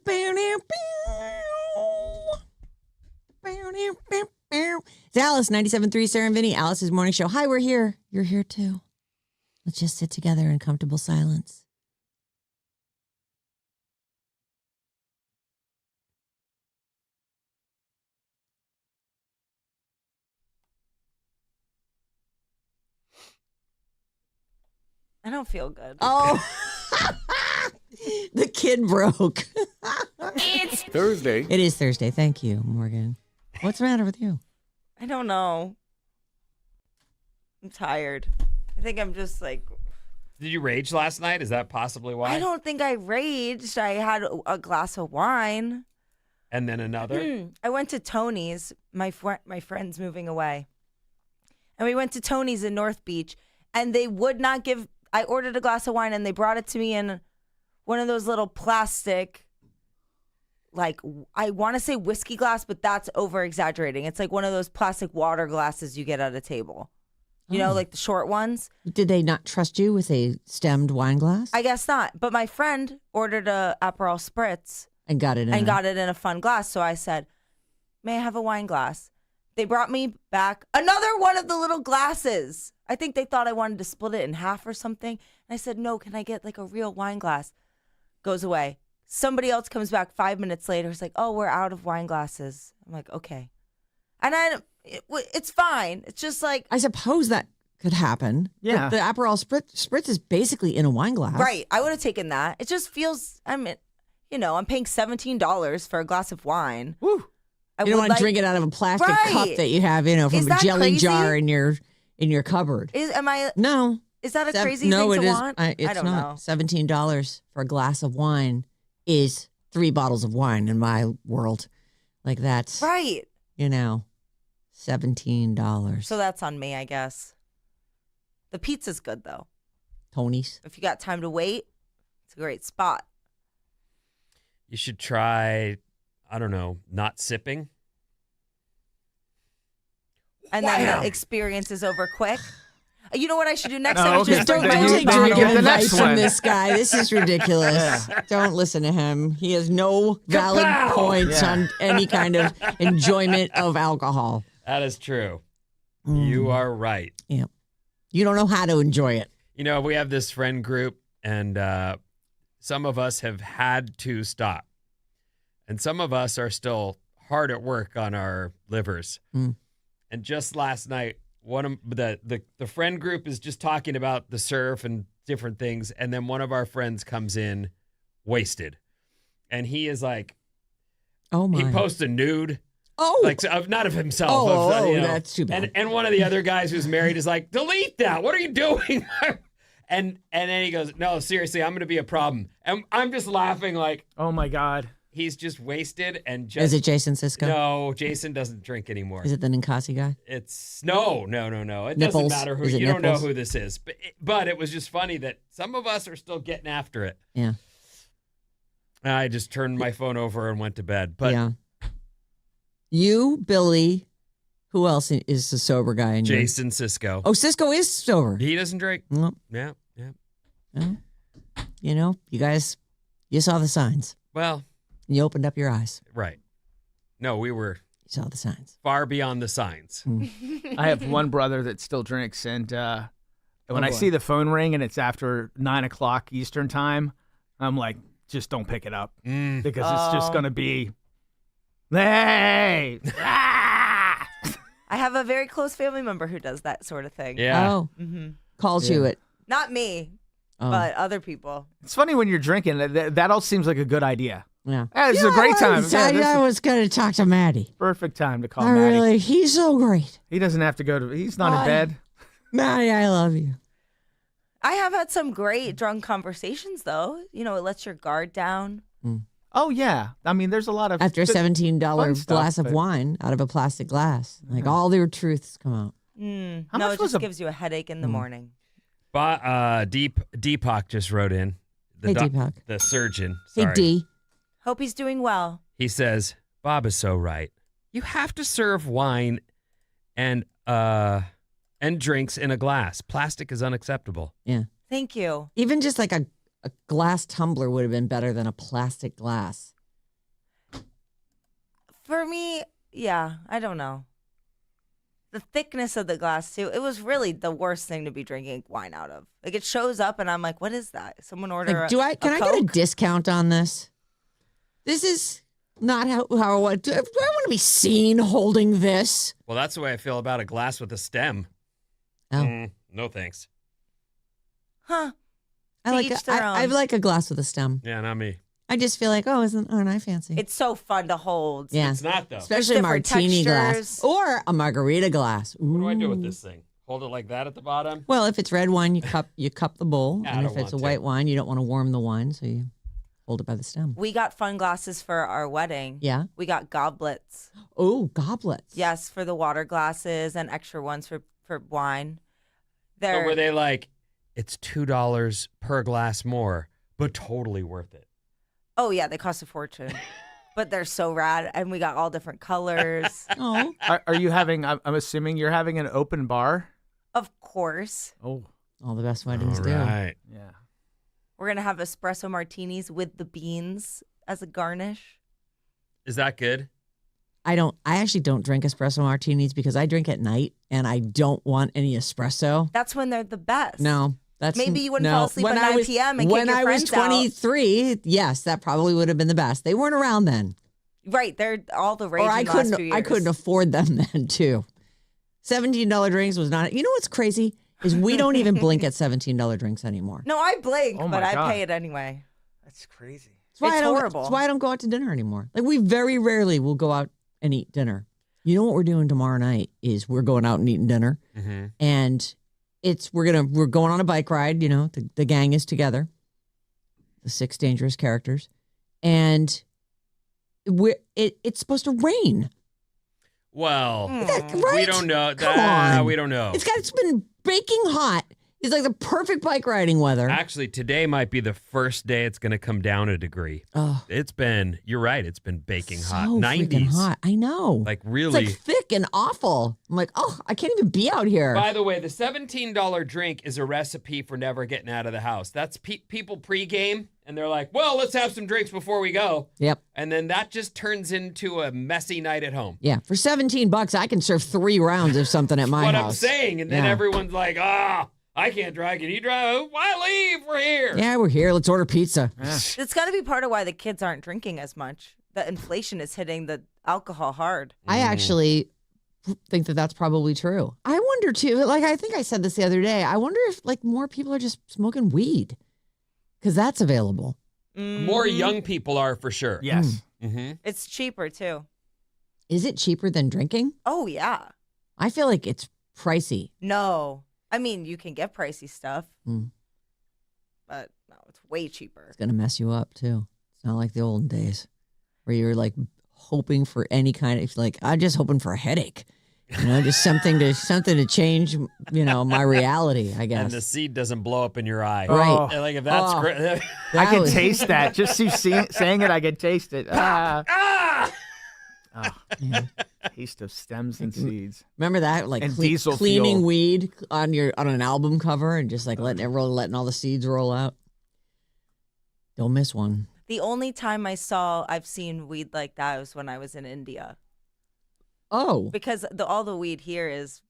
It's Alice, 97.3 Sarah Vinnie, Alice's morning show. Hi, we're here. You're here too. Let's just sit together in comfortable silence. I don't feel good. Oh, the kid broke. It's Thursday. It is Thursday. Thank you, Morgan. What's the matter with you? I don't know. I'm tired. I think I'm just like... Did you rage last night? Is that possibly why? I don't think I raged. I had a glass of wine. And then another? I went to Tony's. My friend's moving away. And we went to Tony's in North Beach. And they would not give... I ordered a glass of wine and they brought it to me in one of those little plastic, like, I want to say whiskey glass, but that's over exaggerating. It's like one of those plastic water glasses you get at a table. You know, like the short ones. Did they not trust you with a stemmed wine glass? I guess not. But my friend ordered a Aperol Spritz. And got it in a fun glass. So I said, may I have a wine glass? They brought me back another one of the little glasses. I think they thought I wanted to split it in half or something. And I said, no, can I get like a real wine glass? Goes away. Somebody else comes back 5 minutes later. It's like, oh, we're out of wine glasses. I'm like, okay. And it's fine. It's just like. I suppose that could happen. Yeah. The Aperol Spritz is basically in a wine glass. Right. I would have taken that. It just feels, I'm paying $17 for a glass of wine. Woo. You don't want to drink it out of a plastic cup that you have, from a jelly jar in your cupboard. No. Is that a crazy thing to want? It's don't not. know. $17 for a glass of wine is 3 bottles of wine in my world. Like that's right. $17. So that's on me, I guess. The pizza's good though. Tony's. If you got time to wait, it's a great spot. You should try, I don't know, not sipping. And then the experience is over quick. You know what I should do next No, time? okay. Just Don't Then take you drinking get the advice next from one. this guy. This is ridiculous. Don't listen to him. He has no valid points on any kind of enjoyment of alcohol. That is true. You are right. Yeah. You don't know how to enjoy it. We have this friend group, and some of us have had to stop. And some of us are still hard at work on our livers. And just last night, one of the friend group is just talking about the surf and different things, and then one of our friends comes in wasted, and he is like, "Oh my!" He posts a nude, not of himself. Oh, that's too bad. And one of the other guys who's married is like, "Delete that! What are you doing?" and then he goes, "No, seriously, I'm going to be a problem." And I'm just laughing like, "Oh my God." He's just wasted and just... Is it Jason Sisko? No, Jason doesn't drink anymore. Is it the Ninkasi guy? It's... No. It Nipples? doesn't matter who... You don't know who this is. But it was just funny that some of us are still getting after it. Yeah. I just turned my phone over and went to bed. But yeah. You, Billy, who else is the sober guy in Jason Sisko. Oh, Sisko is sober. He doesn't drink. Nope. Yeah. Well, you guys, you saw the signs. Well... You opened up your eyes. Right. No, we were... You saw the signs. Far beyond the signs. I have one brother that still drinks, and when I see the phone ring and it's after 9 o'clock Eastern time, I'm like, just don't pick it up. Because it's just going to be, hey! I have a very close family member who does that sort of thing. Yeah. Oh. Calls you it. Not me, but other people. It's funny when you're drinking, that all seems like a good idea. Yeah. This is a great time. I was going to talk to Maddie. Perfect time to call Maddie. He's so great. He doesn't have to go he's not in bed. Maddie, I love you. I have had some great drunk conversations, though. It lets your guard down. Oh, yeah. I mean, there's a lot of... After a $17 glass of but- wine out of a plastic glass. Like all their truths come out. How No, much it was just gives you a headache in the morning. Deepak just wrote in. Hey, Deepak. The surgeon. Hey, Sorry. D. Hope he's doing well. He says, Bob is so right. You have to serve wine and drinks in a glass. Plastic is unacceptable. Yeah. Thank you. Even just like a glass tumbler would have been better than a plastic glass. For me, yeah, I don't know. The thickness of the glass too. It was really the worst thing to be drinking wine out of. Like it shows up, and I'm like, "What is that?" Someone order. Like, can I get a discount on this? This is not how I want. Do I want to be seen holding this? Well, that's the way I feel about a glass with a stem. Oh, No thanks. Huh? I like a glass with a stem. Yeah, not me. I just feel like, aren't I fancy? It's so fun to hold. Yeah, It's not, though. especially a different martini glass textures. or a margarita glass. What do I do Ooh. with this thing? Hold it like that at the bottom? Well, if it's red wine, you cup the bowl, Yeah, I and don't if it's a want to. white wine, you don't want to warm the wine, so you hold it by the stem. We got fun glasses for our wedding. Yeah. We got goblets. Oh, goblets. Yes, for the water glasses and extra ones for wine. So were they like, it's $2 per glass more, but totally worth it? Oh yeah, they cost a fortune, but they're so rad, and we got all different colors. Oh, Are you having? I'm assuming you're having an open bar. Of course, Oh, all the best weddings All do. right. yeah. we're gonna have espresso martinis with the beans as a garnish. Is that good? I actually don't drink espresso martinis because I drink at night and I don't want any espresso. That's when they're the best. No, that's Maybe you wouldn't no. fall asleep When at I 9 was- p.m. and kick when your I was friends out. 23, yes, that probably would have been the best. They weren't around then, Right, they're all the rage. or I in the last few couldn't. years. I couldn't afford them then too. $17 drinks was not. You know what's crazy is we don't even blink at $17 drinks anymore. No, I blink, Oh, but my I God. pay it anyway. That's crazy. That's why It's I don't, horrible. That's why I don't go out to dinner anymore. Like we very rarely will go out and eat dinner. You know what we're doing tomorrow night is we're going out and eating dinner, Mm-hmm. and we're going on a bike ride. You know, the gang is together, the 6 dangerous characters, and it's supposed to rain. Well, That- we right? don't know. Come on. We don't know. It's been baking hot. It's like the perfect bike riding weather. Actually, today might be the first day it's going to come down a degree. Oh, You're right. It's been baking hot. so 90s. freaking hot. I know. Like It's really. like thick and awful. I'm like, I can't even be out here. By the way, the $17 drink is a recipe for never getting out of the house. That's people pregame, and they're like, well, let's have some drinks before we go. Yep. And then that just turns into a messy night at home. Yeah, for $17, I can serve 3 rounds of something at my What house. I'm saying. And then Yeah. everyone's like, I can't drive. Can you drive? Why leave? We're here. Yeah, we're here. Let's order pizza. It's got to be part of why the kids aren't drinking as much. The inflation is hitting the alcohol hard. I actually think that that's probably true. I wonder too. Like I think I said this the other day. I wonder if like more people are just smoking weed because that's available. More young people are for sure. Yes. Mm-hmm. It's cheaper too. Is it cheaper than drinking? Oh yeah. I feel like it's pricey. No, I mean you can get pricey stuff, Mm. but no, it's way cheaper. It's gonna mess you up too. It's not like the olden days where you're like hoping for any kind of like I'm just hoping for a headache. You know, just something to change. You know, my reality. I guess. And the seed doesn't blow up in your eye. Right. Oh. And, like if that's Oh. great. I can was- taste that. Just you saying it, I can taste it. Yeah. Taste of stems and seeds. Remember that, like And diesel cleaning fuel. weed on an album cover and just like letting all the seeds roll out. Don't miss one. The only time I've seen weed like that was when I was in India, Oh, because all the weed here is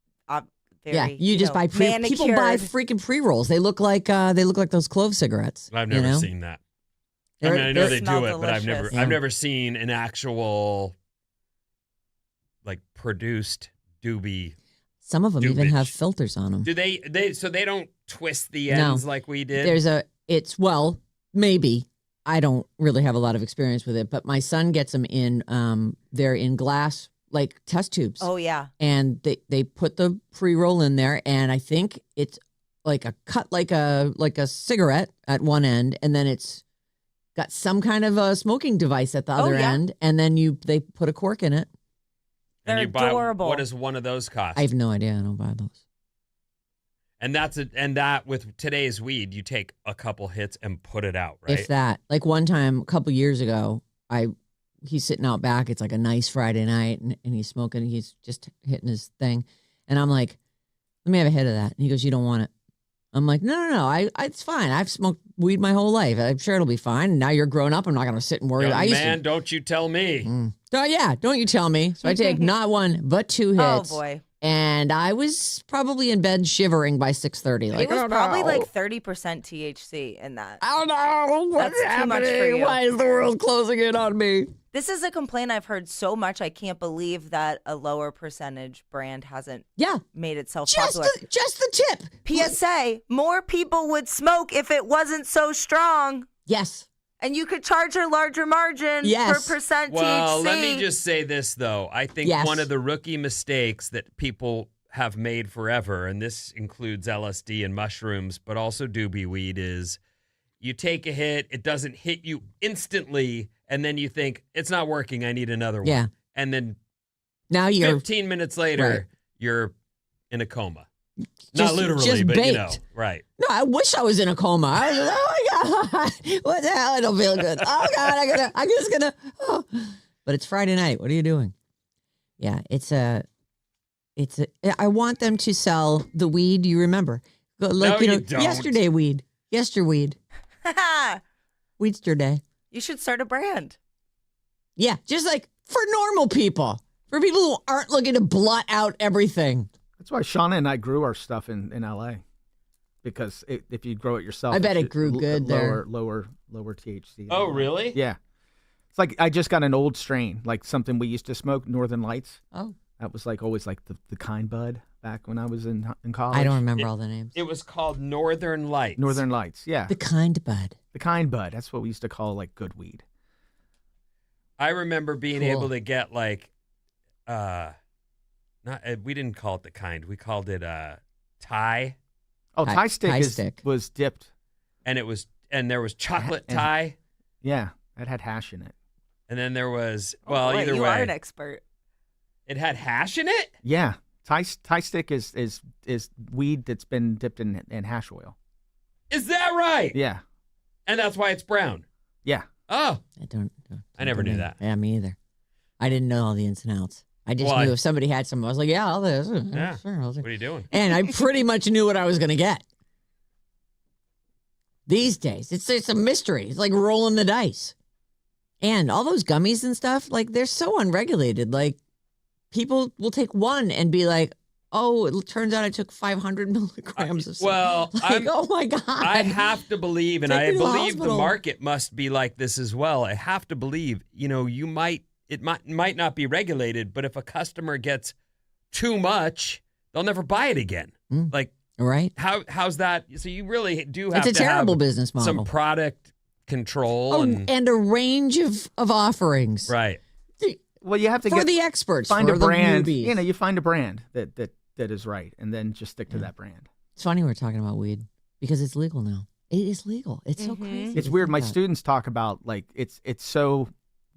very yeah. You just know, buy people buy manicured. freaking pre-rolls. They look like those clove cigarettes. I've you never know? seen that. I They're- mean, I know they're- they smell do it, but I've delicious. Yeah. never seen an actual like produced doobie. Some of them even have Dubage. filters on them. Do so they don't twist the No. ends like we did? Maybe. I don't really have a lot of experience with it, but my son gets them in they're in glass like test tubes. Oh yeah, And they put the pre-roll in there, and I think it's like a cut like a cigarette at one end, and then it's got some kind of a smoking device at the other yeah. end, and then they put a cork in it. And they're you buy, adorable. what does one of those cost? I have no idea. I don't buy those. and that with today's weed, you take a couple hits and put it out, right? If that, like one time a couple years ago, he's sitting out back. It's like a nice Friday night, and he's smoking. He's just hitting his thing, and I'm like, "Let me have a hit of that." And he goes, "You don't want it." I'm like, "No. It's fine. I've smoked weed my whole life. I'm sure it'll be fine. And now you're grown up. I'm not going to sit and worry." Young I used man, to. don't you tell me. Oh, yeah, don't you tell me. So I take not one, but 2 hits. Oh boy. And I was probably in bed shivering by 6:30. Like, It was oh, probably no. like 30% THC in that. Oh, no. What's That's too much for happening? you. Why is the world closing in on me? This is a complaint I've heard so much. I can't believe that a lower percentage brand hasn't Yeah. made itself Just popular. just the tip. PSA, more people would smoke if it wasn't so strong. Yes. And you could charge a larger margin Yes. per percent Well, THC. let me just say this, though. I think Yes. one of the rookie mistakes that people have made forever, and this includes LSD and mushrooms, but also doobie weed, is you take a hit, it doesn't hit you instantly, and then you think, it's not working, I need another one. Yeah. And then Now you're 15 minutes later, Right. you're in a coma. Just- Not literally, just but you know, baked. right. No, I wish I was in a coma. I was like, oh my God, what the hell? I don't feel good. Oh God, I'm just gonna. Oh. But it's Friday night. What are you doing? Yeah, I want them to sell the weed. You remember, like No, you don't. yesterday weed, yesterweed, weedsterday. You should start a brand. Yeah, just like for normal people, for people who aren't looking to blot out everything. That's why Shauna and I grew our stuff in LA. Because if you grow it yourself, I bet it should grew good there. Lower THC. Oh, really? Yeah. It's like I just got an old strain, like something we used to smoke, Northern Lights. Oh, That was like always like the kind bud back when I was in college. I don't remember all the names. It was called Northern Lights. Northern Lights, yeah. The kind bud. The kind bud. That's what we used to call like good weed. I remember being Cool. able to get like, we didn't call it the kind. We called it Thai, Oh, Thai stick Thai stick. was dipped. and there was chocolate And- Thai, Yeah, that had hash in it. and then there was Oh, boy, either you way, are an expert. it had hash in it. Yeah, Thai stick is weed that's been dipped in hash oil. Is that right? Yeah, And that's why it's brown. yeah. Oh, I never knew that. Yeah, me either. I didn't know all the ins and outs. I just Well, knew if somebody had some, I was like, yeah, I'll do this. Yeah. Sure, I'll do. what are you doing? And I pretty much knew what I was going to get. These days, it's a mystery. It's like rolling the dice. And all those gummies and stuff, like they're so unregulated. Like people will take one and be like, oh, it turns out I took 500 milligrams of something. Well, like, oh my God. I have to believe, and Take I me to the believe the hospital. market must be like this as well. I have to believe, it might not be regulated, but if a customer gets too much, they'll never buy it again. Mm. Like, Right? how's that? So you really do have It's a to terrible have business model. some product control Oh, and and a range of offerings. right. Well, you have to For the experts. find for a the brand. newbies. You find a brand that is right, and then just stick to that brand. It's funny we're talking about weed because it's legal now. It is legal. It's so Mhm. crazy. It's to weird. think My about. students talk about like it's so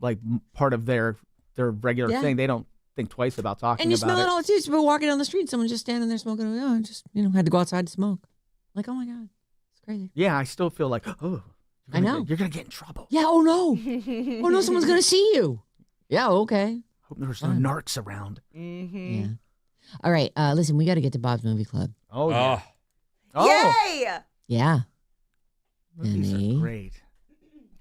like part of their regular Yeah. thing. They don't think twice about talking And you about smell it. it all the time. You're walking down the street, someone just standing there smoking. Oh, I just had to go outside to smoke. Like, oh my God, it's crazy. Yeah, I still feel like I know. you're gonna get in trouble. Yeah. Oh no. Oh no, someone's gonna see you. Yeah. Okay. Hope there's no Fine. narcs around. Mm-hmm. Yeah. All right. Listen, we got to get to Bob's Movie Club. Oh yeah. Oh, Yay! Yeah. Movies Penny. are great.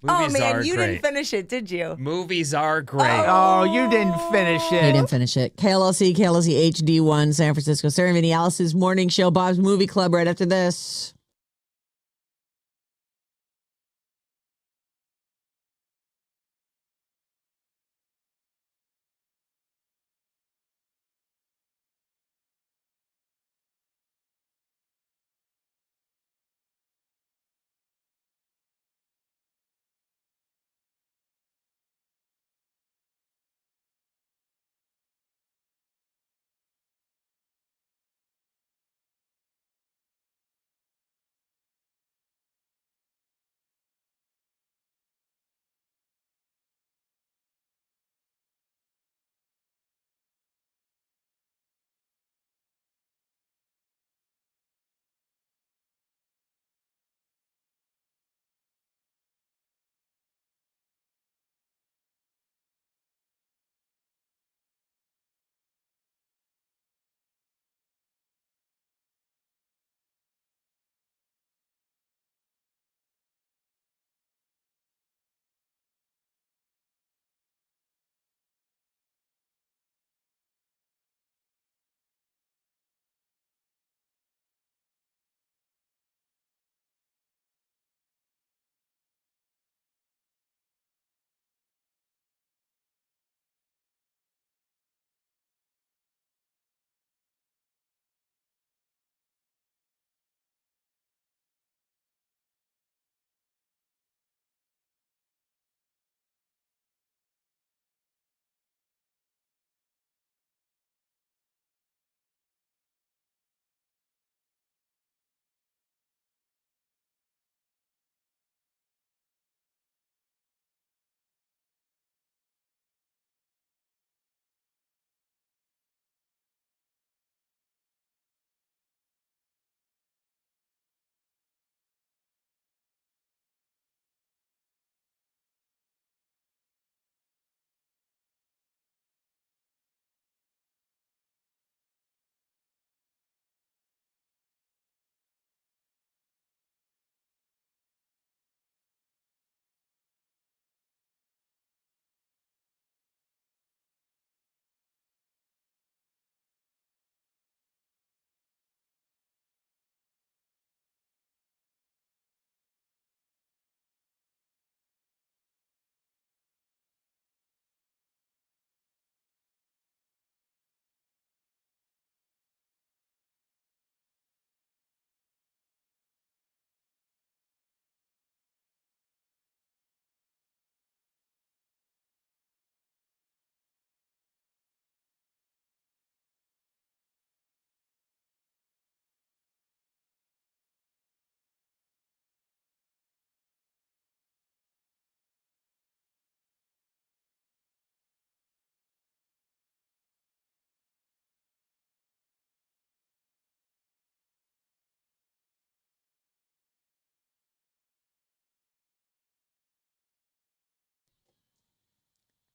Oh movies man, are you great. didn't finish it, did you? Movies are great. Oh, you didn't finish He it. didn't finish it. KLLC HD1, San Francisco. Sarah Vinnie, Alice's morning show, Bob's Movie Club, right after this.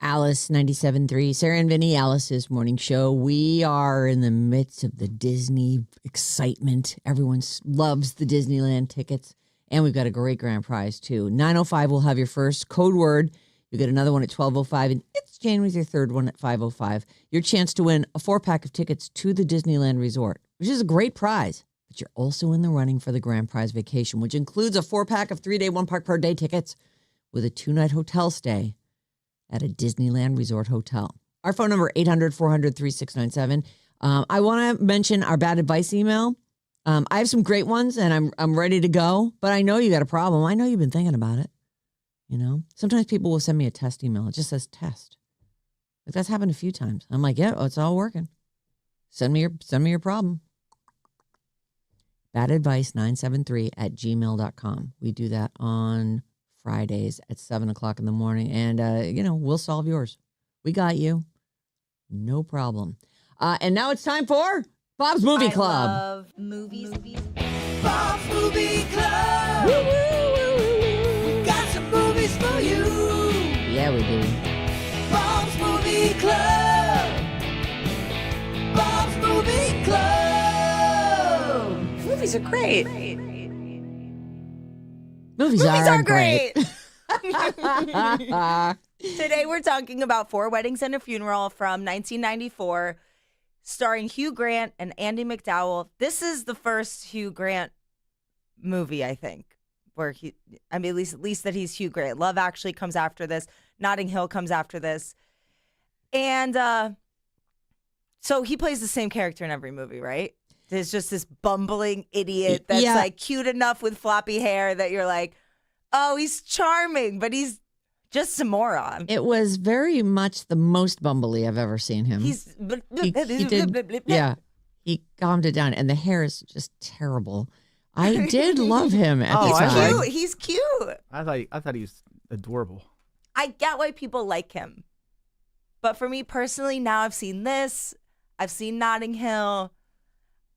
Alice 97.3. Sarah and Vinnie, Alice's morning show. We are in the midst of the Disney excitement. Everyone loves the Disneyland tickets. And we've got a great grand prize, too. 9:05 will have your first code word. You get another one at 12:05, and it's January's your third one at 5:05. Your chance to win a 4-pack of tickets to the Disneyland Resort, which is a great prize. But you're also in the running for the grand prize vacation, which includes a 4-pack of 3-day, 1-park per day tickets with a 2-night hotel stay at a Disneyland Resort hotel. Our phone number, 800-400-3697. I want to mention our bad advice email. I have some great ones, and I'm ready to go. But I know you got a problem. I know you've been thinking about it. You know, sometimes people will send me a test email. It just says test. Like that's happened a few times. I'm like, yeah, it's all working. Send me your problem. badadvice973@gmail.com. We do that on Fridays at 7:00 in the morning. And, we'll solve yours. We got you. No problem. And now it's time for Bob's Movie Club. I love movies. Bob's Movie Club. Woo, woo, woo, woo, woo. We got some movies for you. Yeah, we do. Bob's Movie Club. Bob's Movie Club. Movies are great. Movies are great. Today we're talking about Four Weddings and a Funeral from 1994, starring Hugh Grant and Andie MacDowell. This is the first Hugh Grant movie, I think, where at least that he's Hugh Grant. Love Actually comes after this. Notting Hill comes after this. And so he plays the same character in every movie, right? There's just this bumbling idiot that's like cute enough with floppy hair that you're like, oh, he's charming, but he's just a moron. It was very much the most bumbly I've ever seen him. He calmed it down, and the hair is just terrible. I did love him at the time. He's cute. I thought he was adorable. I get why people like him. But for me personally, now I've seen this. I've seen Notting Hill.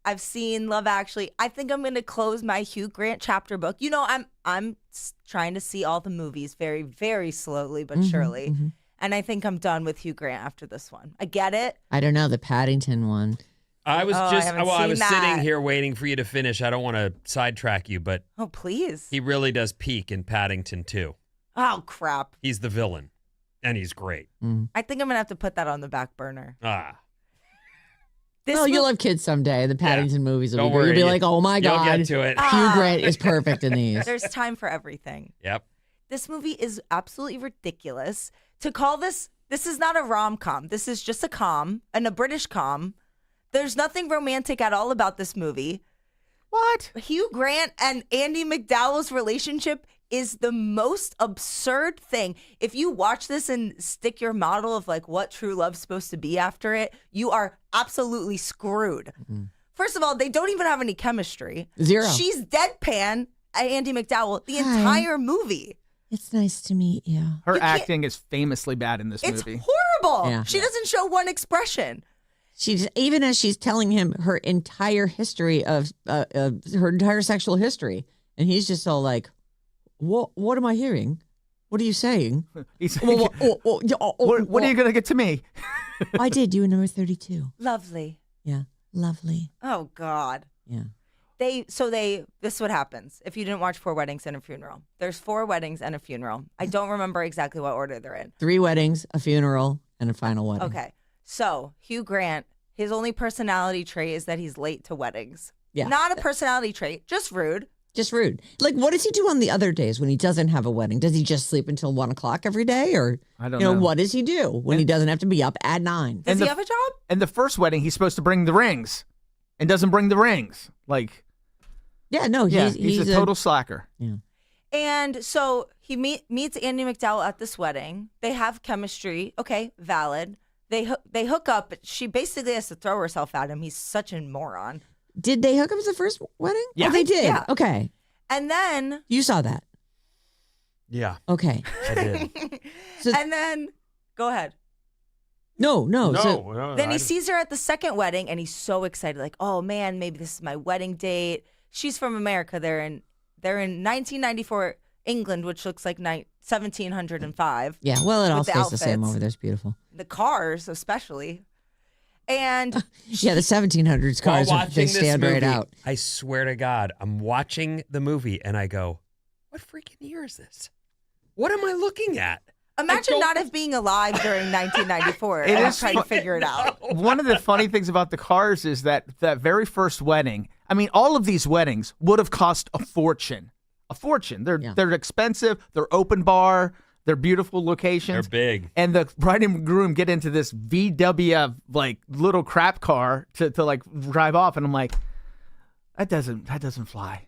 I've seen Love Actually. I think I'm going to close my Hugh Grant chapter book. You know, I'm trying to see all the movies very, very slowly but surely. Mm-hmm. And I think I'm done with Hugh Grant after this one. I get it. I don't know, the Paddington one. I was I was sitting here waiting for you to finish. I don't want to sidetrack you, but oh, please. He really does peak in Paddington 2. Oh, crap. He's the villain, and he's great. Mm. I think I'm going to have to put that on the back burner. You'll have kids someday. The Paddington movies will be great. You'll be like, oh my God. You'll get to it. Hugh Grant is perfect in these. There's time for everything. Yep. This movie is absolutely ridiculous. To call this is not a rom-com. This is just a com, and a British com. There's nothing romantic at all about this movie. What? Hugh Grant and Andie MacDowell's relationship is the most absurd thing. If you watch this and stick your model of like what true love's supposed to be after it, you are absolutely screwed. Mm-hmm. First of all, they don't even have any chemistry. Zero. She's deadpan, Andie MacDowell, the entire movie. It's nice to meet you. Her acting is famously bad in this movie. It's horrible. Yeah. She doesn't show one expression. She's even as she's telling him her entire history of her entire sexual history, and he's just all like, "What am I hearing? What are you saying? What are you gonna get to me?" I did. You were number 32. Lovely. Yeah, lovely. Oh God. Yeah. This is what happens if you didn't watch Four Weddings and a Funeral. There's 4 weddings and a funeral. I don't remember exactly what order they're in. 3 weddings, a funeral, and a final wedding. Okay. So Hugh Grant, his only personality trait is that he's late to weddings. Yeah. Not a personality trait, just rude. Just rude. Like, what does he do on the other days when he doesn't have a wedding? Does he just sleep until 1 o'clock every day? Or, I don't know. What does he do when he doesn't have to be up at 9? Does he have a job? And the first wedding, he's supposed to bring the rings and doesn't bring the rings. Like, yeah, no, he's a total slacker. Yeah. And so he meets Andie MacDowell at this wedding. They have chemistry. Okay, valid. They hook up, but she basically has to throw herself at him. He's such a moron. Did they hook up as the first wedding? Yeah. Oh, they did? Yeah. Okay. And then... You saw that? Yeah. Okay. I did. And then... Go ahead. No. Then he sees her at the second wedding, and he's so excited. Like, oh, man, maybe this is my wedding date. She's from America. They're in 1994 England, which looks like 1705. Yeah, well, it all with the stays the same outfits. over there. It's beautiful. The cars, especially. And Yeah, the 1700s While cars, watching they this stand movie, right out. I swear to God, I'm watching the movie and I go, what freaking year is this? What am I looking at? imagine not have being alive during 1994 It and is trying to figure it out. One of the funny things about the cars is that very first wedding, I mean, all of these weddings would have cost a fortune. A fortune. They're expensive. They're open bar. They're beautiful locations. They're big. And the bride and groom get into this VW like little crap car to like drive off, and I'm like, that doesn't fly.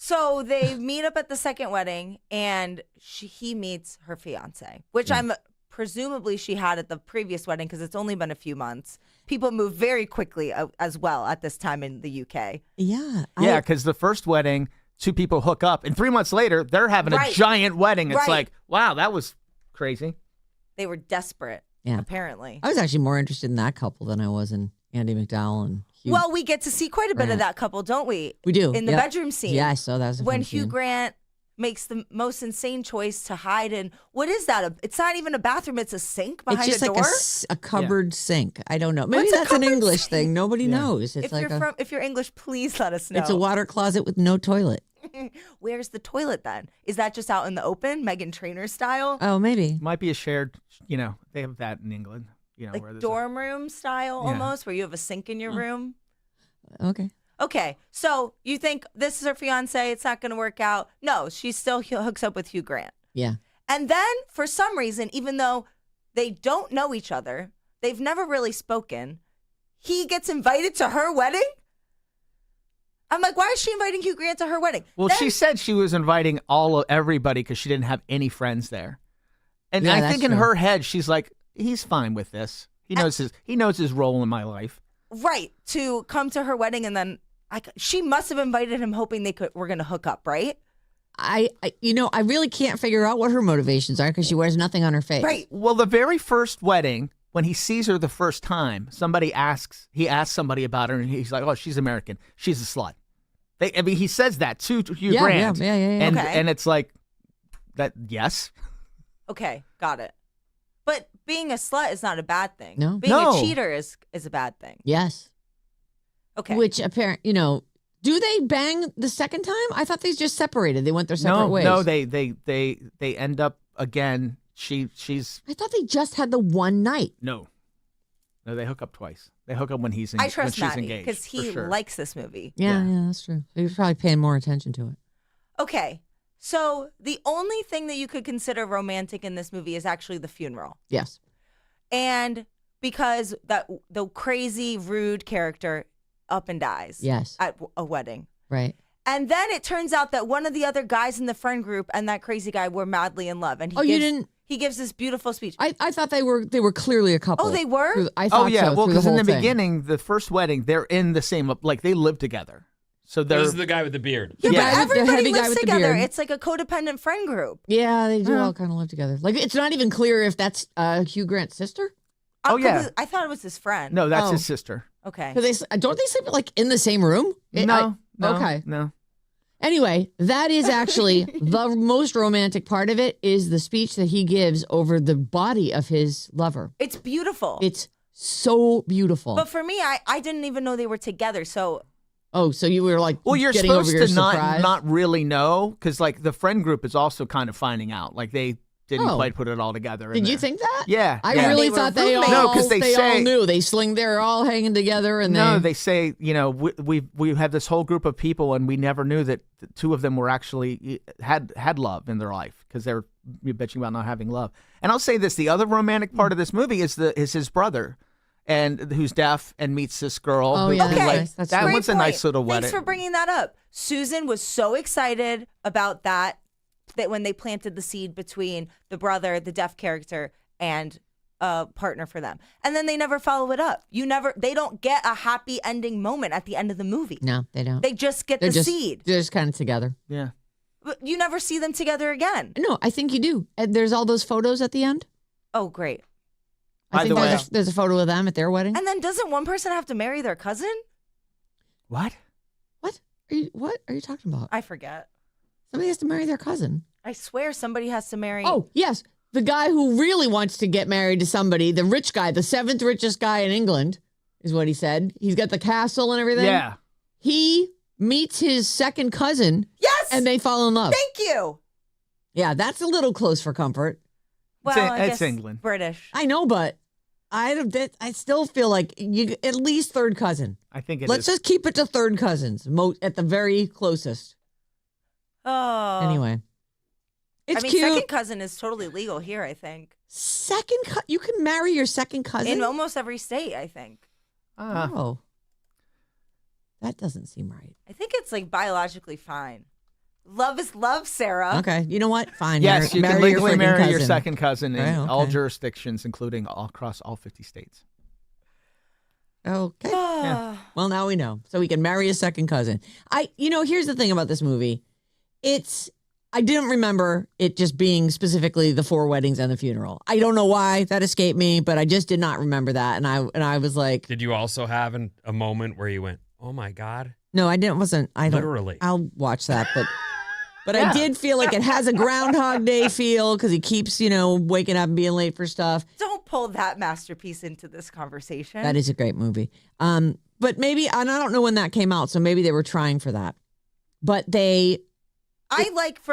So they meet up at the second wedding, and he meets her fiance, which I'm presumably she had at the previous wedding because it's only been a few months. People move very quickly as well at this time in the UK. Yeah. Yeah, because the first wedding, 2 people hook up, and 3 months later, they're having a giant wedding. It's like, wow, that was crazy. They were desperate, apparently. I was actually more interested in that couple than I was in Andy McDowell and Hugh. Well, we get to see quite a bit of that couple, don't we? We do. In the bedroom scene. Yeah, I saw that. When Hugh Grant makes the most insane choice to hide in, what is that? It's not even a bathroom, it's a sink behind it's just a door? like a cupboard sink. I don't know. Maybe What's a that's an cupboard English sink? thing. Nobody knows. It's If you're English, please let us know. It's a water closet with no toilet. Where's the toilet then? Is that just out in the open, Meghan Trainor style? Oh, maybe. Might be a shared, they have that in England. Where Like there's dorm room style almost, where you have a sink in your room? Okay. Okay, so you think this is her fiance, it's not going to work out. No, she still hooks up with Hugh Grant. Yeah. And then, for some reason, even though they don't know each other, they've never really spoken, he gets invited to her wedding? I'm like, why is she inviting Hugh Grant to her wedding? Well, she said she was inviting everybody because she didn't have any friends there. And Yeah, I that's think in true. her head, she's like, he's fine with this. He knows his role in my life. Right, to come to her wedding, and then she must have invited him hoping were going to hook up, right? I really can't figure out what her motivations are because she wears nothing on her face. Right. Well, the very first wedding, when he sees her the first time, he asks somebody about her, and he's like, oh, she's American. She's a slut. He says that to Hugh Grant. Yeah. And it's like, that, yes. Okay, got it. But being a slut is not a bad thing. No. Being a cheater is a bad thing. Yes. Okay. Which apparently, do they bang the second time? I thought they just separated. They went their separate ways. No, they end up again. She's I thought they just had the one night. no, they hook up twice. They hook up when he's I trust she's Matty engaged because he for sure. likes this movie. Yeah, that's true. He was probably paying more attention to it. Okay, so the only thing that you could consider romantic in this movie is actually the funeral. Yes. And because the crazy, rude character up and dies Yes. at a wedding. Right. And then it turns out that one of the other guys in the friend group and that crazy guy were madly in love. And he gives this beautiful speech. I thought they were clearly a couple. Oh, they were? I thought so. Well, through because in whole the thing. beginning, the first wedding, they're in the same, like they live together. So This they're is the guy with the beard. Yeah, Yeah, but the everybody heavy guy lives with the together. beard. It's like a codependent friend group. Yeah, they do all kind of live together. Like it's not even clear if that's Hugh Grant's sister. Oh, yeah. I thought it was his friend. no, that's Oh. his sister. Okay. Because don't they sleep like in the same room? No. Okay. No. Anyway, that is actually the most romantic part of it is the speech that he gives over the body of his lover. It's beautiful. It's so beautiful. But for me, I didn't even know they were together. So Oh, so you were like, Well, you're getting over supposed your to surprise? not really know because like the friend group is also kind of finding out. Like they didn't Oh. quite put it all together. Did you think that? Yeah. I yeah. really They were thought they all. roommates. No, 'cause they all say- knew. They're all hanging together, and No, they say, we have this whole group of people, and we never knew that the 2 of them were actually had love in their life because they're bitching about not having love. And I'll say this: the other romantic part of this movie is his brother, and who's deaf and meets this girl. Oh, who- yeah, who, that's like, nice. That's that great one's a nice little wedding. Thanks for bringing that up. Susan was so excited about that when they planted the seed between the brother, the deaf character, and a partner for them. And then they never follow it up. They don't get a happy ending moment at the end of the movie. No, they don't. They just get the seed. They're just kind of together. Yeah. But you never see them together again. No, I think you do. And there's all those photos at the end. Oh, great. I By think the way- there's a photo of them at their wedding. And then doesn't one person have to marry their cousin? What? What are you talking about? I forget. Somebody has to marry their cousin. I swear somebody has to marry. Oh, yes. The guy who really wants to get married to somebody, the rich guy, the 7th richest guy in England, is what he said. He's got the castle and everything. Yeah. He meets his second cousin. Yes! And they fall in love. Thank you. Yeah, that's a little close for comfort. Well, I it's guess England. British. I know, but I still feel like you at least third cousin. I think Let's just keep it to third cousins, at the very closest. Oh. Anyway. It's I mean, cute. second cousin is totally legal here, I think. You can marry your second cousin? In almost every state, I think. Oh. That doesn't seem right. I think it's like biologically fine. Love is love, Sarah. Okay. You know what? Fine. Yes, you can marry legally your marry cousin. your second cousin in Right, okay. all jurisdictions, including across all 50 states. Okay. Yeah. Well, now we know. So we can marry a second cousin. Here's the thing about this movie. I didn't remember it just being specifically the 4 weddings and the funeral. I don't know why that escaped me, but I just did not remember that. And I was like, Did you also have a moment where you went, "Oh my God"? no, I didn't. Literally. I'll watch that, but I did feel like it has a Groundhog Day feel because he keeps, waking up and being late for stuff. Don't pull that masterpiece into this conversation. That is a great movie. But maybe, and I don't know when that came out, so maybe they were trying for that. But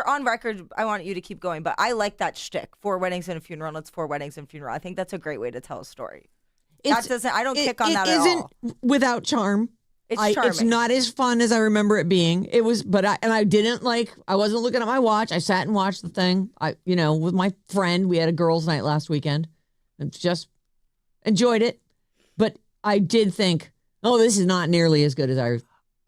on record, I want you to keep going, but I like that shtick. 4 weddings and a funeral, and it's 4 weddings and a funeral. I think that's a great way to tell a story. I don't kick on that at all. It isn't without charm. It's charming. It's not as fun as I remember it being. It was, I wasn't looking at my watch. I sat and watched the thing. With my friend, we had a girls' night last weekend and just enjoyed it. But I did think, this is not nearly as good as I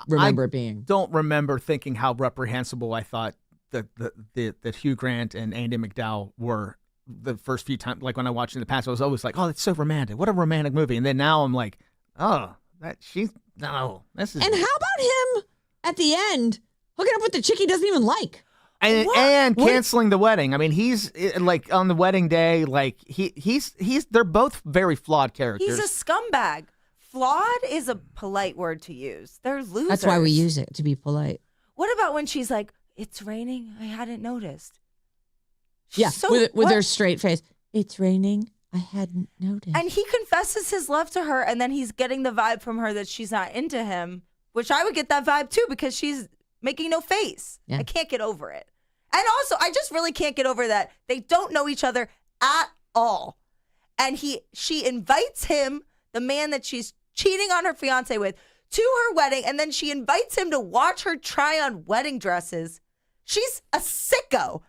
remember it being. Don't remember thinking how reprehensible I thought that Hugh Grant and Andie MacDowell were the first few times. Like when I watched it in the past, I was always like, "Oh, it's so romantic! What a romantic movie!" And then now I'm like, "Oh, this is." And how about him at the end hooking up with the chick he doesn't even like? And canceling the wedding. I mean, he's like on the wedding day, like he's they're both very flawed characters. He's a scumbag. Flawed is a polite word to use. They're losers. That's why we use it, to be polite. What about when she's like, "It's raining. I hadn't noticed." Yeah, with her straight face. It's raining. I hadn't noticed. And he confesses his love to her, and then he's getting the vibe from her that she's not into him, which I would get that vibe too because she's making no face. Yeah. I can't get over it. And also, I just really can't get over that they don't know each other at all. And she invites him, the man that she's cheating on her fiance with, to her wedding, and then she invites him to watch her try on wedding dresses. She's a sicko.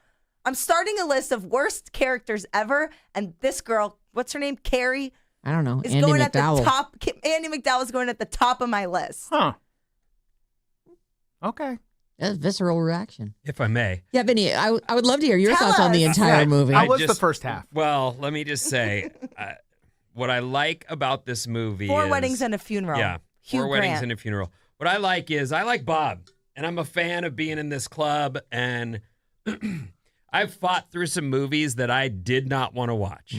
I'm starting a list of worst characters ever, and this girl, what's her name, Carrie? I don't know. Is Andie going MacDowell. at the top. Andie MacDowell is going at the top of my list. Huh. Okay. That's a visceral reaction. If I may. Yeah, Vinny, I would love to hear your Tell thoughts on the us. entire movie. How was the first half? Well, let me just say, what I like about this movie 4 is... weddings and a funeral. Yeah, Hugh 4 weddings Grant. and a funeral. What I like is, I like Bob, and I'm a fan of being in this club, and I've fought through some movies that I did not want to watch.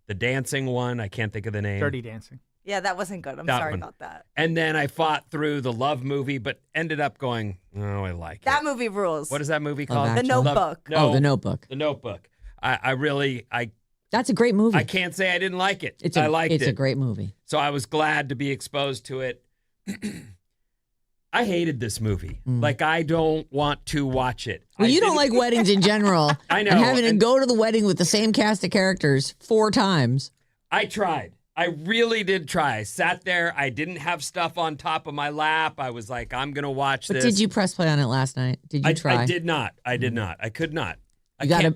The dancing one, I can't think of the name. Dirty Dancing. Yeah, that wasn't good. I'm That sorry one. about that. And then I fought through the Love movie, but ended up going, oh, I like That it. movie rules. What is that movie Love called? The Actually. Notebook. Oh, The Notebook. The Notebook. I really, That's a great movie. I can't say I didn't like it. It's I liked it. It's a great movie. So I was glad to be exposed to it. I hated this movie. Like, I don't want to watch it. Well, I you don't didn't- like weddings in general. I know, And having to and- go to the wedding with the same cast of characters 4 times. I tried. I really did try. I sat there. I didn't have stuff on top of my lap. I was like, I'm going to watch But this. did you press play on it last night? Did you try? I did not. I did not. I could not.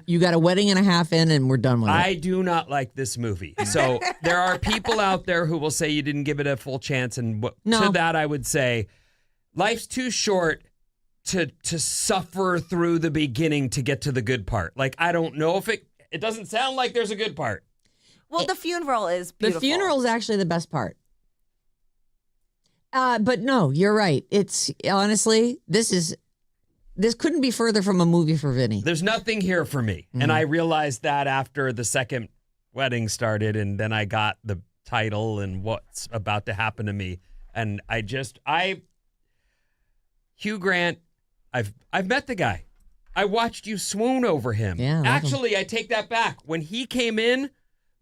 You got a wedding and a half in, and we're done with it. I do not like this movie. So there are people out there who will say you didn't give it a full chance. And No. to that, I would say life's too short to suffer through the beginning to get to the good part. Like, I don't know if it doesn't sound like there's a good part. Well, the funeral is The beautiful. funeral is actually the best part. But no, you're right. It's honestly, this couldn't be further from a movie for Vinny. There's nothing here for me. And I realized that after the second wedding started, and then I got the title and what's about to happen to me. And Hugh Grant, I've met the guy. I watched you swoon over him. Yeah, I love him. Actually, I take that back. When he came in,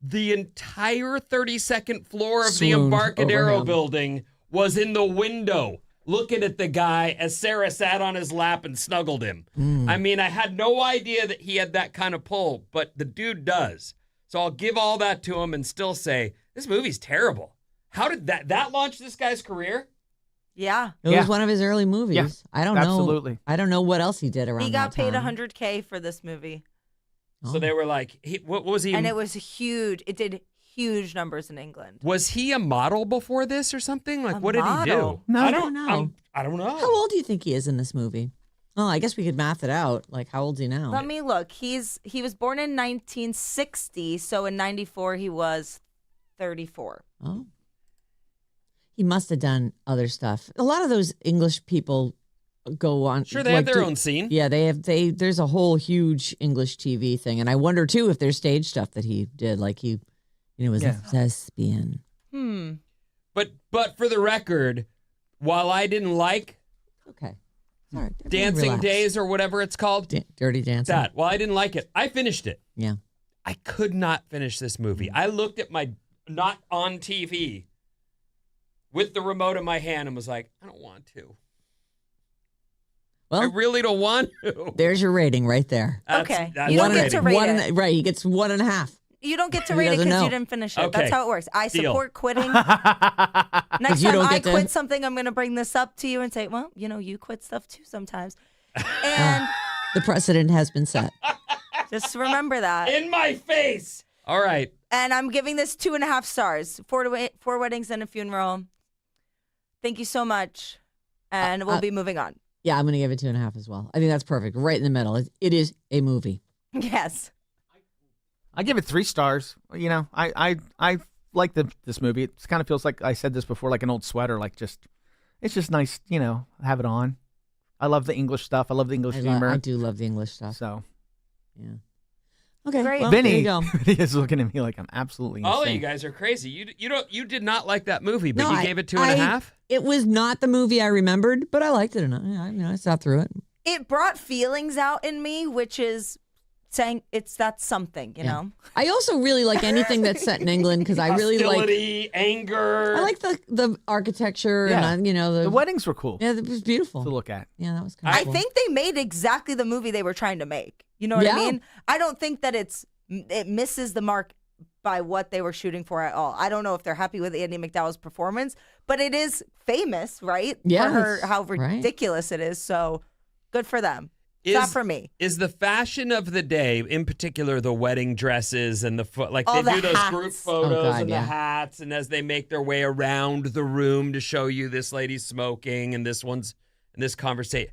the entire 32nd floor of the Swooned Embarcadero over him. building was in the window looking at the guy as Sarah sat on his lap and snuggled him. I mean, I had no idea that he had that kind of pull, but the dude does. So I'll give all that to him and still say, this movie's terrible. How did that launch this guy's career? Yeah. It was one of his early movies. Yeah, I don't know. absolutely. I don't know what else he did around He got that paid time. $100K for this movie. So they were like, what was he? And it was huge. It did huge numbers in England. Was he a model before this or something? Like, A what did he do? model? No, I don't know. I don't know. How old do you think he is in this movie? Well, I guess we could math it out. Like, how old's he now? Let me look. He was born in 1960, so in 94 he was 34. Oh. He must have done other stuff. A lot of those English people go on. Sure, they have their own scene. Yeah, there's a whole huge English TV thing. And I wonder, too, if there's stage stuff that he did. Like he was a thespian. But for the record, while I didn't like Okay. Sorry. everyone Dancing relax. Days or whatever it's called, Dirty Dancing. while I didn't like it, I finished it. Yeah. I could not finish this movie. I looked at my not on TV with the remote in my hand and was like, I don't want to. I Well, really don't want to. there's your rating right there. Okay. That's You don't my get to rating. rate it. Right. He gets 1.5. You don't get to He rate it doesn't because know. you didn't finish it. Okay. That's how it works. I Deal. support quitting. Next you time don't I get to- quit something, I'm going to bring this up to you and say, well, you quit stuff too sometimes. And The precedent has been set. just remember that. In my face. All right. And I'm giving this 2.5 stars. Four weddings and a funeral. Thank you so much. And we'll be moving on. Yeah, I'm going to give it 2.5 as well. I think that's perfect. Right in the middle. It is a movie. Yes. I give it 3 stars. You know, I like this movie. It kind of feels like I said this before, like an old sweater. Like it's just nice, have it on. I love the English stuff. I love the English humor. I do love the English stuff. So Yeah. Okay. Great. Well, there Vinny you go. is looking at me like I'm absolutely insane. All of you guys are crazy. You did not like that movie, but No, you gave it 2.5? It was not the movie I remembered, but I liked it enough. I sat through it. It brought feelings out in me, which is saying that's something, you know? I also really like anything that's set in England because I really like. Hostility, anger. I like the architecture Yeah. and The weddings were cool Yeah, it was beautiful. to look at. Yeah, that was kind of I cool. think they made exactly the movie they were trying to make. You know what I Yeah. mean? I don't think that it misses the mark by what they were shooting for at all. I don't know if they're happy with Andie MacDowell's performance, but it is famous, right? Yeah, For her, it's- how right. ridiculous it is. So good for them. It's not for me. Is the fashion of the day, in particular the wedding dresses and All they the do those hats. group photos Oh, God, and yeah. the hats, and as they make their way around the room to show you this lady's smoking and this one's in this conversation,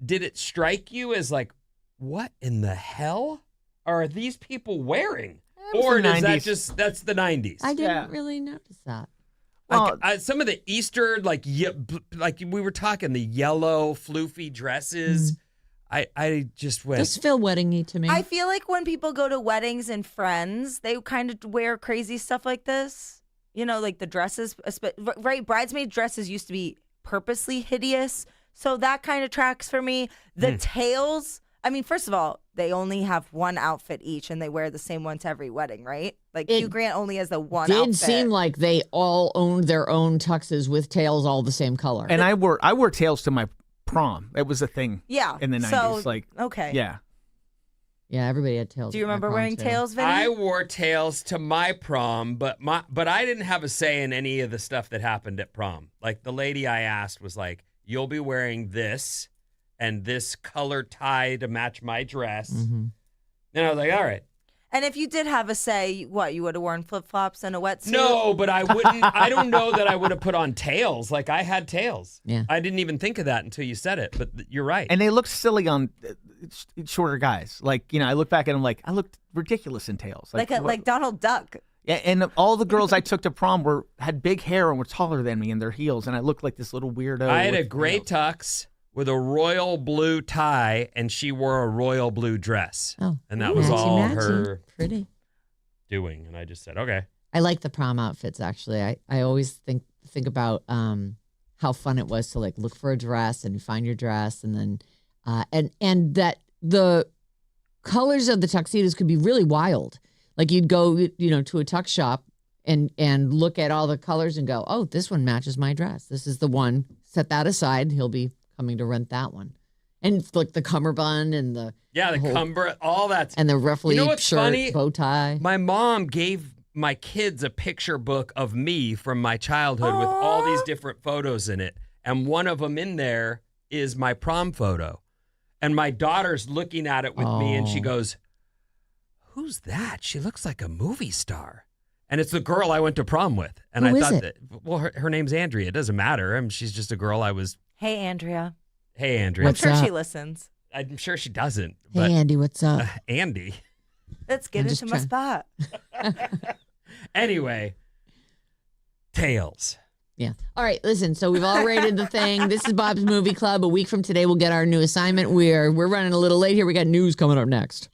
did it strike you as like, what in the hell are these people wearing? It was Or the is that 90s. just that's the 90s? I didn't Yeah. really notice that. Well, Some of the Easter, like we were talking, the yellow floofy dresses. I just went. Just feel weddingy to me. I feel like when people go to weddings and friends, they kind of wear crazy stuff like this. You know, like the dresses, right? Bridesmaid dresses used to be purposely hideous. So that kind of tracks for me. The tails, I mean, first of all, they only have one outfit each and they wear the same one to every wedding, right? Like It Hugh Grant only has the one did outfit. seem like they all owned their own tuxes with tails all the same color. and I wore tails to my prom. It was a thing. Yeah. In the 90s. So, Like, okay. yeah. yeah, everybody had tails. Do you at my remember prom, wearing too. tails, Vinny? I wore tails to my prom, but I didn't have a say in any of the stuff that happened at prom. Like the lady I asked was like, "You'll be wearing this and this color tie to match my dress." Mhm. And I was like, "All right." And if you did have a say, what, you would have worn flip-flops and a wetsuit? No, but I wouldn't. I don't know that I would have put on tails. Like I had tails. Yeah. I didn't even think of that until you said it. But you're right. And they look silly on shorter guys. Like, I look back and I'm like, I looked ridiculous in tails. Like what- Donald Duck. Yeah, and all the girls I took to prom had big hair and were taller than me in their heels, and I looked like this little weirdo. I had a with, gray tux with a royal blue tie, and she wore a royal blue dress. Oh, And that was matchy, all matchy. her Pretty. doing. And I just said, okay. I like the prom outfits. Actually, I always think about how fun it was to like look for a dress and find your dress, and then and that the colors of the tuxedos could be really wild. Like you'd go, to a tux shop and look at all the colors and go, oh, this one matches my dress. This is the one. Set that aside. He'll be coming to rent that one. And like the cummerbund and the cumber, all that. And the ruffly shirt, funny? bow tie. My mom gave my kids a picture book of me from my childhood with all these different photos in it. And one of them in there is my prom photo. And my daughter's looking at it with me and she goes, who's that? She looks like a movie star. And it's the girl I went to prom with. And Who I is thought it? her name's Andrea. It doesn't matter. I mean, she's just a girl I was. Hey, Andrea. Hey, Andrea. I'm sure up? she listens. I'm sure she doesn't. Hey, But, Andy, what's up? Andy. Let's get I'm into just my trying- spot. Anyway, Tails. Yeah. All right, listen, so we've all rated the thing. This is Bob's Movie Club. A week from today, we'll get our new assignment. We're running a little late here. We got news coming up next.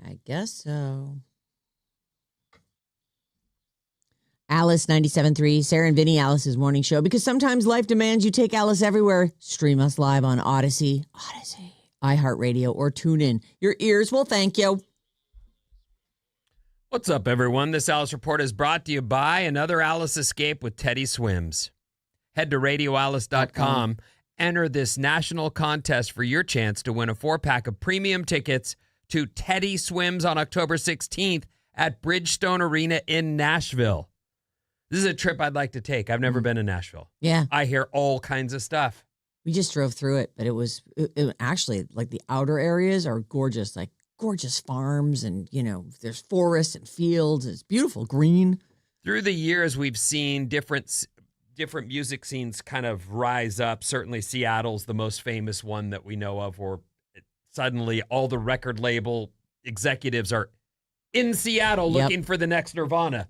I guess so. Alice 97.3, Sarah and Vinnie, Alice's morning show. Because sometimes life demands you take Alice everywhere. Stream us live on Odyssey, iHeartRadio, or TuneIn. Your ears will thank you. What's up, everyone? This Alice Report is brought to you by another Alice Escape with Teddy Swims. Head to radioalice.com. Enter this national contest for your chance to win a 4-pack of premium tickets to Teddy Swims on October 16th at Bridgestone Arena in Nashville. This is a trip I'd like to take. I've never been to Nashville. Yeah. I hear all kinds of stuff. We just drove through it, but it actually, like, the outer areas are gorgeous, like gorgeous farms, and, there's forests and fields. It's beautiful, green. Through the years, we've seen different music scenes kind of rise up. Certainly Seattle's the most famous one that we know of, where suddenly all the record label executives are in Seattle looking for the next Nirvana.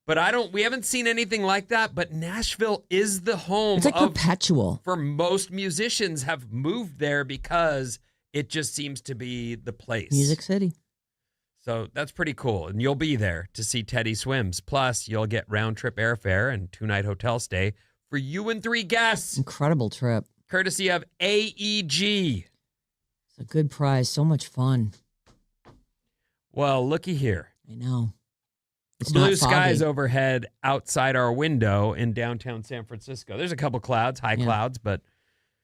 But we haven't seen anything like that. But Nashville is the home. It's like perpetual. For most musicians have moved there because it just seems to be the place. Music City. So that's pretty cool. And you'll be there to see Teddy Swims. Plus, you'll get round-trip airfare and 2-night hotel stay for you and 3 guests. Incredible trip. Courtesy of AEG. It's a good prize. So much fun. Well, looky here. I know. It's Blue not foggy. skies overhead outside our window in downtown San Francisco. There's a couple clouds, high clouds, but...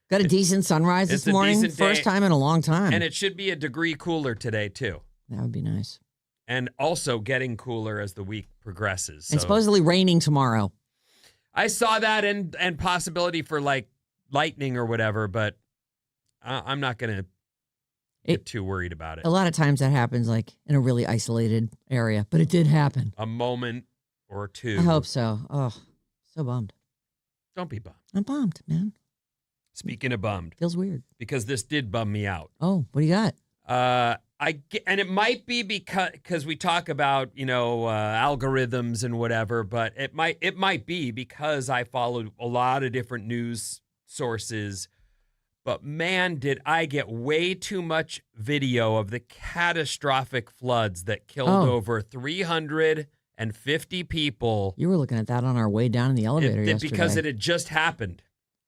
Got a decent sunrise this morning. First time in a long time. And it should be a degree cooler today, too. That would be nice. And also getting cooler as the week progresses. And supposedly raining tomorrow. I saw that and possibility for, like, lightning or whatever, but I'm not going to get too worried about it. A lot of times that happens, like, in a really isolated area. But it did happen. A moment or two. I hope so. Oh, so bummed. Don't be bummed. I'm bummed, man. Speaking of bummed. Feels weird. Because this did bum me out. Oh, what do you got? And it might be because we talk about, algorithms and whatever, but it might be because I followed a lot of different news sources. But man, did I get way too much video of the catastrophic floods that killed over 350 people. You were looking at that on our way down in the elevator yesterday. Because it had just happened.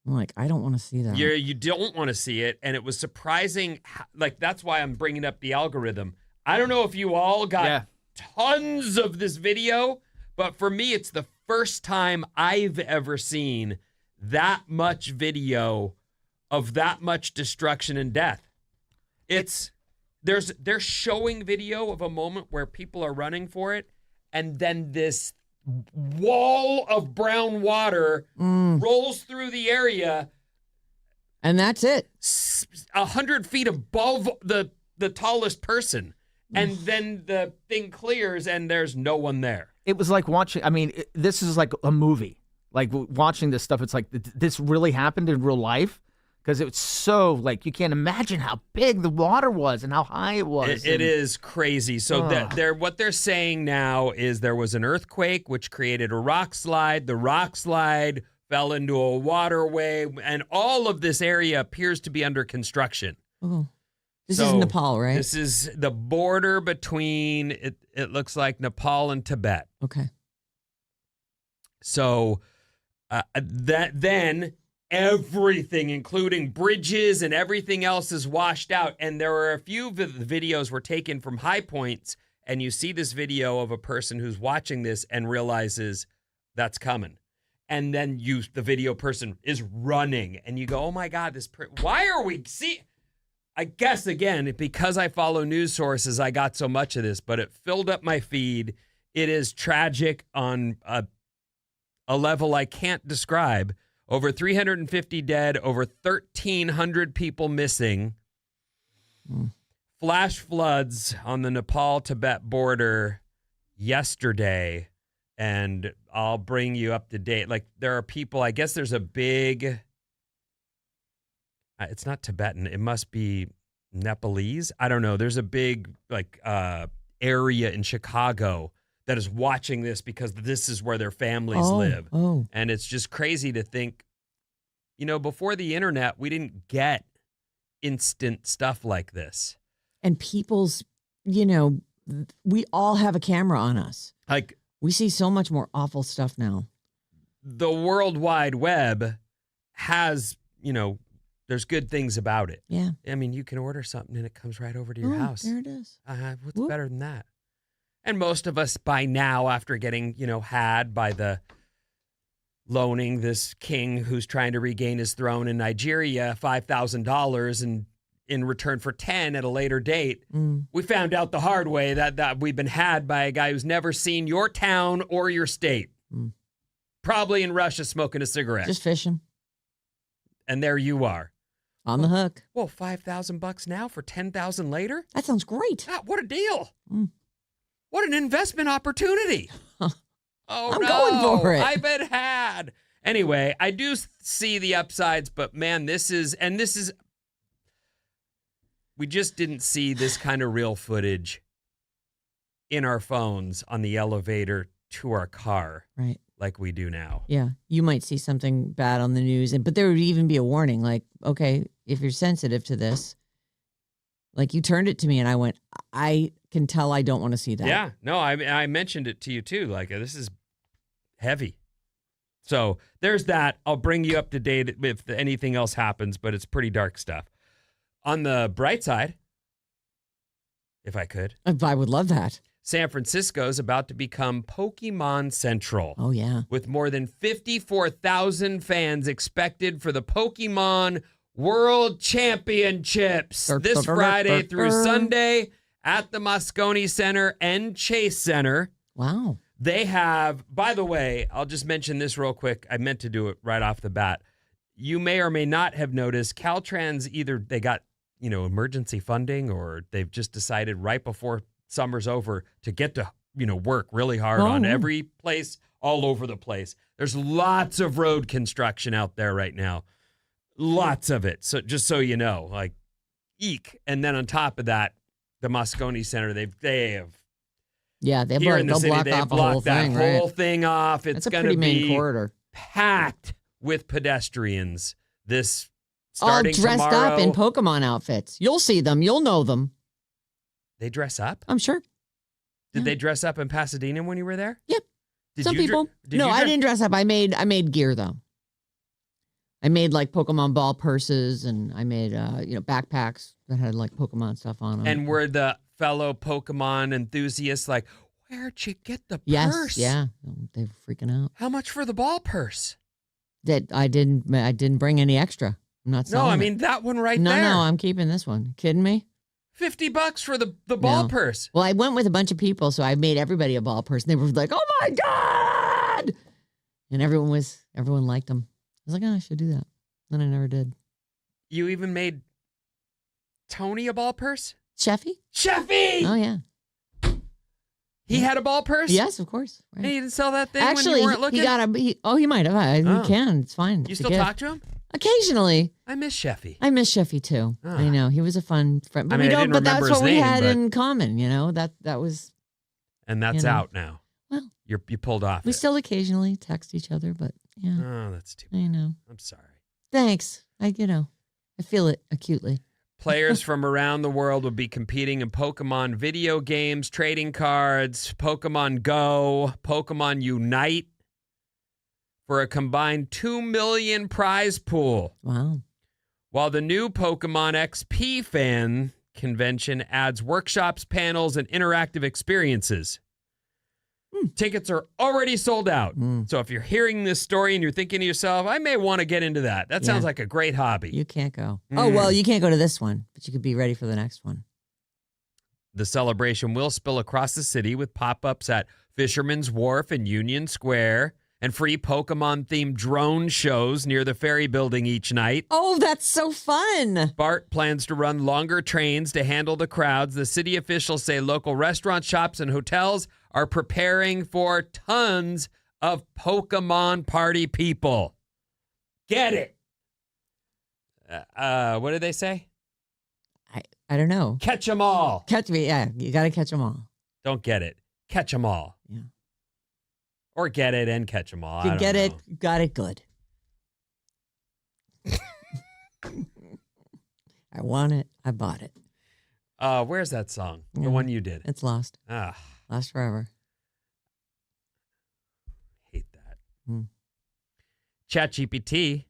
I'm like, I don't want to see that. You don't want to see it, and it was surprising. Like, that's why I'm bringing up the algorithm. I don't know if you all got tons of this video, but for me, it's the first time I've ever seen that much video of that much destruction and death. They're showing video of a moment where people are running for it, and then this wall of brown water rolls through the area, and that's it. 100 feet above the tallest person, and then the thing clears, and there's no one there. It was like watching. I mean, this is like a movie. Like watching this stuff, it's like this really happened in real life. Because it's so, like, you can't imagine how big the water was and how high it was. It is crazy. So what they're saying now is there was an earthquake which created a rock slide. The rock slide fell into a waterway, and all of this area appears to be under construction. Oh, this is Nepal, right? This is the border between, it looks like Nepal and Tibet. Okay. So then everything, including bridges and everything else, is washed out. And there are a few videos were taken from high points, and you see this video of a person who's watching this and realizes that's coming. And then the video person is running, and you go, oh my God, why are we I guess, again, because I follow news sources, I got so much of this, but it filled up my feed. It is tragic on a level I can't describe. Over 350 dead, over 1,300 people missing. Flash floods on the Nepal-Tibet border yesterday, and I'll bring you up to date. Like, there are people, I guess there's a big, it's not Tibetan, it must be Nepalese. I don't know. There's a big, area in Chicago that is watching this because this is where their families live. Oh. And it's just crazy to think, before the internet, we didn't get instant stuff like this. And people's, we all have a camera on us. Like, we see so much more awful stuff now. the World Wide Web has, there's good things about it. Yeah. I mean, you can order something and it comes right over to your house. There it is. What's Whoop. better than that? And most of us by now, after getting, had by the loaning this king who's trying to regain his throne in Nigeria $5,000 and in return for 10 at a later date, we found out the hard way that we've been had by a guy who's never seen your town or your state. Probably in Russia smoking a cigarette. Just fishing. And there you are. On the hook. Well, $5,000 now for 10,000 later? That sounds great. Ah, what a deal. What an investment opportunity. Oh, I'm no. going for it. I've been had. Anyway, I do see the upsides, but man, we just didn't see this kind of real footage in our phones on the elevator to our car. Right. Like we do now. Yeah. You might see something bad on the news, but there would even be a warning like, okay, if you're sensitive to this, like you turned it to me and I went, I can tell I don't want to see that. Yeah. No, I mentioned it to you too. Like, this is heavy. So there's that. I'll bring you up to date if anything else happens, but it's pretty dark stuff. On the bright side, if I could. I would love that. San Francisco is about to become Pokemon Central. Oh, yeah. With more than 54,000 fans expected for the Pokemon World Championships this Friday through Sunday at the Moscone Center and Chase Center. Wow. They have, by the way, I'll just mention this real quick. I meant to do it right off the bat. You may or may not have noticed Caltrans, either they got, emergency funding or they've just decided right before summer's over to get to, work really hard on every place all over the place. There's lots of road construction out there right now. Lots of it. So just so you know, like, eek. And then on top of that, the Moscone Center, they have. Yeah, they'll Block block off the whole thing, that whole thing off. It's going to be main corridor. Packed with pedestrians this all starting dressed tomorrow. up in Pokemon outfits. You'll see them. You'll know them. They dress up? I'm sure. Did they dress up in Pasadena when you were there? Yep. Did Some you people. I didn't dress up. I made gear though. I made like Pokemon ball purses and I made backpacks that had like Pokemon stuff on them. And were the fellow Pokemon enthusiasts like, where'd you get the purse? Yeah. They were freaking out. How much for the ball purse? That I didn't bring any extra. I'm not selling No, I mean that one right there. there. No, I'm keeping this one. Kidding me? $50 for the ball purse. Well, I went with a bunch of people, so I made everybody a ball purse. And they were like, "Oh my God!" And everyone liked them. I was like, "Oh, I should do that." Then I never did. You even made Tony a ball purse? Sheffy? Oh yeah. He had a ball purse? Yes, of course. Right. And he didn't sell that thing Actually, when you weren't looking? he might have. He can. It's fine. You It's still talk to him? Occasionally. I miss Sheffy. I miss Sheffy too. I know. He was a fun friend. But I mean, I didn't but remember that's his what we name, had but- in common, That was And that's out now. Well, you pulled off we it. still occasionally text each other, but yeah. Oh, that's too bad. I know. I'm sorry. Thanks. I feel it acutely. Players from around the world will be competing in Pokemon video games, trading cards, Pokemon Go, Pokemon Unite for a combined 2 million prize pool. Wow. While the new Pokemon XP fan convention adds workshops, panels, and interactive experiences. Tickets are already sold out. So if you're hearing this story and you're thinking to yourself, I may want to get into that. That sounds like a great hobby. You can't go. Oh, well, you can't go to this one, but you could be ready for the next one. The celebration will spill across the city with pop-ups at Fisherman's Wharf and Union Square and free Pokemon-themed drone shows near the ferry building each night. Oh, that's so fun. BART plans to run longer trains to handle the crowds. The city officials say local restaurants, shops, and hotels are preparing for tons of Pokemon party people. Get it. What did they say? I don't know. Catch them all. Catch me. Yeah, you got to catch them all. Don't get it. Catch them all. Yeah. Or get it and catch them all. You get it, got it good. I want it, I bought it. Where's that song? The Yeah. one you did. It's lost. Lost forever. Hate that. Hmm. ChatGPT,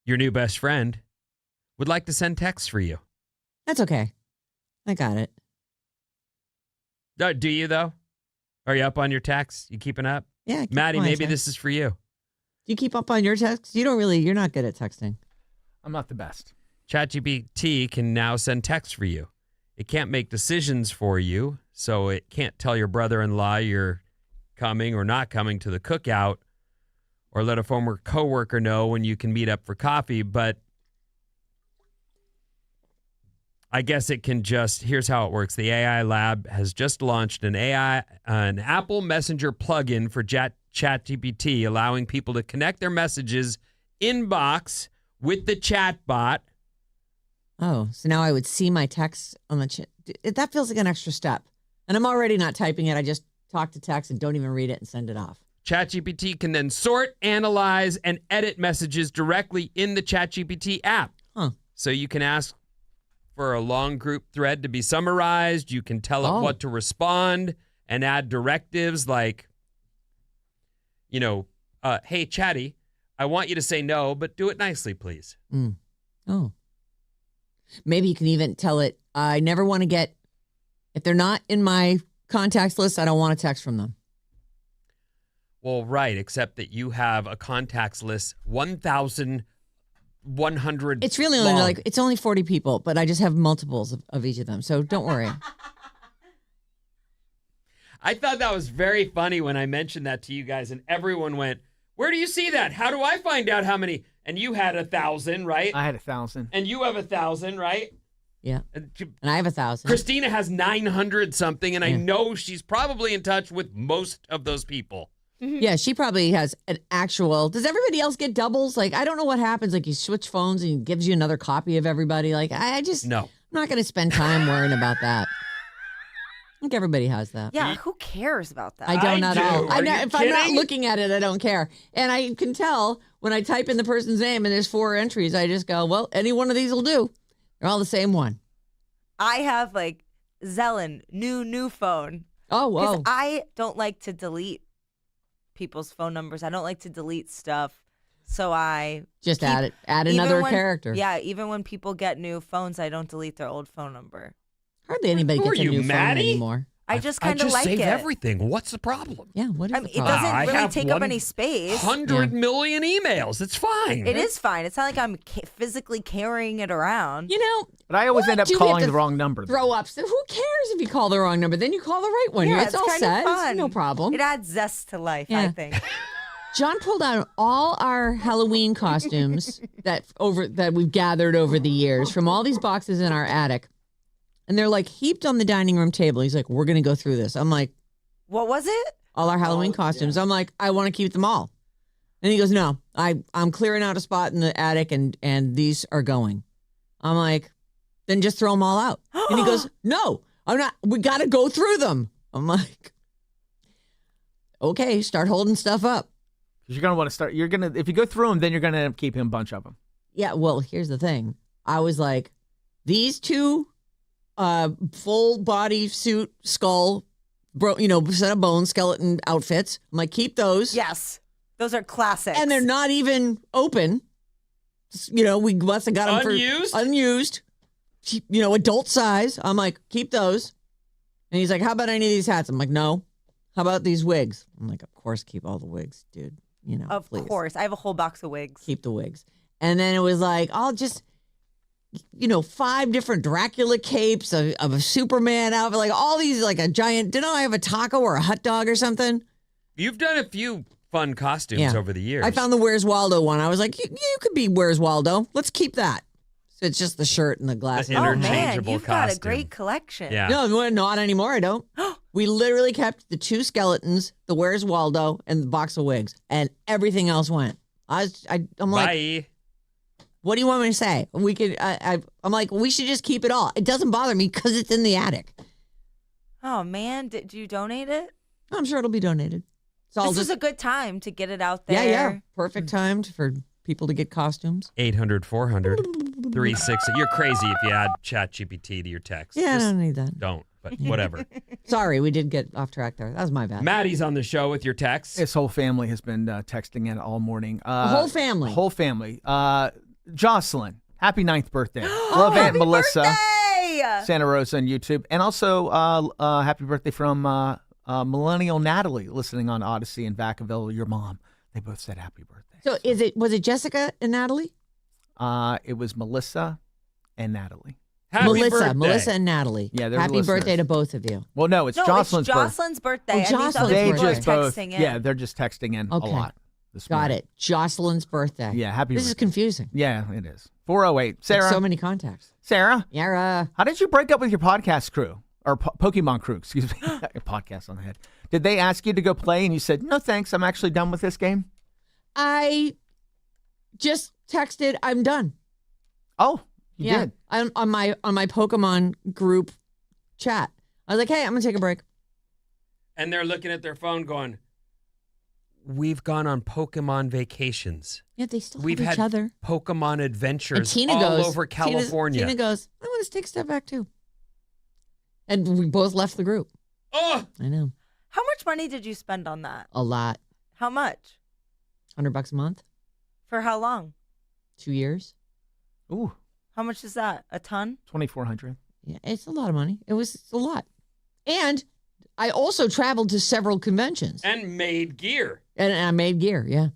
your new best friend, would like to send texts for you. That's okay. I got it. Do you, though? Are you up on your texts? You keeping up? Yeah. I keep Maddie, my maybe text. this is for you. Do you keep up on your texts? You're not good at texting. I'm not the best. ChatGPT can now send texts for you. It can't make decisions for you, so it can't tell your brother-in-law you're coming or not coming to the cookout, or let a former coworker know when you can meet up for coffee, but I guess it can just, here's how it works. The AI Lab has just launched an Apple Messenger plugin for ChatGPT, allowing people to connect their messages inbox with the chat bot. Oh, so now I would see my text on the chat. That feels like an extra step. And I'm already not typing it. I just talk to text and don't even read it and send it off. ChatGPT can then sort, analyze, and edit messages directly in the ChatGPT app. Huh. So you can ask for a long group thread to be summarized. You can tell it what to respond and add directives like, hey, Chatty, I want you to say no, but do it nicely, please. Oh. Maybe you can even tell it, I never want to get, if they're not in my contacts list, I don't want a text from them. Well, right, except that you have a contacts list 1,100 It's really long. only it's only 40 people, but I just have multiples of each of them. So don't worry. I thought that was very funny when I mentioned that to you guys, and everyone went, where do you see that? How do I find out how many? And you had 1,000, right? I had 1,000. And you have 1,000, right? Yeah. And I have 1,000. Christina has 900 something, and I know she's probably in touch with most of those people. Yeah, she probably has an actual. Does everybody else get doubles? Like, I don't know what happens. Like, you switch phones and it gives you another copy of everybody. Like, I just. No. I'm not going to spend time worrying about that. I think everybody has that. Yeah, who cares about that? I don't at do. all. Are you If I'm not kidding? looking at it, I don't care. And I can tell when I type in the person's name and there's 4 entries, I just go, well, any one of these will do. They're all the same one. I have like Zellen, new phone. Oh, whoa. Because I don't like to delete people's phone numbers. I don't like to delete stuff. So I Just keep- add even another when- character. Yeah, even when people get new phones, I don't delete their old phone number. Hardly anybody Who are gets a you, new phone Maddie? anymore. I just kind of like save it. everything. What's the problem? Yeah, what is I mean, the it problem? doesn't I really have take up any space. 100 million emails. It's fine. It is fine. It's not like I'm physically carrying it around. You know, But I always what end up do we have calling to the wrong number. throw up. So who cares if you call the wrong number? Then you call the right one. Yeah, It's all kind set. of fun. No problem. It adds zest to life, Yeah. I think. John pulled out all our Halloween costumes that we've gathered over the years from all these boxes in our attic. And they're like heaped on the dining room table. He's like, we're going to go through this. I'm like, What was it? all our Halloween costumes. I'm like, I want to keep them all. And he goes, no, I'm clearing out a spot in the attic and these are going. I'm like, then just throw them all out. And he goes, no, I'm not. We got to go through them. I'm like, okay, start holding stuff up. You're going to want to start. If you go through them, then you're going to keep a bunch of them. Yeah, well, here's the thing. I was like, these 2 full body suit, skull, set of bones, skeleton outfits. I'm like, keep those. Yes. Those are classics. And they're not even open. We must have got them Unused? for unused. Adult size. I'm like, keep those. And he's like, how about any of these hats? I'm like, no. How about these wigs? I'm like, of course, keep all the wigs, dude. Of please. course. I have a whole box of wigs. Keep the wigs. And then it was like, I'll just, 5 different Dracula capes of a Superman outfit, like all these, like a giant, didn't I have a taco or a hot dog or something? You've done a few fun costumes over the years. I found the Where's Waldo one. I was like, you could be Where's Waldo. Let's keep that. So it's just the shirt and the glasses. The Oh, man. interchangeable You've got a costume. great collection. Yeah. No, not anymore. I don't. We literally kept the 2 skeletons, the Where's Waldo, and the box of wigs, and everything else went. I'm like, Bye. what do you want me to say? We could. I'm like, we should just keep it all. It doesn't bother me because it's in the attic. Oh, man. Did you donate it? I'm sure it'll be donated. So I'll This just is a good time to get it out there. yeah, perfect time for people to get costumes. 800-400. 360. You're crazy if you add ChatGPT to your text. Yeah, I Just don't need that. don't, but whatever. Sorry, we did get off track there. That was my bad. Maddie's on the show with your texts. His whole family has been texting in all morning. The whole family. Whole family. Jocelyn, happy 9th birthday. Love Aunt Melissa. Birthday! Santa Rosa on YouTube. And also happy birthday from Millennial Natalie, listening on Odyssey in Vacaville, your mom. They both said happy birthday. So was it Jessica and Natalie? It was Melissa and Natalie. Happy birthday. Melissa and Natalie. Yeah, they're happy listeners. birthday to both of you. Well, no, it's Jocelyn's birthday. Jocelyn's birthday. Oh, and these Jocelyn's other They people are just both, texting in. yeah, they're just texting in a Okay. lot this Got morning. it. Jocelyn's birthday. Yeah, happy This birthday. is confusing. Yeah, it is. 408. Sarah. Like so many contacts. Sarah, Yara. how did you break up with your podcast crew? Or Pokemon crew, excuse me. Your podcast on the head. Did they ask you to go play and you said, no thanks, I'm actually done with this game? I just texted, I'm done. Oh, you did. I'm on my Pokemon group chat. I was like, hey, I'm gonna take a break. And they're looking at their phone going, we've gone on Pokemon vacations. Yeah, they still We've have had each other. Pokemon And adventures Tina all goes, over California. Tina goes, I want to take a step back too. And we both left the group. Oh, I know. How much money did you spend on that? A lot. How much? $100 a month, For how long? 2 years. Ooh, How much is that? A ton? 2,400. Yeah, it's a lot of money. It's a lot. And I also traveled to several conventions. and made gear. And I made gear, yeah.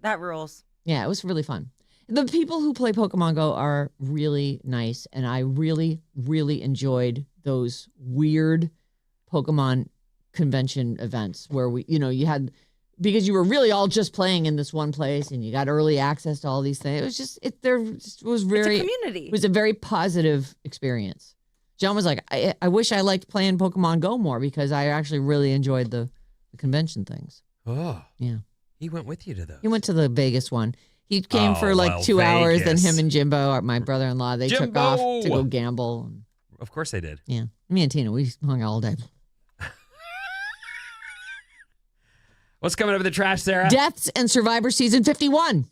That rules. Yeah, it was really fun. The people who play Pokemon Go are really nice, and I really, really enjoyed those weird Pokemon convention events where you had, because you were really all just playing in this one place, and you got early access to all these things. It was just was very It's a community. It was a very positive experience. John was like, I wish I liked playing Pokemon Go more because I actually really enjoyed the convention things. Oh, Yeah. he went with you to those. He went to the Vegas one. He came Oh, for like well, 2 hours. Then Vegas. him and Jimbo, my brother-in-law, they took Jimbo! off to go gamble. Of course they did. Yeah, me and Tina, we hung out all day. What's coming up in the trash, Sarah? Deaths and Survivor season 51.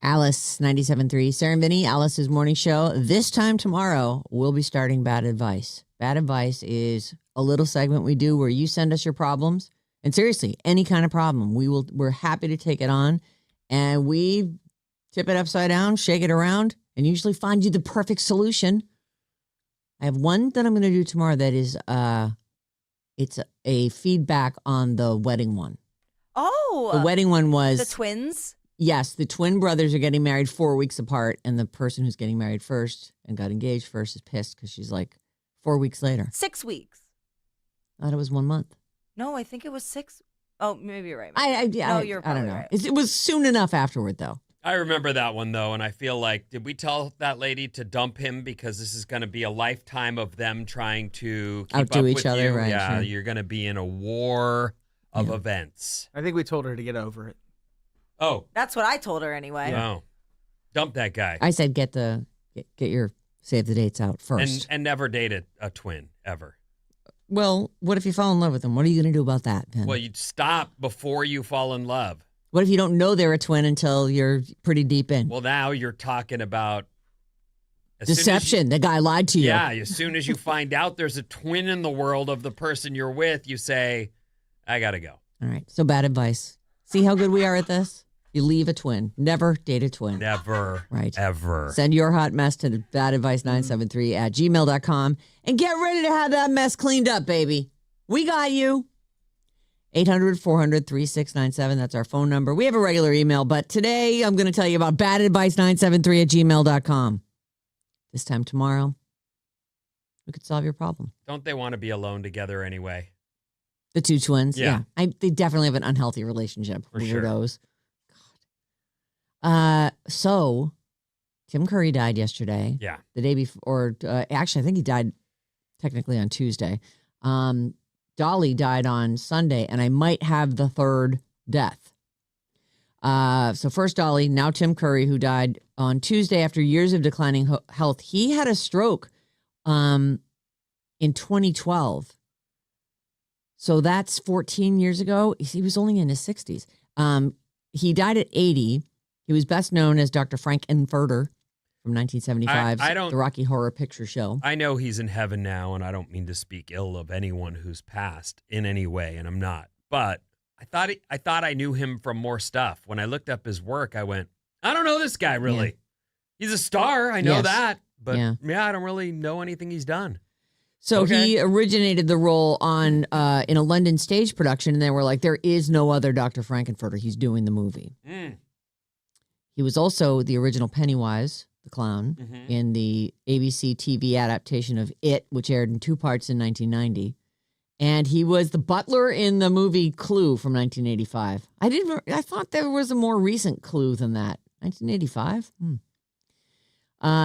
Alice 97.3. Sarah Vinnie, Alice's morning show. This time tomorrow, we'll be starting Bad Advice. Bad Advice is a little segment we do where you send us your problems. And seriously, any kind of problem. We're happy to take it on. And we tip it upside down, shake it around, and usually find you the perfect solution. I have one that I'm going to do tomorrow that is it's a feedback on the wedding one. Oh. The wedding one was... The twins? Yes, the twin brothers are getting married 4 weeks apart, and the person who's getting married first and got engaged first is pissed because she's like 4 weeks later. 6 weeks. I thought it was 1 month. No, I think it was 6. Oh, maybe you're right. I you're I probably don't know. right. It was soon enough afterward, though. I remember that one, though, and I feel like, did we tell that lady to dump him because this is going to be a lifetime of them trying to keep Outdo up each with other, you? right, Yeah, sure. you're going to be in a war of events. I think we told her to get over it. Oh. That's what I told her anyway. No. Dump that guy. I said get your save the dates out first. And never date a twin, ever. Well, what if you fall in love with them? What are you going to do about that, Ben? Well, you'd stop before you fall in love. What if you don't know they're a twin until you're pretty deep in? Well, now you're talking about... as soon as Deception. The guy lied to you. Yeah, as soon as you find out there's a twin in the world of the person you're with, you say, I got to go. All right. So bad advice. See how good we are at this? You leave a twin. Never date a twin. Never. Right. Ever. Send your hot mess to badadvice973@gmail.com and get ready to have that mess cleaned up, baby. We got you. 800-400-3697. That's our phone number. We have a regular email, but today I'm going to tell you about badadvice973@gmail.com. This time tomorrow, we could solve your problem. Don't they want to be alone together anyway? The two twins? Yeah. They definitely have an unhealthy relationship. For sure. Weirdos. So Tim Curry died yesterday. Yeah. The day before, actually, I think he died technically on Tuesday. Dolly died on Sunday, and I might have the third death. So first Dolly, now Tim Curry, who died on Tuesday after years of declining health. He had a stroke in 2012. So that's 14 years ago. He was only in his 60s. He died at 80. He was best known as Dr. Frank Infurter from 1975's The Rocky Horror Picture Show. I know he's in heaven now, and I don't mean to speak ill of anyone who's passed in any way, and I'm not. But I thought I knew him from more stuff. When I looked up his work, I went, I don't know this guy really. Yeah. He's a star. I know that. But yeah, I don't really know anything he's done. So he originated the role on in a London stage production, and they were like, there is no other Dr. Frankenfurter. He's doing the movie. He was also the original Pennywise, the clown, in the ABC TV adaptation of It, which aired in 2 parts in 1990. And he was the butler in the movie Clue from 1985. I thought there was a more recent Clue than that. 1985?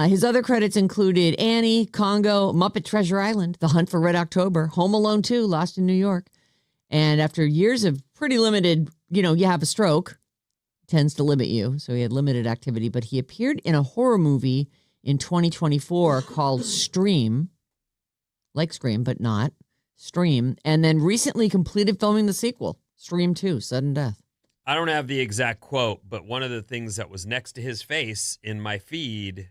His other credits included Annie, Congo, Muppet Treasure Island, The Hunt for Red October, Home Alone 2, Lost in New York. And after years of pretty limited, you have a stroke, tends to limit you. So he had limited activity, but he appeared in a horror movie in 2024 called Stream, like Scream, but not Stream. And then recently completed filming the sequel, Stream 2, Sudden Death. I don't have the exact quote, but one of the things that was next to his face in my feed,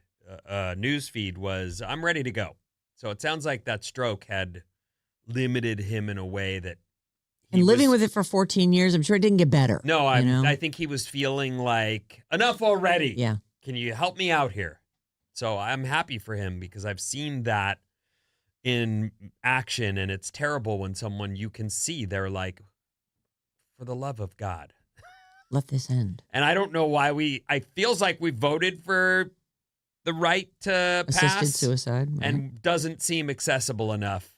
news feed, was, I'm ready to go. So it sounds like that stroke had limited him in a way that and living with it for 14 years, I'm sure it didn't get better. No, I think he was feeling like, enough already. Yeah. Can you help me out here? So I'm happy for him because I've seen that in action, and it's terrible when someone you can see, they're like, for the love of God. Let this end. And I don't know why it feels like we voted for the right to assisted pass. Suicide. Right. And doesn't seem accessible enough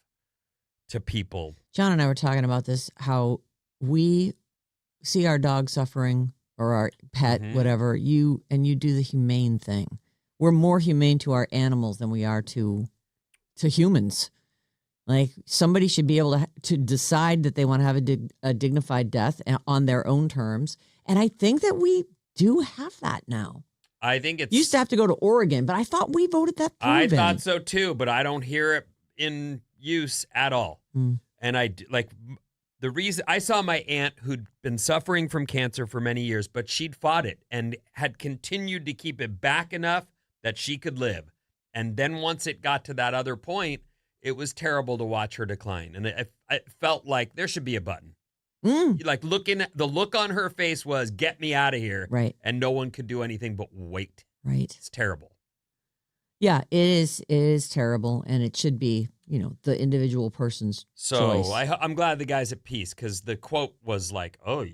to people. John and I were talking about this, how we see our dog suffering or our pet, whatever, you do the humane thing. We're more humane to our animals than we are to humans. Like, somebody should be able to decide that they want to have a dignified death on their own terms. And I think that we do have that now. I think it's... You used to have to go to Oregon, but I thought we voted that through. I thought so too, but I don't hear it in use at all. And The reason I saw my aunt who'd been suffering from cancer for many years, but she'd fought it and had continued to keep it back enough that she could live. And then once it got to that other point, it was terrible to watch her decline. And it felt like there should be a button. Like the look on her face was, get me out of here. Right. And no one could do anything but wait. Right. It's terrible. Yeah, it is. It is terrible, and it should be, the individual person's choice. So I'm glad the guy's at peace because the quote was like, "Oh,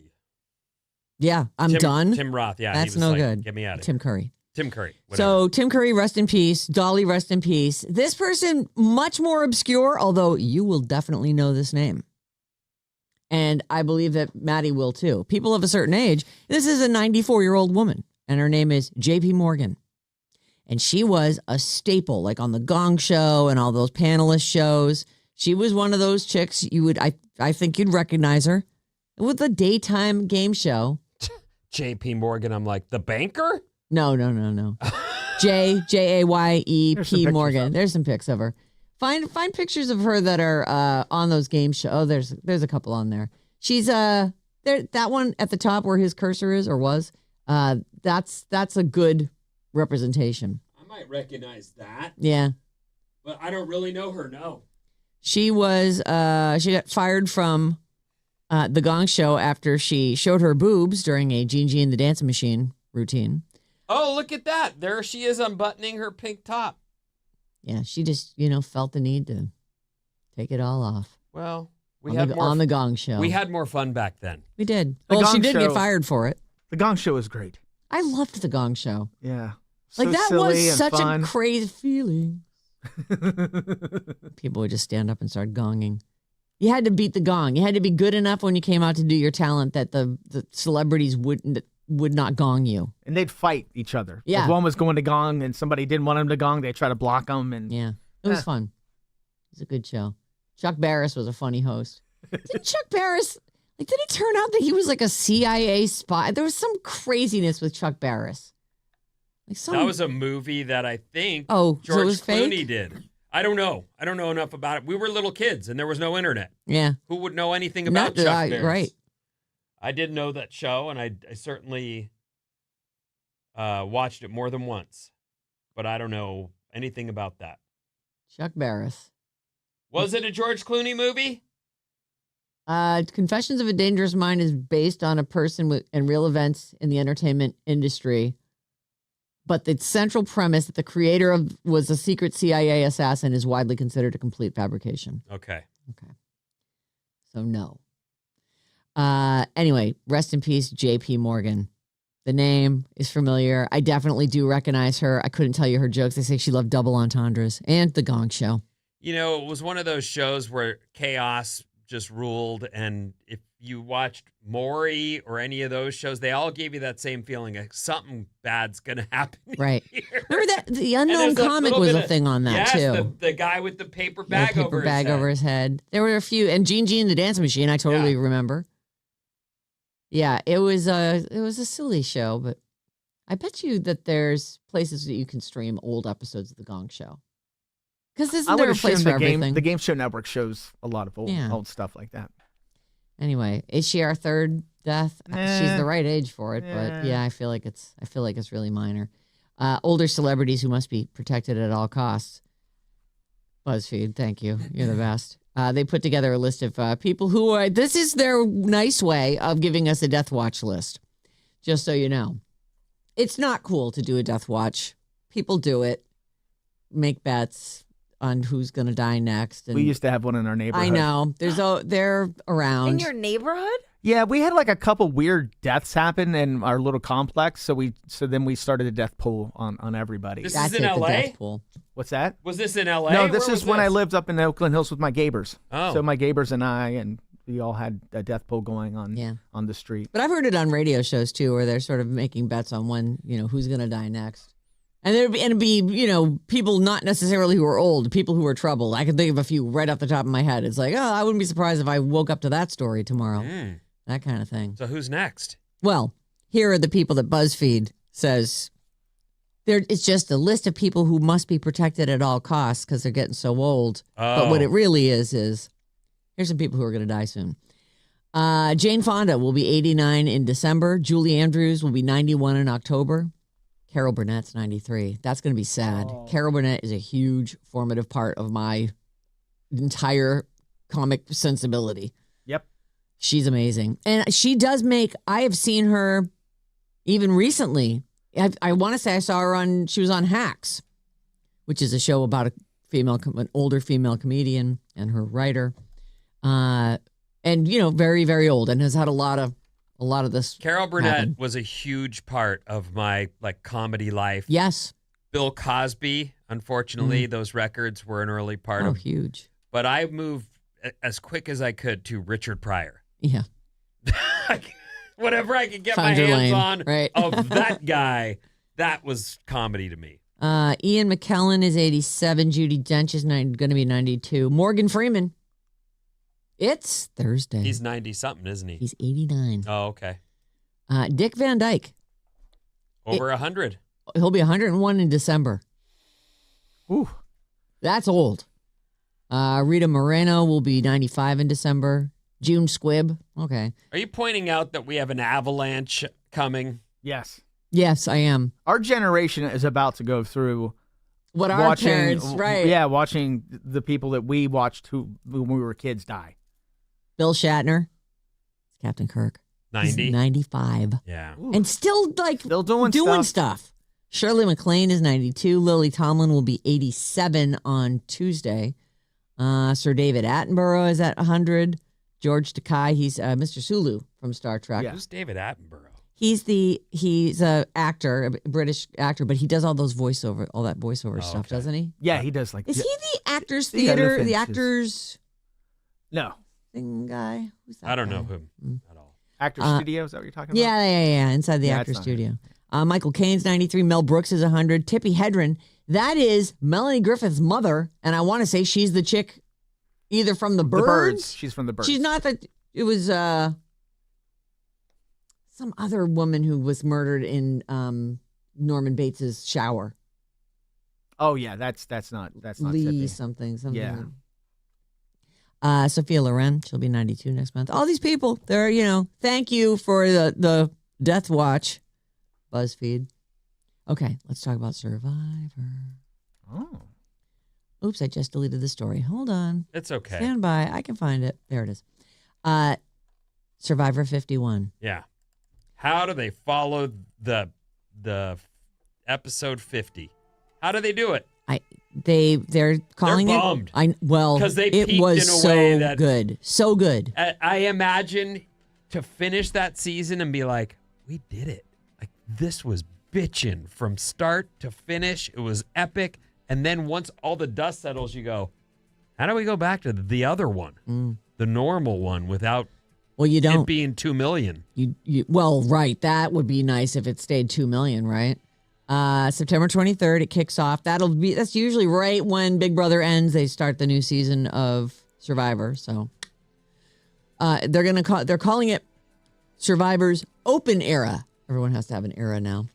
yeah, I'm done." Tim Roth, yeah, That's he was no like, good. Get me out of Tim here. Curry. Tim Curry. Whatever. So Tim Curry, rest in peace. Dolly, rest in peace. This person, much more obscure, although you will definitely know this name. And I believe that Maddie will too. People of a certain age. This is a 94-year-old woman, and her name is J.P. Morgan. And she was a staple, like on the Gong Show and all those panelist shows. She was one of those chicks I think you'd recognize her with the daytime game show. J.P. Morgan, I'm like, the banker? No. J-A-Y-E-P Morgan. There's some pics of her. Find pictures of her that are on those game shows. Oh, there's a couple on there. She's there. That one at the top where his cursor is or was. That's a good representation. I might recognize that. Yeah. But I don't really know her, no. She got fired from the Gong Show after she showed her boobs during a Gene and the Dancing Machine routine. Oh, look at that. There she is unbuttoning her pink top. Yeah, she just, felt the need to take it all off. Well, on the Gong Show. We had more fun back then. We did. Gong She did Show, get fired for it. The Gong Show is great. I loved the Gong Show. Yeah. Like, So that silly was and such fun. a crazy feeling. People would just stand up and start gonging. You had to beat the gong. You had to be good enough when you came out to do your talent that the celebrities would not gong you. And they'd fight each other. Yeah. If one was going to gong and somebody didn't want him to gong, they'd try to block him. And Yeah. It was fun. It was a good show. Chuck Barris was a funny host. Did Chuck Barris, did it turn out that he was like a CIA spy? There was some craziness with Chuck Barris. That was a movie that I think so George it was Clooney fake? did. I don't know. I don't know enough about it. We were little kids and there was no internet. Yeah. Who would know anything about Not- Chuck Barris? Right. I did know that show, and I certainly watched it more than once, but I don't know anything about that. Chuck Barris. Was it a George Clooney movie? Confessions of a Dangerous Mind is based on a person and real events in the entertainment industry. But the central premise that the creator was a secret CIA assassin is widely considered a complete fabrication. Okay. So no. Anyway, rest in peace, J.P. Morgan. The name is familiar. I definitely do recognize her. I couldn't tell you her jokes. They say she loved double entendres and The Gong Show. It was one of those shows where chaos just ruled, and if you watched Maury or any of those shows, they all gave you that same feeling like something bad's going to happen. Right. Here. Remember that the unknown there's a comic little was bit a of- thing on that too. The guy with the paper Yeah, bag, paper bag over his head. There were a few, and Gene and the Dancing Machine. I totally remember. Yeah, it was a silly show, but I bet you that there's places that you can stream old episodes of The Gong Show. Because isn't there a place for everything? the Game Show Network shows a lot of Yeah. old stuff like that. Anyway, is she our third death? She's the right age for it, but Yeah. yeah, I feel like it's really minor. Older celebrities who must be protected at all costs. BuzzFeed, thank you. You're the best. They put together a list of people who are. This is their nice way of giving us a death watch list. Just so you know, it's not cool to do a death watch. People do it, make bets on who's going to die next. And We used to have one in our neighborhood. I know they're around. In your neighborhood? Yeah, we had like a couple weird deaths happen in our little complex, so then we started a death pool on everybody. This That's is in it, the LA? death pool. What's that? Was this in LA? No, Where this was is when I this? lived up in the Oakland Hills with my Gabers. Oh. So my Gabers and I, and we all had a death pool going on Yeah. on the street. But I've heard it on radio shows too, where they're sort of making bets on when, who's going to die next. And it'd be, people not necessarily who are old, people who are troubled. I can think of a few right off the top of my head. It's like, oh, I wouldn't be surprised if I woke up to that story tomorrow. That kind of thing. So who's next? Well, here are the people that BuzzFeed says it's just a list of people who must be protected at all costs because they're getting so old. But what it really is here's some people who are going to die soon. Jane Fonda will be 89 in December. Julie Andrews will be 91 in October. Carol Burnett's 93. That's going to be sad. Oh. Carol Burnett is a huge formative part of my entire comic sensibility. Yep. She's amazing. And she does I have seen her even recently. I want to say I saw her she was on Hacks, which is a show about an older female comedian and her writer. And, very, very old and has had a lot of this. Carol Burnett happen. was a huge part of my comedy life. Yes. Bill Cosby, unfortunately, those records were an early part of. Huge. But I moved as quick as I could to Richard Pryor. Yeah. Whatever I could get Found my your hands lane, on right? of that guy, that was comedy to me. Ian McKellen is 87. Judi Dench is going to be 92. Morgan Freeman. It's Thursday. He's 90-something, isn't he? He's 89. Oh, okay. Dick Van Dyke. Over 100. He'll be 101 in December. Ooh. That's old. Rita Moreno will be 95 in December. June Squibb. Okay. Are you pointing out that we have an avalanche coming? Yes. Yes, I am. Our generation is about to go through What our parents, right? Yeah, watching the people that we watched when we were kids die. Bill Shatner. Captain Kirk. 90? He's 95. Yeah. Ooh. And still doing stuff. Shirley MacLaine is 92. Lily Tomlin will be 87 on Tuesday. Sir David Attenborough is at 100. George Takei, he's Mr. Sulu from Star Trek. Yeah. Who's David Attenborough? He's a actor, a British actor, but he does all that voiceover stuff, okay. doesn't he? Yeah, he does Is he the Actors the Theater, elephants the is- actors No. thing guy? Who's that I don't guy? know him at all. Actor Studio, is that what you're talking about? Yeah, inside the Yeah, actor it's not studio. Michael Caine's 93. Mel Brooks is 100. Tippi Hedren, that is Melanie Griffith's mother, and I want to say she's the chick either from The Birds. She's from The Birds. She's not that. It was some other woman who was murdered in Norman Bates's shower. Oh yeah, that's not Lee Tippi. something. Yeah. Sophia Loren, she'll be 92 next month. All these people, they're, thank you for the Death Watch, BuzzFeed. Okay, let's talk about Survivor. Oh. Oops, I just deleted the story. Hold on. It's okay. Stand by. I can find it. There it is. Survivor 51. Yeah. How do they follow the episode 50? How do they do it? They're calling They're it. bummed. 'Cause they it peaked was in a so way that- good, so good. I imagine to finish that season and be like, we did it. Like, this was bitchin' from start to finish. It was epic. And then once all the dust settles, you go, how do we go back to the other one, the normal one, without Well, you it don't. being 2 million? Well, right. That would be nice if it stayed 2 million, right? September 23rd, it kicks off. That's usually right when Big Brother ends. They start the new season of Survivor. So they're calling it Survivor's Open Era. Everyone has to have an era now,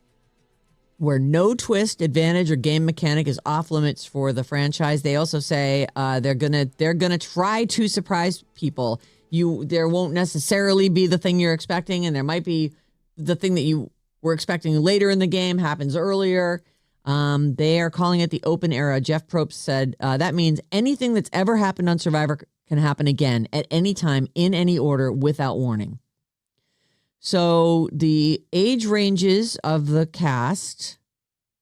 where no twist, advantage, or game mechanic is off limits for the franchise. They also say they're gonna try to surprise people. There won't necessarily be the thing you're expecting, and there might be the thing that you were expecting later in the game happens earlier. They are calling it the Open Era. Jeff Probst said that means anything that's ever happened on Survivor can happen again at any time, in any order, without warning. So the age ranges of the cast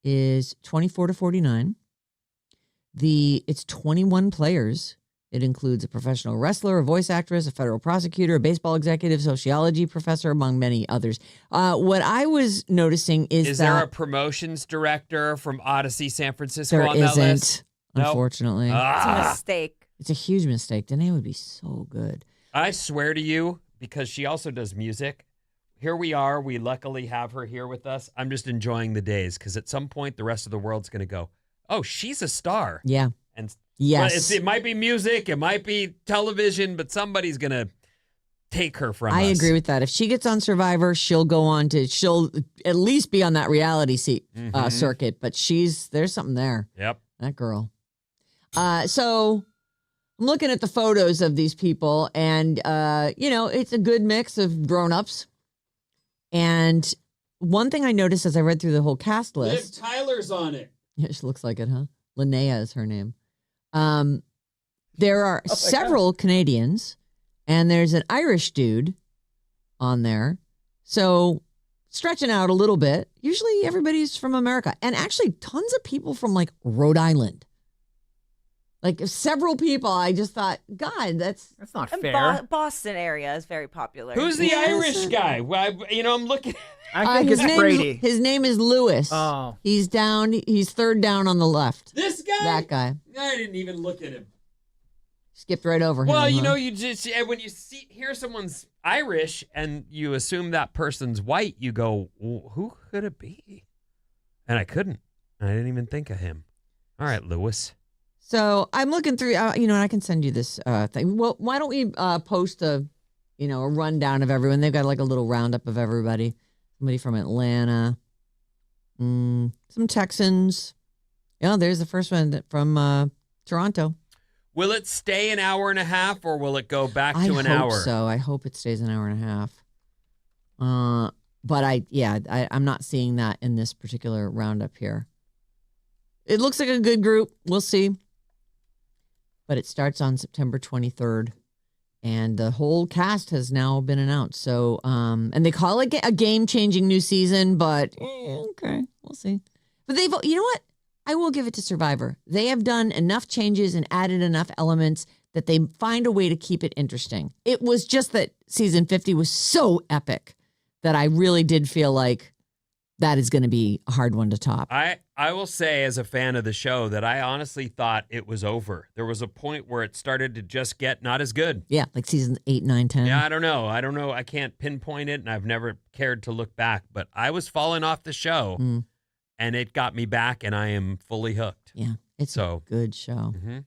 is 24 to 49. It's 21 players. It includes a professional wrestler, a voice actress, a federal prosecutor, a baseball executive, sociology professor, among many others. What I was noticing is that there a promotions director from Odyssey San Francisco there on that list? isn't, Nope. unfortunately. It's a Ah, mistake. It's a huge mistake. Danae would be so good. I swear to you, because she also does music. Here we are. We luckily have her here with us. I'm just enjoying the days because at some point the rest of the world's going to go, oh, she's a star. Yeah. And Yes. it might be music, it might be television, but somebody's going to take her from us. I agree with that. If she gets on Survivor, she'll at least be on that reality circuit. But there's something there. Yep. That girl. So I'm looking at the photos of these people, and it's a good mix of grown-ups. And one thing I noticed as I read through the whole cast list, Liv Tyler's on it. yeah, she looks like it, huh? Linnea is her name. There are several Canadians, and there's an Irish dude on there. So stretching out a little bit. Usually everybody's from America, and actually tons of people from like Rhode Island. Like several people. I just thought, God, that's not fair. Boston area is very popular. Who's the Irish guy? Well, I'm looking. I think it's Brady. His name is Lewis. Oh. He's down. He's third down on the left. This guy? That guy. I didn't even look at him. Skipped right over him. Well, huh? you just when you hear someone's Irish and you assume that person's white, you go, well, who could it be? And I couldn't. I didn't even think of him. All right, Lewis. So I'm looking through, and I can send you this thing. Well, why don't we post a rundown of everyone? They've got like a little roundup of everybody. Somebody from Atlanta, some Texans. Yeah, there's the first one from Toronto. Will it stay an hour and a half, or will it go back to an hour? hour? So I hope it stays an hour and a half. But I'm not seeing that in this particular roundup here. It looks like a good group. We'll see. But it starts on September 23rd, and the whole cast has now been announced. So, and they call it a game-changing new season, but okay, we'll see. But you know what? I will give it to Survivor. They have done enough changes and added enough elements that they find a way to keep it interesting. It was just that season 50 was so epic that I really did feel like that is going to be a hard one to top. I will say, as a fan of the show, that I honestly thought it was over. There was a point where it started to just get not as good. Yeah, like seasons 8, 9, 10. Yeah, I don't know. I can't pinpoint it, and I've never cared to look back. But I was falling off the show, and it got me back, and I am fully hooked. Yeah, it's a good show. Mm-hmm.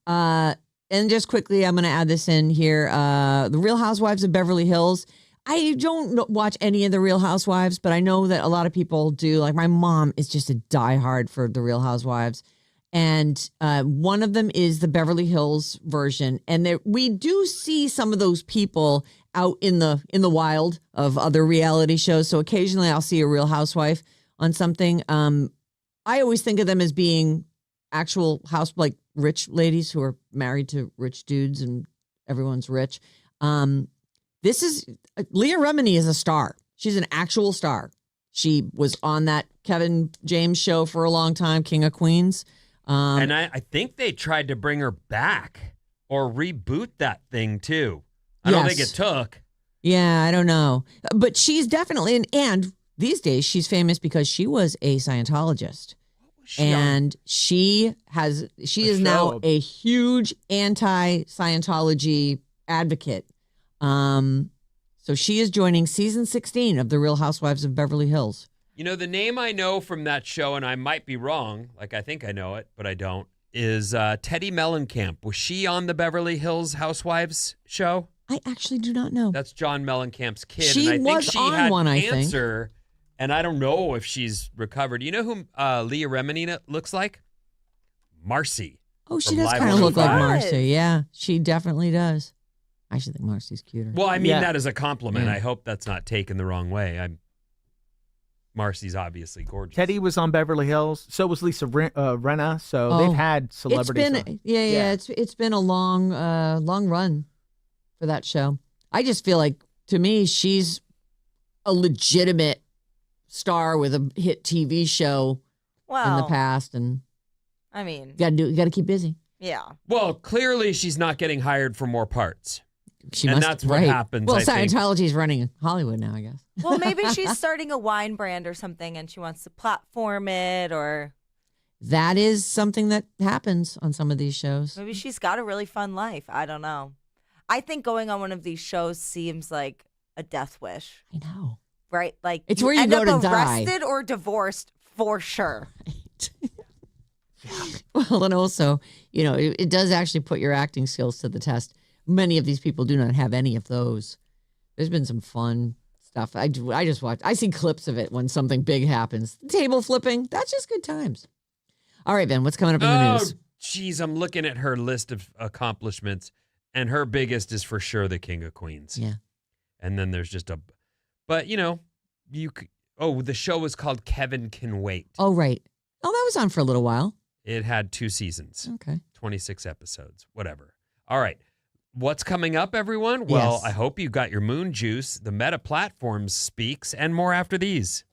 And just quickly, I'm going to add this in here. The Real Housewives of Beverly Hills. I don't watch any of the Real Housewives, but I know that a lot of people do. Like my mom is just a diehard for the Real Housewives. And one of them is the Beverly Hills version. And we do see some of those people out in the wild of other reality shows. So occasionally I'll see a Real Housewife on something. I always think of them as being actual like rich ladies who are married to rich dudes and everyone's rich. This is Leah Remini is a star. She's an actual star. She was on that Kevin James show for a long time, King of Queens. And I think they tried to bring her back or reboot that thing too. I don't think it took. Yeah, I don't know. But she's definitely, and these days she's famous because she was a Scientologist. She is now a huge anti-Scientology advocate. So she is joining season 16 of The Real Housewives of Beverly Hills. You know, the name I know from that show, and I might be wrong, like I think I know it, but I don't, is Teddy Mellencamp. Was she on the Beverly Hills Housewives show? I actually do not know. That's John Mellencamp's kid. She and I think was she on had one, cancer, and I don't know if she's recovered. You know who Leah Remini looks like? Marcy. Oh, she does kind of look like Marcy. Yeah, she definitely does. I should think Marcy's cuter. Well, I mean that as a compliment. I hope that's not taken the wrong way. Marcy's obviously gorgeous. Teddy was on Beverly Hills. So was Lisa Rinna. So they've had celebrities. It's been a long run for that show. I just feel like, to me, she's a legitimate star with a hit TV show in the past, and I mean, you got to keep busy. Yeah. Well, clearly she's not getting hired for more parts. That's what right. happens. Well, I think. Scientology's running Hollywood now, I guess. Well, maybe she's starting a wine brand or something, and she wants to platform it, or that is something that happens on some of these shows. Maybe she's got a really fun life. I don't know. I think going on one of these shows seems like a death wish. I know, right? Like it's where you go to die. Arrested or divorced for sure. Right. Well, and also, it does actually put your acting skills to the test. Many of these people do not have any of those. There's been some fun stuff. I just watch. I see clips of it when something big happens. Table flipping. That's just good times. All right, Ben, what's coming up in the news? geez, I'm looking at her list of accomplishments, and her biggest is for sure the King of Queens. Yeah. And then there's just but the show was called Kevin Can Wait. Oh, right. Oh, that was on for a little while. It had 2 seasons. Okay. 26 episodes, whatever. All right. What's coming up, everyone? Well, Yes. I hope you got your moon juice. The Meta Platforms speaks, and more after these.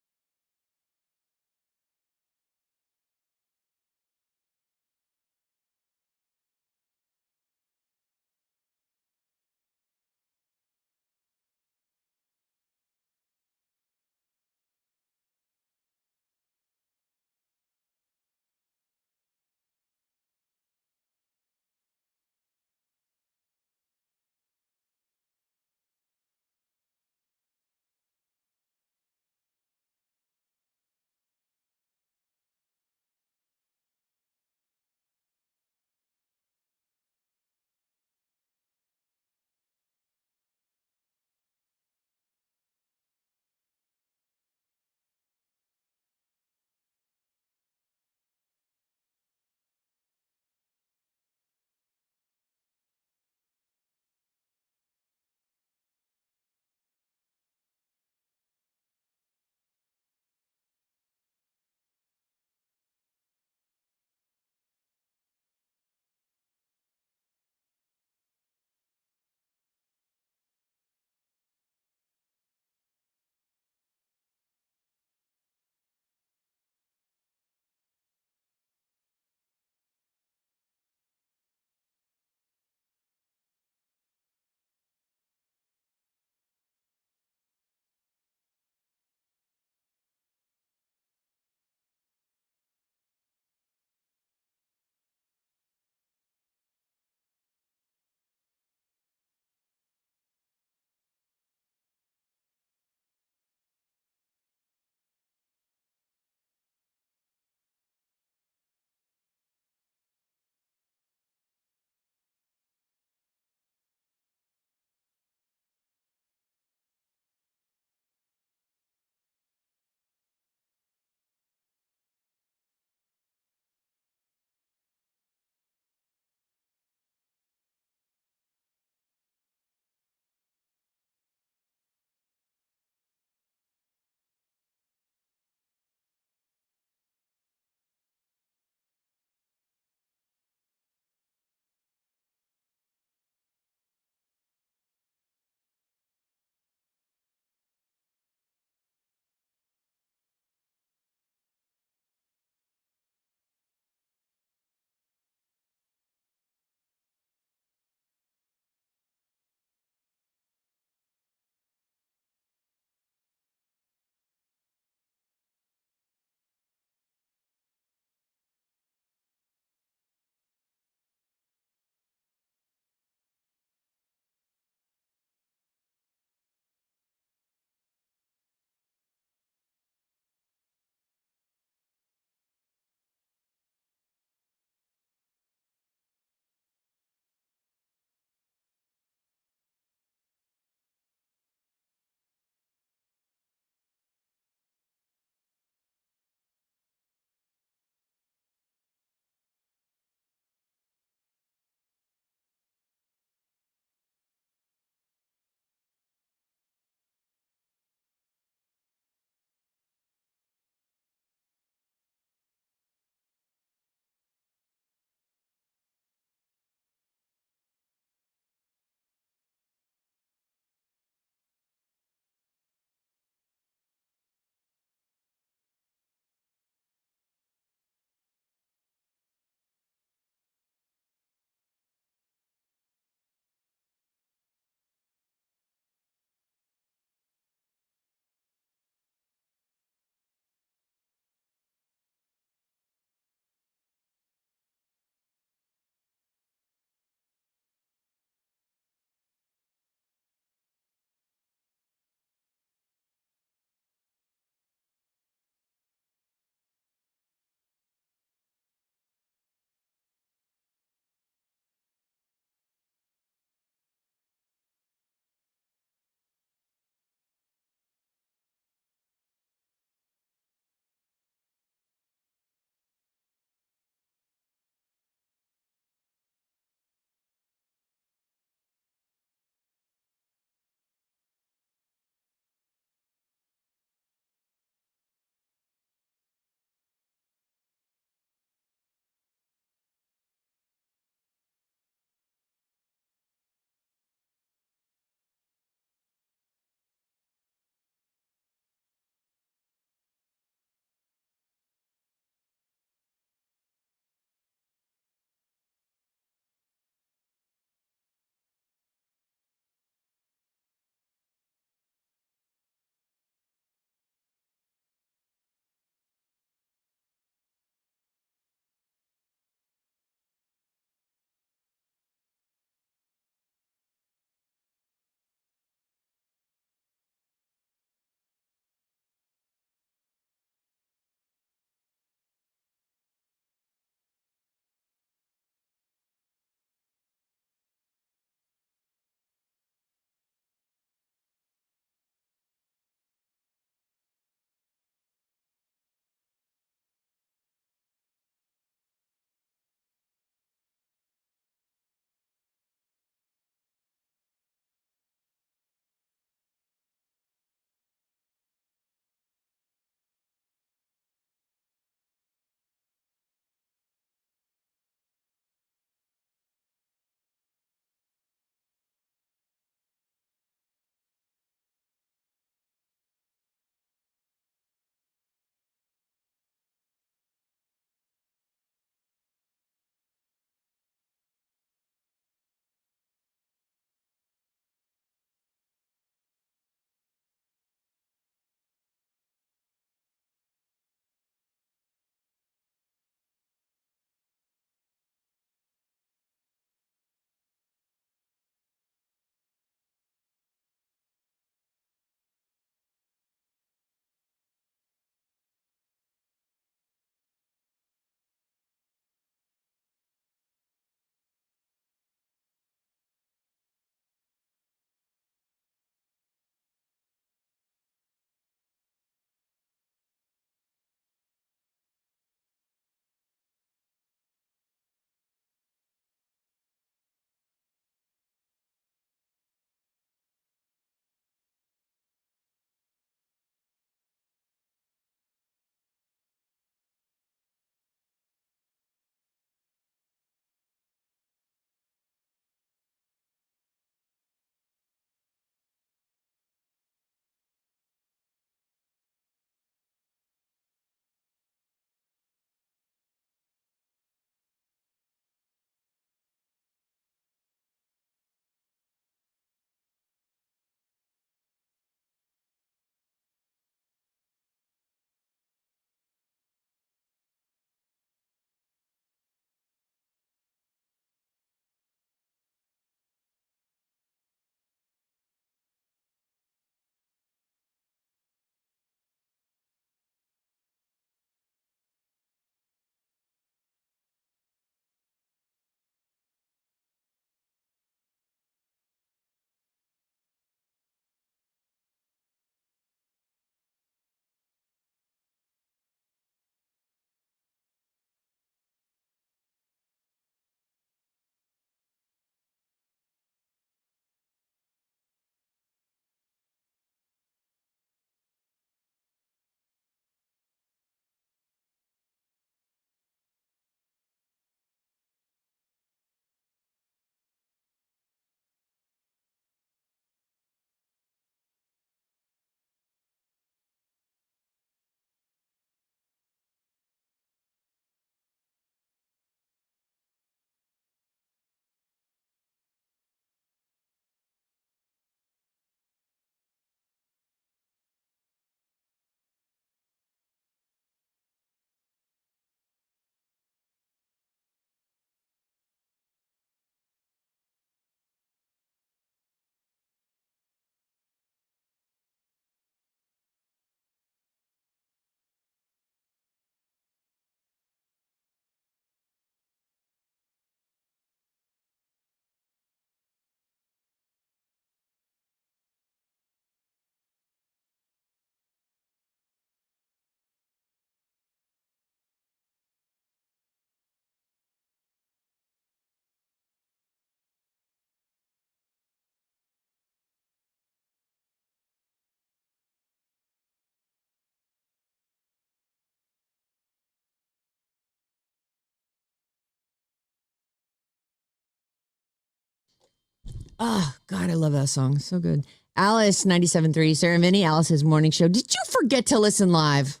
Oh, God, I love that song. So good. Alice, 97.3, Sarah Vinnie, Alice's morning show. Did you forget to listen live?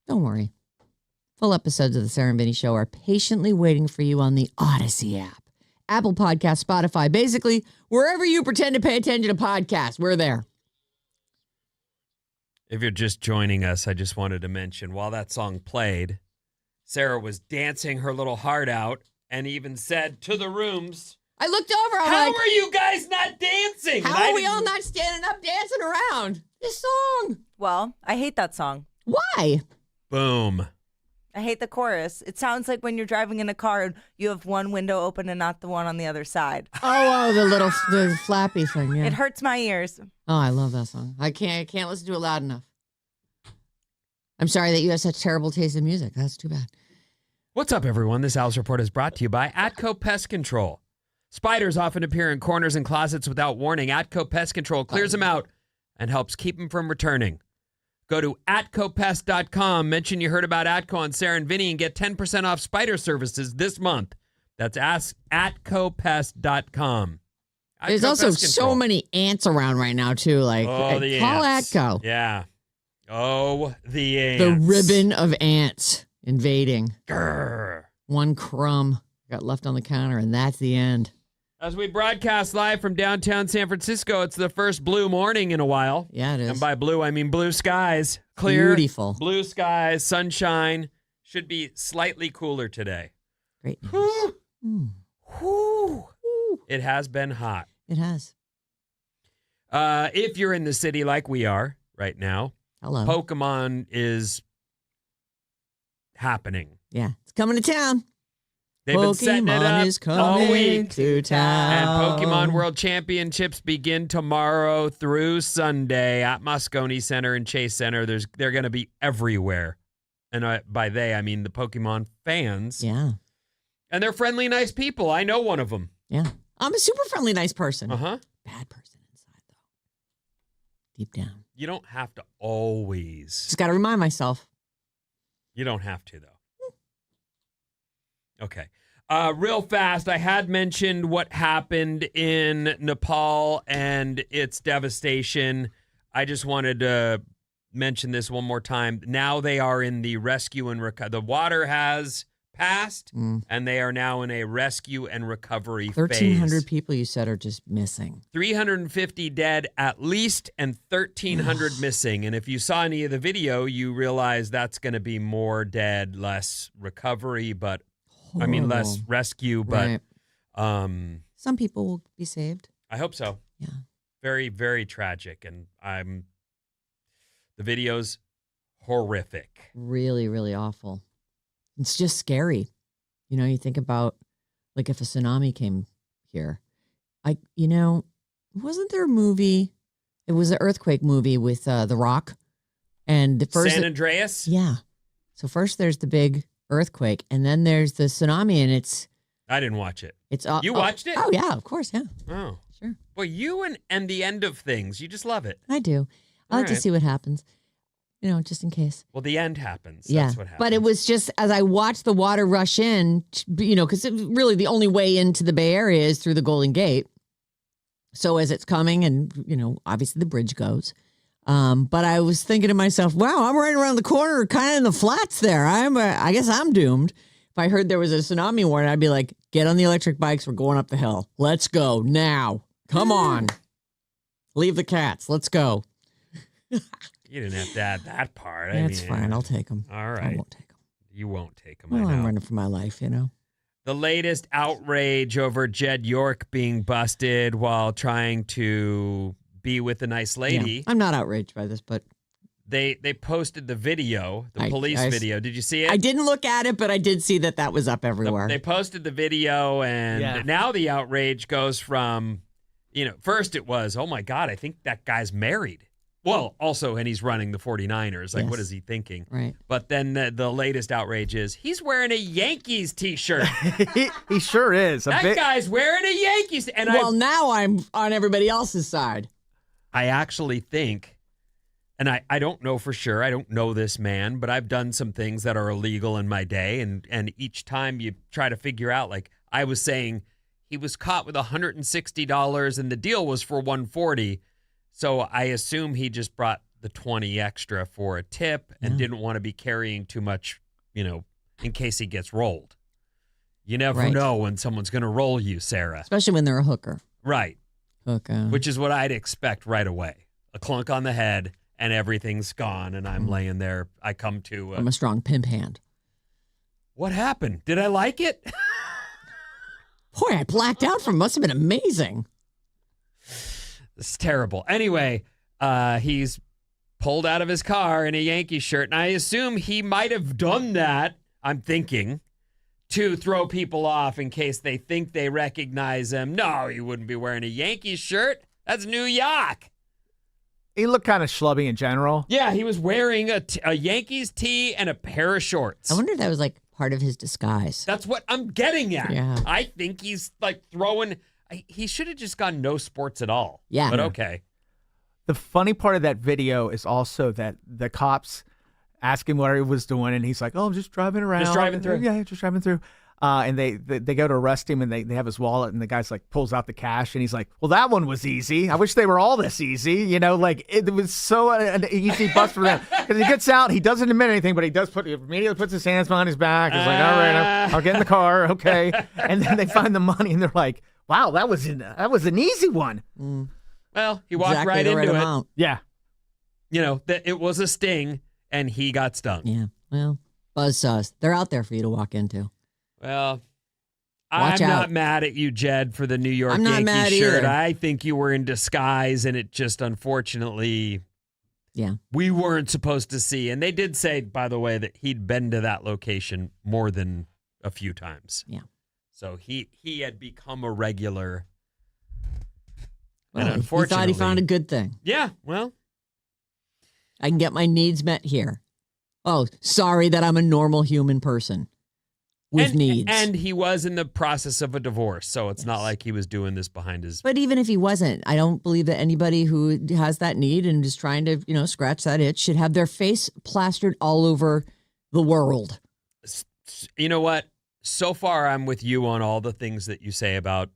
Don't worry. Full episodes of the Sarah Vinnie show are patiently waiting for you on the Odyssey app, Apple Podcasts, Spotify. Basically, wherever you pretend to pay attention to podcasts, we're there. If you're just joining us, I just wanted to mention, while that song played, Sarah was dancing her little heart out and even said to the rooms, I looked over. I'm how like, are you guys not dancing? how are we all not standing up dancing around this song? Well, I hate that song. Why? Boom. I hate the chorus. It sounds like when you're driving in a car and you have one window open and not the one on the other side. Oh, the flappy thing. Yeah. It hurts my ears. Oh, I love that song. I can't listen to it loud enough. I'm sorry that you have such terrible taste in music. That's too bad. What's up, everyone? This Alice Report is brought to you by Atco Pest Control. Spiders often appear in corners and closets without warning. Atco Pest Control clears them out and helps keep them from returning. Go to atcopest.com, mention you heard about Atco on Sarah and Vinnie, and get 10% off spider services this month. That's atcopest.com. There's also so many ants around right now, too. Like, the call ants. Atco. Yeah. Oh, the ants. The ribbon of ants invading. Grr. One crumb got left on the counter, and that's the end. As we broadcast live from downtown San Francisco, it's the first blue morning in a while. Yeah, it is. And by blue, I mean blue skies. Clear, beautiful. Blue skies, sunshine. Should be slightly cooler today. Great news. Whew. Mm. Whew. It has been hot. It has. If you're in the city like we are right now, Hello. Pokemon is happening. Yeah, it's coming to town. They've been setting it Pokemon up is all coming week. to town. And Pokemon World Championships begin tomorrow through Sunday at Moscone Center and Chase Center. They're going to be everywhere. And by they, I mean the Pokemon fans. Yeah. And they're friendly, nice people. I know one of them. Yeah. I'm a super friendly, nice person. Uh-huh. Bad person inside, though. Deep down. You don't have to always. Just got to remind myself. You don't have to, though. Okay. Real fast, I had mentioned what happened in Nepal and its devastation. I just wanted to mention this one more time. Now they are in the rescue and recovery. The water has passed, and they are now in a rescue and recovery 1,300 phase. people, you said, are just missing. 350 dead at least and 1,300 missing. And if you saw any of the video, you realize that's going to be more dead, less recovery, but I mean, less rescue, but right. Some people will be saved. I hope so. Yeah. Very, very tragic. And the video's horrific. Really, really awful. It's just scary. You know, you think about, like, if a tsunami came here. Wasn't there a movie? It was an earthquake movie with The Rock. And the first San Andreas? Yeah. So first there's the big earthquake, and then there's the tsunami, and I didn't watch it. You watched watched it? Oh, yeah, of course, yeah. Oh. Sure. Well, you and the end of things, you just love it. I do. I like to see what happens, just in case. Well, the end happens. Yeah. That's what happens. But it was just, as I watched the water rush in, because really the only way into the Bay Area is through the Golden Gate. So as it's coming, and, obviously the bridge goes. But I was thinking to myself, wow, I'm right around the corner, kind of in the flats there. I guess I'm doomed. If I heard there was a tsunami warning, I'd be like, get on the electric bikes. We're going up the hill. Let's go now. Come on. Leave the cats. Let's go. You didn't have to add that part. That's fine. I'll take them. All right. I won't take them. You won't take them. Well, I know. I'm running for my life, The latest outrage over Jed York being busted while trying to be with a nice lady. Yeah. I'm not outraged by this, but they posted the video, the police video. Did you see it? I didn't look at it, but I did see that was up everywhere. They posted the video, and now the outrage goes from, first it was, oh my God, I think that guy's married. Well, also, and he's running the 49ers. Like, what is he thinking? Right. But then the latest outrage is he's wearing a Yankees t-shirt. He sure is. That guy's wearing a Yankees. And now I'm on everybody else's side. I actually think, and I don't know for sure, I don't know this man, but I've done some things that are illegal in my day, and each time you try to figure out, like I was saying, he was caught with $160 and the deal was for $140. So I assume he just brought the $20 extra for a tip and didn't want to be carrying too much, in case he gets rolled. You never know when someone's going to roll you, Sarah. Especially when they're a hooker. Right. Hooker. Which is what I'd expect right away. A clunk on the head and everything's gone and I'm laying there. I come to... I'm a strong pimp hand. What happened? Did I like it? Boy, I blacked out from must have been amazing. This is terrible. Anyway, he's pulled out of his car in a Yankees shirt, and I assume he might have done that, I'm thinking, to throw people off in case they think they recognize him. No, he wouldn't be wearing a Yankees shirt. That's New York. He looked kind of schlubby in general. Yeah, he was wearing a Yankees tee and a pair of shorts. I wonder if that was like part of his disguise. That's what I'm getting at. Yeah. I think he's like throwing... He should have just gone no sports at all. Yeah. But okay. The funny part of that video is also that the cops ask him what he was doing, and he's like, "Oh, I'm just driving around. Just driving through." Yeah, just driving through. And they go to arrest him, and they have his wallet, and the guy's like pulls out the cash, and he's like, "Well, that one was easy. I wish they were all this easy." Like it was so an easy bust for them because he gets out, he doesn't admit anything, but he does immediately puts his hands behind his back. He's like, "All right, I'll get in the car, okay." And then they find the money, and they're like, "Wow, that was an easy one." Well, he walked Exactly right the into it. amount. Yeah. That it was a sting, and he got stung. Yeah. Well, buzzsaws. They're out there for you to walk into. Well, Watch I'm out. not mad at you, Jed, for the New York I'm not Yankees mad shirt. either. I think you were in disguise, and it just unfortunately, we weren't supposed to see. And they did say, by the way, that he'd been to that location more than a few times. Yeah. So he had become a regular. Well, and he unfortunately, thought he found a good thing. Yeah, well, I can get my needs met here. Oh, sorry that I'm a normal human person with needs. And he was in the process of a divorce, so it's not like he was doing this behind his... But even if he wasn't, I don't believe that anybody who has that need and is trying to, scratch that itch should have their face plastered all over the world. You know what? So far, I'm with you on all the things that you say about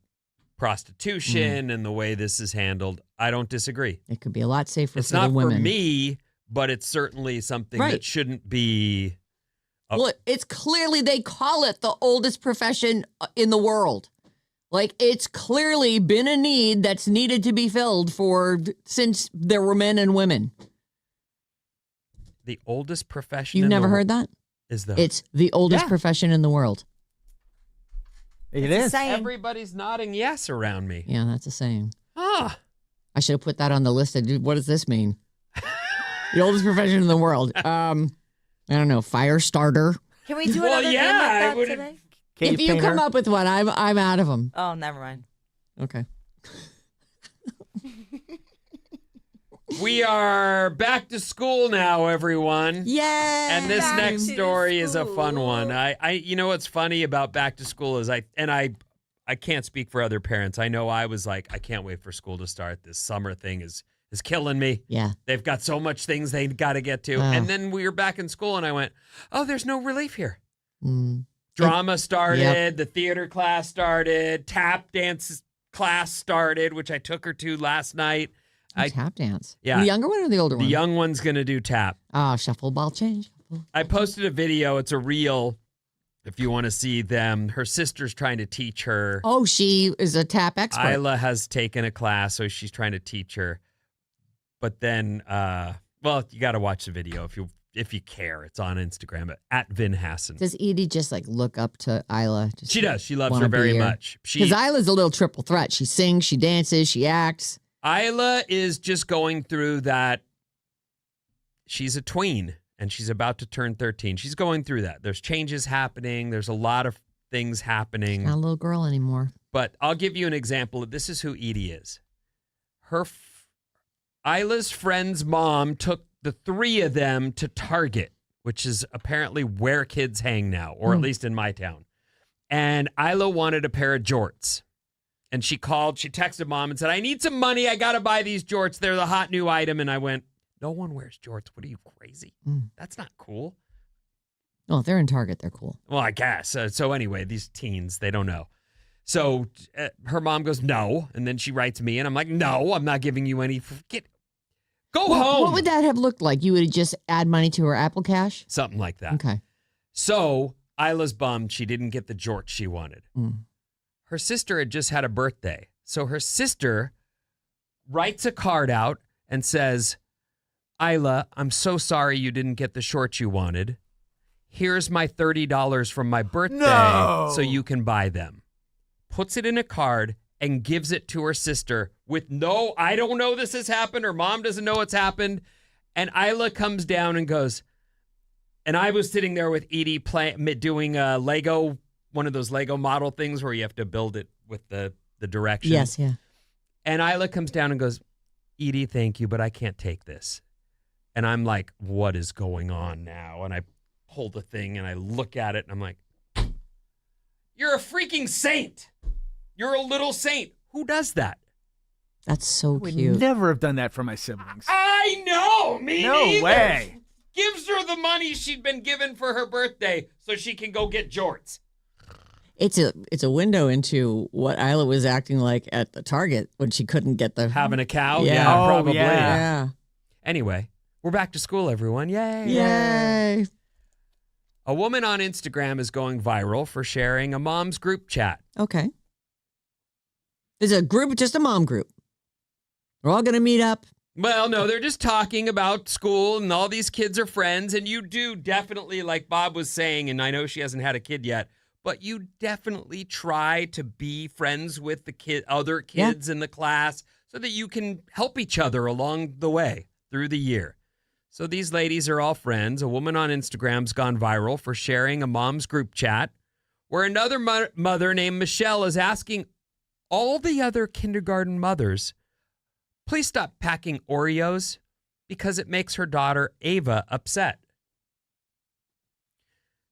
prostitution and the way this is handled. I don't disagree. It could be a lot safer It's for not the women. for me, but it's certainly something that shouldn't be... Well, it's clearly, they call it the oldest profession in the world. Like, it's clearly been a need that's needed to be filled since there were men and women. The oldest profession You've never heard that? It's the oldest profession in the world. It is. Everybody's nodding yes around me. Yeah, that's a saying. Ah. I should have put that on the list. What does this mean? The oldest profession in the world. I don't know, fire starter. Can we do another game like that today? If you come up with one, I'm out of them. Oh, never mind. Okay. We are back to school now, everyone. Yay! And this Back next to story is a fun school. one. I you know what's funny about back to school is I can't speak for other parents. I know I was like, I can't wait for school to start. This summer thing is killing me. Yeah. They've got so much things they got to get to. And then we were back in school and I went, oh, there's no relief here. Drama started, the theater class started, tap dance class started, which I took her to last night. Tap dance. Yeah. The younger one or the older one? The young one's going to do tap. Shuffle, ball change. I posted a video. It's a reel if you want to see them. Her sister's trying to teach her. Oh, she is a tap expert. Isla has taken a class, so she's trying to teach her. But then, you got to watch the video if you care. It's on Instagram at Vin Hassan. Does Edie just look up to Isla? She does. She loves her very much. Because Isla's a little triple threat. She sings, she dances, she acts. Isla is just going through that. She's a tween and she's about to turn 13. She's going through that. There's changes happening. There's a lot of things happening. She's not a little girl anymore. But I'll give you an example. This is who Edie is. Isla's friend's mom took the three of them to Target, which is apparently where kids hang now, or at least in my town. And Isla wanted a pair of jorts. And she texted mom and said, I need some money. I got to buy these jorts. They're the hot new item. And I went, no one wears jorts. What are you, crazy? That's not cool. Well, if they're in Target, they're cool. Well, I guess. So anyway, these teens, they don't know. So her mom goes, no. And then she writes me, and I'm like, no, I'm not giving you any. Go home. What would that have looked like? You would just add money to her Apple Cash? Something like that. Okay. So Isla's bummed she didn't get the jorts she wanted. Her sister had just had a birthday. So her sister writes a card out and says, Isla, I'm so sorry you didn't get the shorts you wanted. Here's my $30 from my birthday so you can buy them. Puts it in a card and gives it to her sister with no, I don't know this has happened. Her mom doesn't know it's happened. And Isla comes down and goes, and I was sitting there with Edie doing a Lego, one of those Lego model things where you have to build it with the directions. Yes, yeah. And Isla comes down and goes, Edie, thank you, but I can't take this. And I'm like, what is going on now? And I pull the thing and I look at it and I'm like, you're a freaking saint. You're a little saint. Who does that? That's so I would cute. never have done that for my siblings. I know. Me neither. No way. Gives her the money she'd been given for her birthday so she can go get jorts. It's a window into what Isla was acting like at the Target when she couldn't get the Having a cow? Yeah. Oh, probably. yeah. Anyway, we're back to school, everyone. Yay. Yay. A woman on Instagram is going viral for sharing a mom's group chat. Okay. There's a group, just a mom group. We're all going to meet up. Well, no, they're just talking about school and all these kids are friends. And you do definitely, like Bob was saying, and I know she hasn't had a kid yet, but you definitely try to be friends with the other kids in the class so that you can help each other along the way through the year. So these ladies are all friends. A woman on Instagram's gone viral for sharing a mom's group chat where another mother named Michelle is asking all the other kindergarten mothers, please stop packing Oreos because it makes her daughter Ava upset.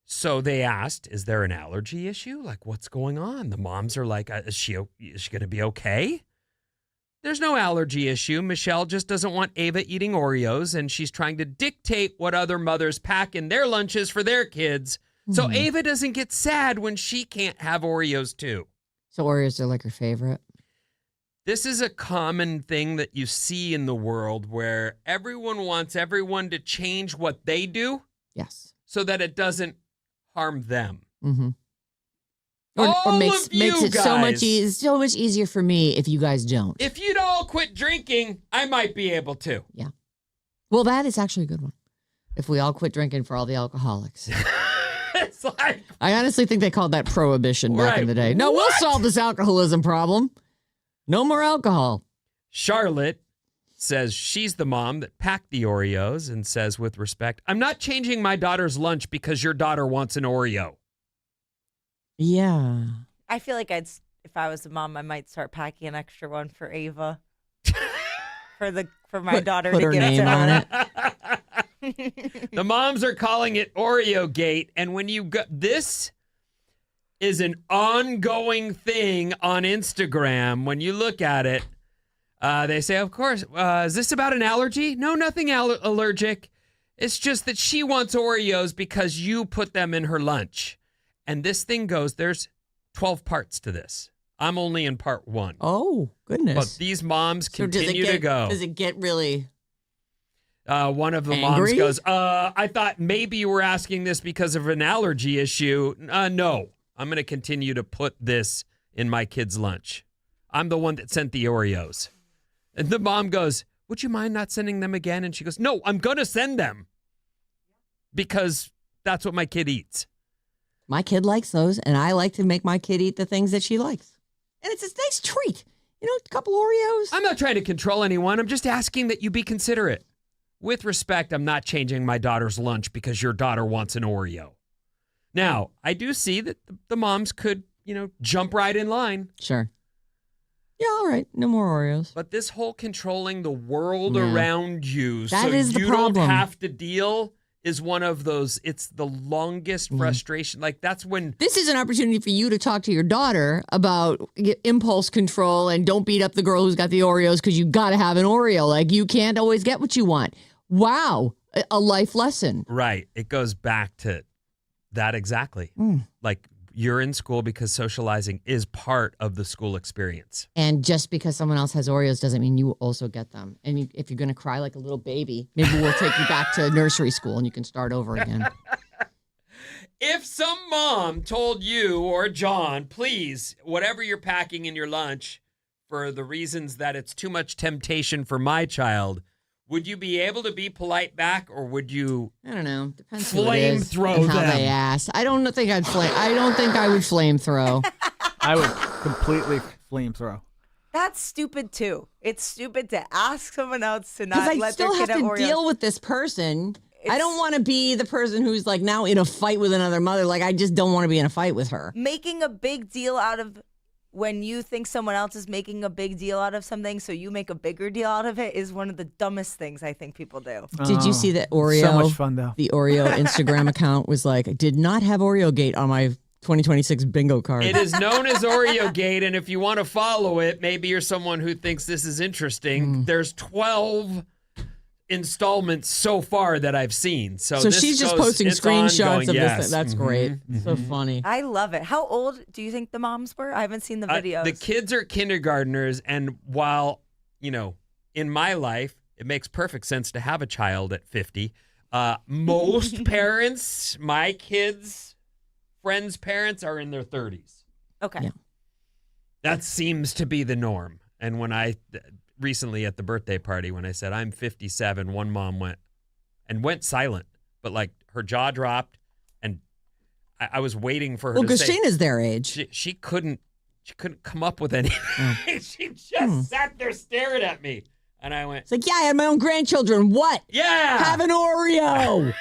So they asked, is there an allergy issue? Like, what's going on? The moms are like, is she going to be okay? There's no allergy issue. Michelle just doesn't want Ava eating Oreos, and she's trying to dictate what other mothers pack in their lunches for their kids. So Ava doesn't get sad when she can't have Oreos too. So Oreos are like her favorite. This is a common thing that you see in the world where everyone wants everyone to change what they do. Yes. So that it doesn't harm them. Mm-hmm. All Or makes of you it so much guys. so much easier for me if you guys don't. If you'd all quit drinking, I might be able to. Yeah. Well, that is actually a good one. If we all quit drinking for all the alcoholics. It's like, I honestly think they called that prohibition back in the day. No, we'll What? solve this alcoholism problem. No more alcohol. Charlotte says she's the mom that packed the Oreos and says with respect, I'm not changing my daughter's lunch because your daughter wants an Oreo. Yeah. I feel like if I was a mom, I might start packing an extra one for Ava. for my daughter put to her give name to on her. it. The moms are calling it Oreo Gate, and when you go, this is an ongoing thing on Instagram. When you look at it, they say, of course, is this about an allergy? No, nothing allergic. It's just that she wants Oreos because you put them in her lunch. And this thing goes, there's 12 parts to this. I'm only in part 1. Oh, goodness. But these moms So does continue to go. Does it get really One of the angry? moms goes, I thought maybe you were asking this because of an allergy issue. No, I'm going to continue to put this in my kid's lunch. I'm the one that sent the Oreos. And the mom goes, would you mind not sending them again? And she goes, no, I'm going to send them because that's what my kid eats. My kid likes those, and I like to make my kid eat the things that she likes. And it's a nice treat. You know, a couple Oreos. I'm not trying to control anyone. I'm just asking that you be considerate. With respect, I'm not changing my daughter's lunch because your daughter wants an Oreo. Now, I do see that the moms could, jump right in line. Sure. Yeah, all right. No more Oreos. But this whole controlling the world around you That so is the you problem. don't have to deal is one of those, it's the longest frustration. Like that's when... This is an opportunity for you to talk to your daughter about impulse control and don't beat up the girl who's got the Oreos because you got to have an Oreo. Like you can't always get what you want. Wow. A life lesson. Right. It goes back to that exactly. Like you're in school because socializing is part of the school experience. And just because someone else has Oreos doesn't mean you also get them. And if you're going to cry like a little baby, maybe we'll take you back to nursery school and you can start over again. If some mom told you or John, please, whatever you're packing in your lunch, for the reasons that it's too much temptation for my child, would you be able to be polite back, or would you? I don't know. Depends who it flame is throw and how them? they ask. I don't think I'd flame. I don't think I would flame throw. I would completely flame throw. That's stupid too. It's stupid to ask someone else to Because not I let still their have kid to have Oreos. deal with this person. I don't want to be the person who's like now in a fight with another mother. Like I just don't want to be in a fight with her. Making a big deal out of when you think someone else is making a big deal out of something, so you make a bigger deal out of it, is one of the dumbest things I think people do. Did you see that Oreo? So much fun though. The Oreo Instagram account was like, I did not have Oreo Gate on my 2026 bingo card. It is known as Oreo Gate, and if you want to follow it, maybe you're someone who thinks this is interesting. There's 12 installments so far that I've seen. So this she's just goes- posting it's screenshots ongoing, of yes. this. That's great. So funny. I love it. How old do you think the moms were? I haven't seen the videos. The kids are kindergartners, and while, in my life, it makes perfect sense to have a child at 50, most parents, my kids' friends' parents, are in their 30s. Okay. Yeah. That seems to be the norm. And when I recently at the birthday party, when I said I'm 57, one mom went silent, but like her jaw dropped, and I was waiting for her to say. Christina's their age. She couldn't come up with anything. She just sat there staring at me, and I went, It's like, yeah, I had my own grandchildren. What? "Yeah, Have an Oreo.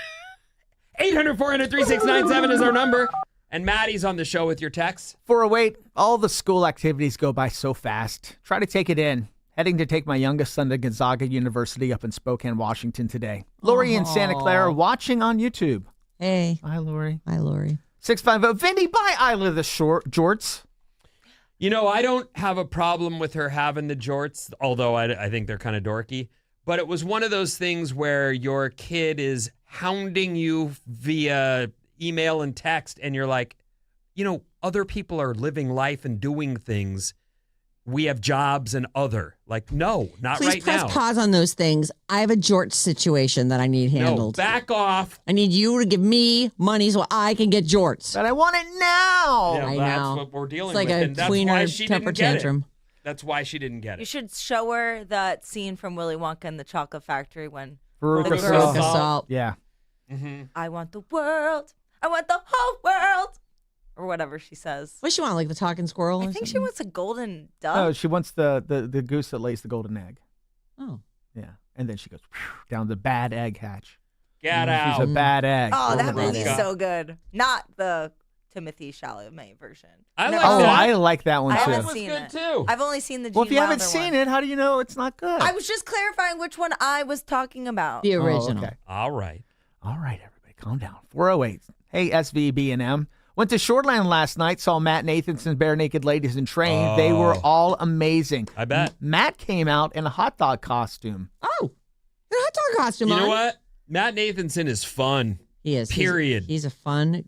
800-400-3697 is our number." And Maddie's on the show with your texts. 408, all the school activities go by so fast. Try to take it in. Heading to take my youngest son to Gonzaga University up in Spokane, Washington today. Lori in Santa Clara watching on YouTube. Hey. Hi, Lori. Hi, Lori. 650, Vinny, buy Isla the jorts. I don't have a problem with her having the jorts, although I think they're kind of dorky. But it was one of those things where your kid is hounding you via email and text, and you're like, other people are living life and doing things. We have jobs and other. Like, no, not Please right now. press pause on those things. I have a Jort situation that I need handled. No, back off. I need you to give me money so I can get Jorts. But I want it now. Yeah, I that's know. what we're dealing It's like with. a And that's why tweener she temper didn't get tantrum. it. That's why she didn't get You it. should show her that scene from Willy Wonka and the Chocolate Factory when Veruca the Salt. girl, Salt. Yeah. I want the world. I want the whole world. Or whatever she says. What does she want, like the talking squirrel? I or think she something? wants a golden dove. Oh, she wants the goose that lays the golden egg. Oh. Yeah. And then she goes down the bad egg hatch. Get out. She's a bad egg. Oh, that Golden movie's egg. so good. Not the Timothy Chalamet version. I Never like Oh, seen that. it. I like that one I too. haven't was seen good it. too. I've only seen the Gene Well, if you haven't Wilder seen one. it, how do you know it's not good? I was just clarifying which one I was talking about. The Oh, original. okay. All right. All right, everybody, calm down. 408. Hey, SVB&M. Went to Shortland last night, saw Matt Nathanson, Bare Naked Ladies in Train. They were all amazing. I bet. Matt came out in a hot dog costume. Oh. A hot dog costume You know on. what? Matt Nathanson is fun. He is. Period. He's a fun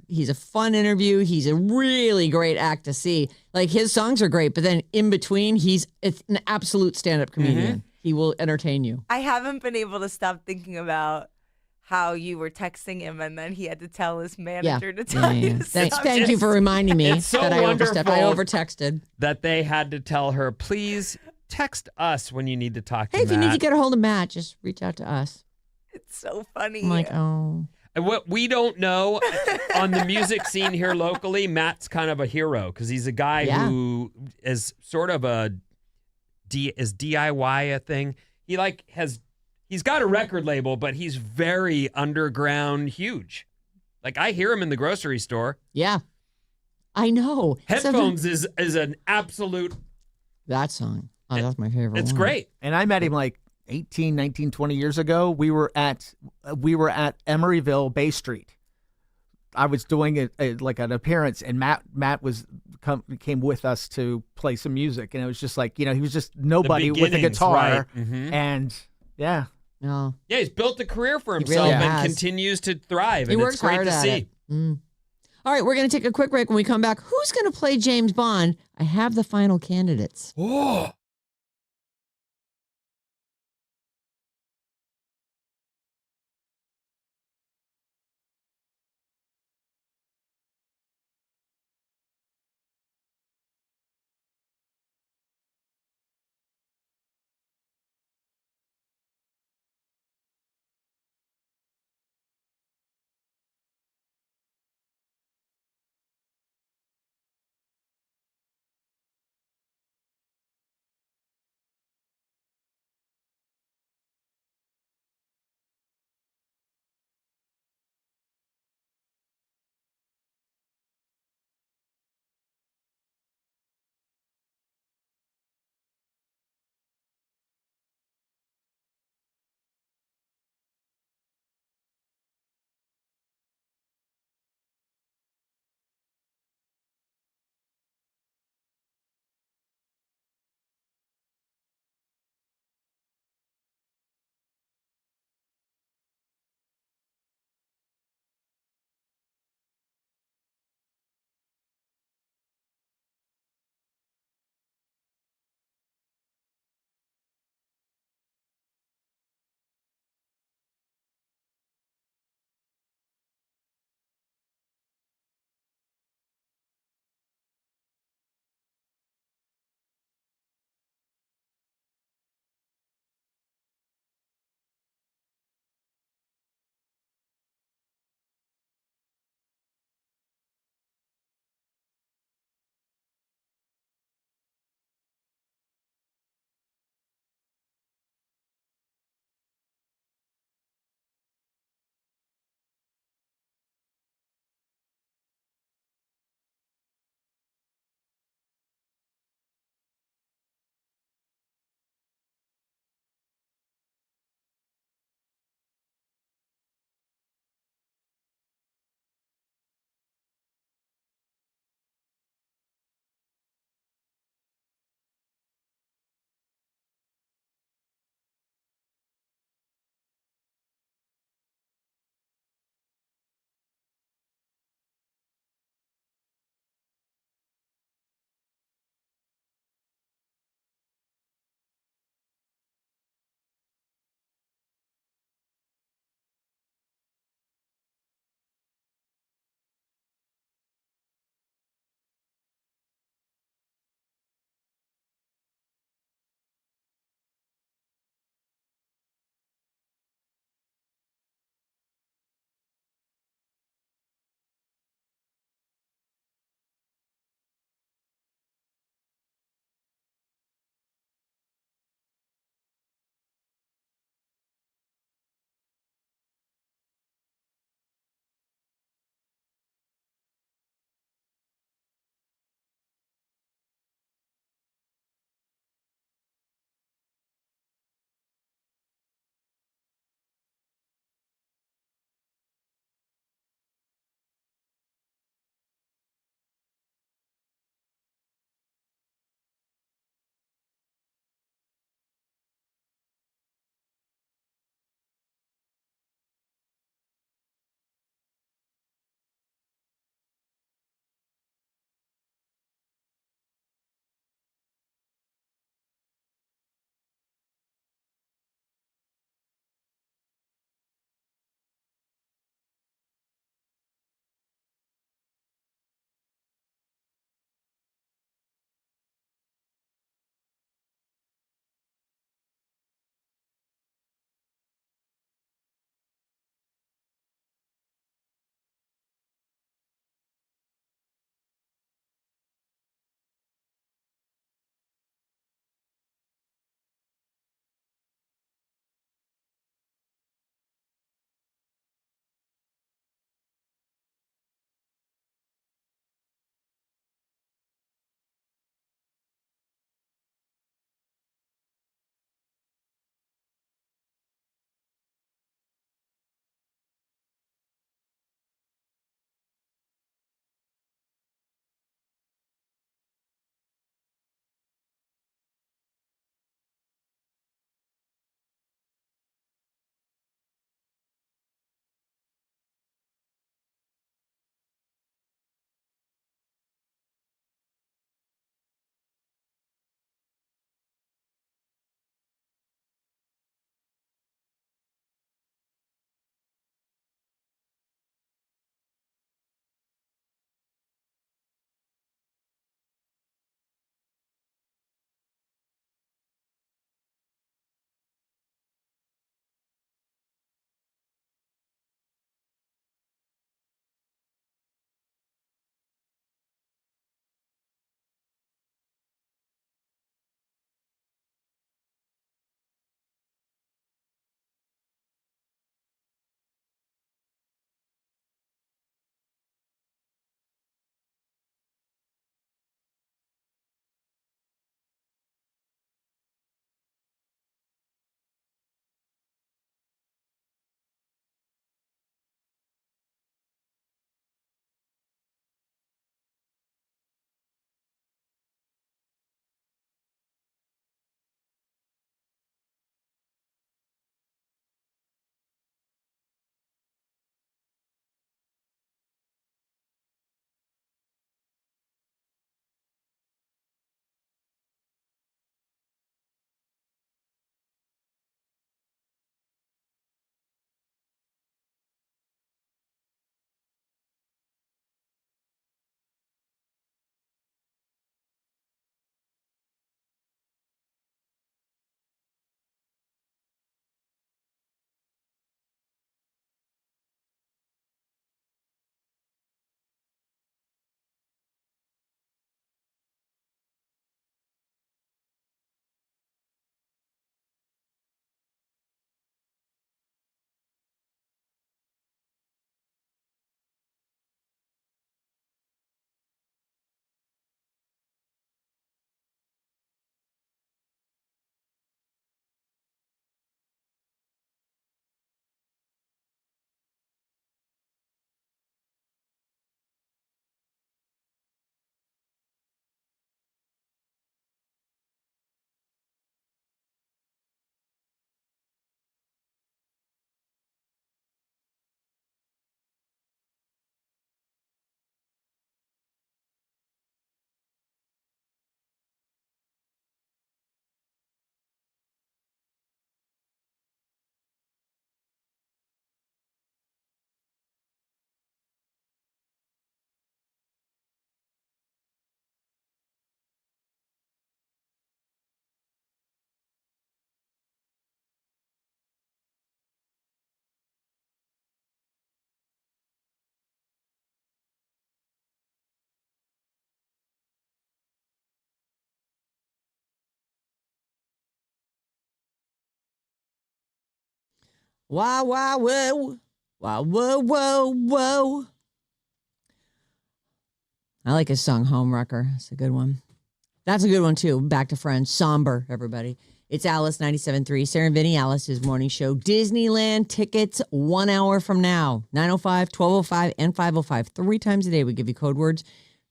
interview. He's a really great act to see. Like his songs are great, but then in between, it's an absolute stand-up comedian. He will entertain you. I haven't been able to stop thinking about how you were texting him and then he had to tell his manager to tell you to Thank stop. you for reminding me It's so that I overstepped. I wonderful. overtexted. That they had to tell her, please text us when you need to talk to Hey, if you need to Matt. get a hold of Matt, just reach out to us. It's so funny. I'm like, oh. And what we don't know on the music scene here locally, Matt's kind of a hero because he's a guy Yeah. who is sort of is DIY a thing. He's got a record label, but he's very underground, huge. Like I hear him in the grocery store. Yeah. I know. Headphones is an absolute. That song. Oh, that's my favorite It's one. great. And I met him like 18, 19, 20 years ago. We were at Emeryville Bay Street. I was doing like an appearance, and Matt came with us to play some music, and it was just like, he was just nobody with a beginnings, guitar, right. Mhm. and yeah. No. Yeah, he's built a career for He himself really and has. continues to thrive. He and works it's great hard to at see. it. Mm. All right, we're going to take a quick break. When we come back, who's going to play James Bond? I have the final candidates. Oh. Wow, wow, whoa. Wow, whoa, whoa, whoa. I like his song, Homewrecker. It's a good one. That's a good one, too. Back to Friends. Somber, everybody. It's Alice 97.3. Sarah Vinnie, Alice's morning show. Disneyland tickets 1 hour from now. 9:05, 12:05, and 5:05. 3 times a day we give you code words.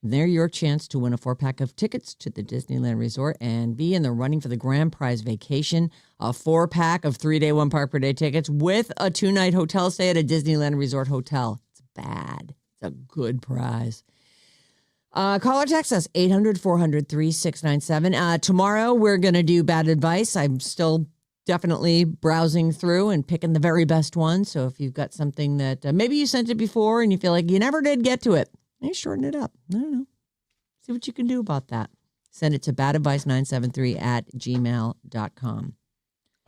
They're your chance to win a 4-pack of tickets to the Disneyland Resort and be in the running for the grand prize vacation. A 4-pack of 3-day, 1-park per day tickets with a 2-night hotel stay at a Disneyland Resort hotel. It's bad. It's a good prize. Call or text us, 800-400-3697. Tomorrow, we're going to do bad advice. I'm still definitely browsing through and picking the very best one. So if you've got something that maybe you sent it before and you feel like you never did get to it, maybe shorten it up. I don't know. See what you can do about that. Send it to badadvice973@gmail.com.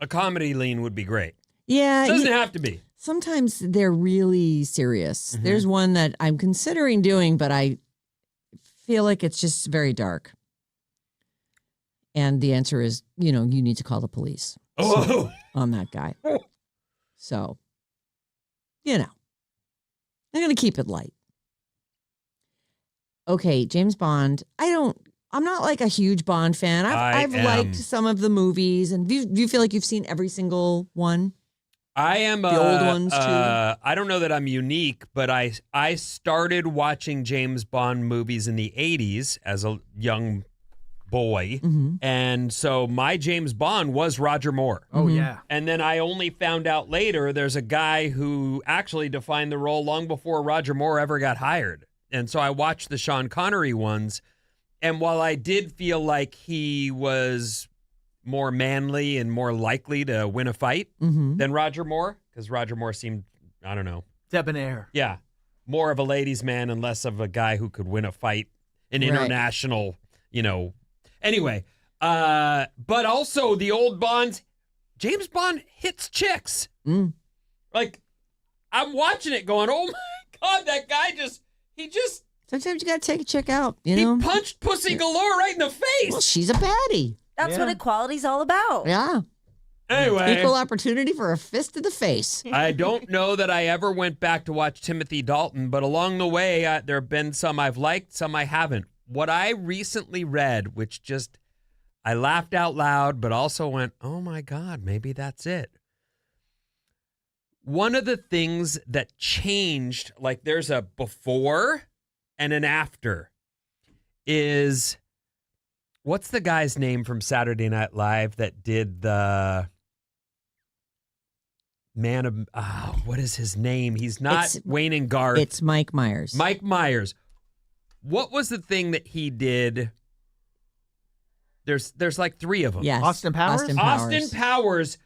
A comedy lean would be great. Yeah. It doesn't have to be. Sometimes they're really serious. Mm-hmm. There's one that I'm considering doing, but I feel like it's just very dark. And the answer is, you need to call the police on that guy. So, I'm going to keep it light. Okay, James Bond. I'm not like a huge Bond fan. I've liked some of the movies. And do you feel like you've seen every single one? I am the old ones too. I don't know that I'm unique, but I started watching James Bond movies in the 80s as a young boy. Mm-hmm. And so my James Bond was Roger Moore. Oh, yeah. And then I only found out later there's a guy who actually defined the role long before Roger Moore ever got hired. And so I watched the Sean Connery ones. And while I did feel like he was more manly and more likely to win a fight than Roger Moore, because Roger Moore seemed, I don't know. Debonair. Yeah. More of a ladies' man and less of a guy who could win a fight in international, Anyway, but also the old Bonds, James Bond hits chicks. Like, I'm watching it going, oh my God, that guy he just. Sometimes you got to take a chick out, He punched Pussy Galore right in the face. Well, she's a baddie. That's what equality's all about. Yeah. Anyway. Equal opportunity for a fist to the face. I don't know that I ever went back to watch Timothy Dalton, but along the way, there have been some I've liked, some I haven't. What I recently read, which I laughed out loud, but also went, oh my God, maybe that's it. One of the things that changed, like there's a before and an after, is... What's the guy's name from Saturday Night Live that did the Man of... what is his name? He's not Wayne and Garth. It's Mike Myers. Mike Myers. What was the thing that he did? There's like 3 of them. Yes. Austin Powers? Austin Powers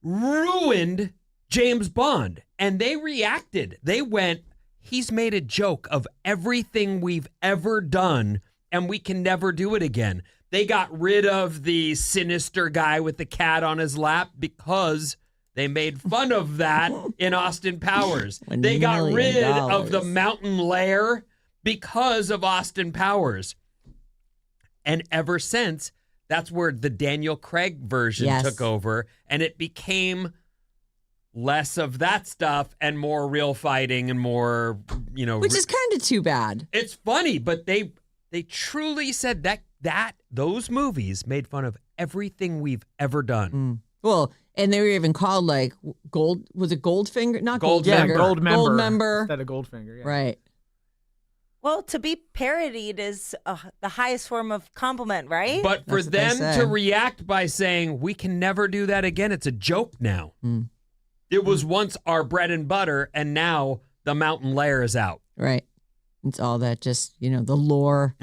ruined James Bond. And they reacted. They went, he's made a joke of everything we've ever done, and we can never do it again. They got rid of the sinister guy with the cat on his lap because they made fun of that in Austin Powers. They got rid of the mountain lair because of Austin Powers. And ever since, that's where the Daniel Craig version took over, and it became less of that stuff and more real fighting and more, which is kind of too bad. It's funny, but they truly said that those movies made fun of everything we've ever done. Well, and they were even called like was it Goldfinger? Not Goldfinger. Yeah, Gold member. Instead of Goldfinger, yeah. Right. Well, to be parodied is the highest form of compliment, right? But for them to react by saying, we can never do that again, it's a joke now. It was once our bread and butter, and now the mountain layer is out. Right. It's all that just, the lore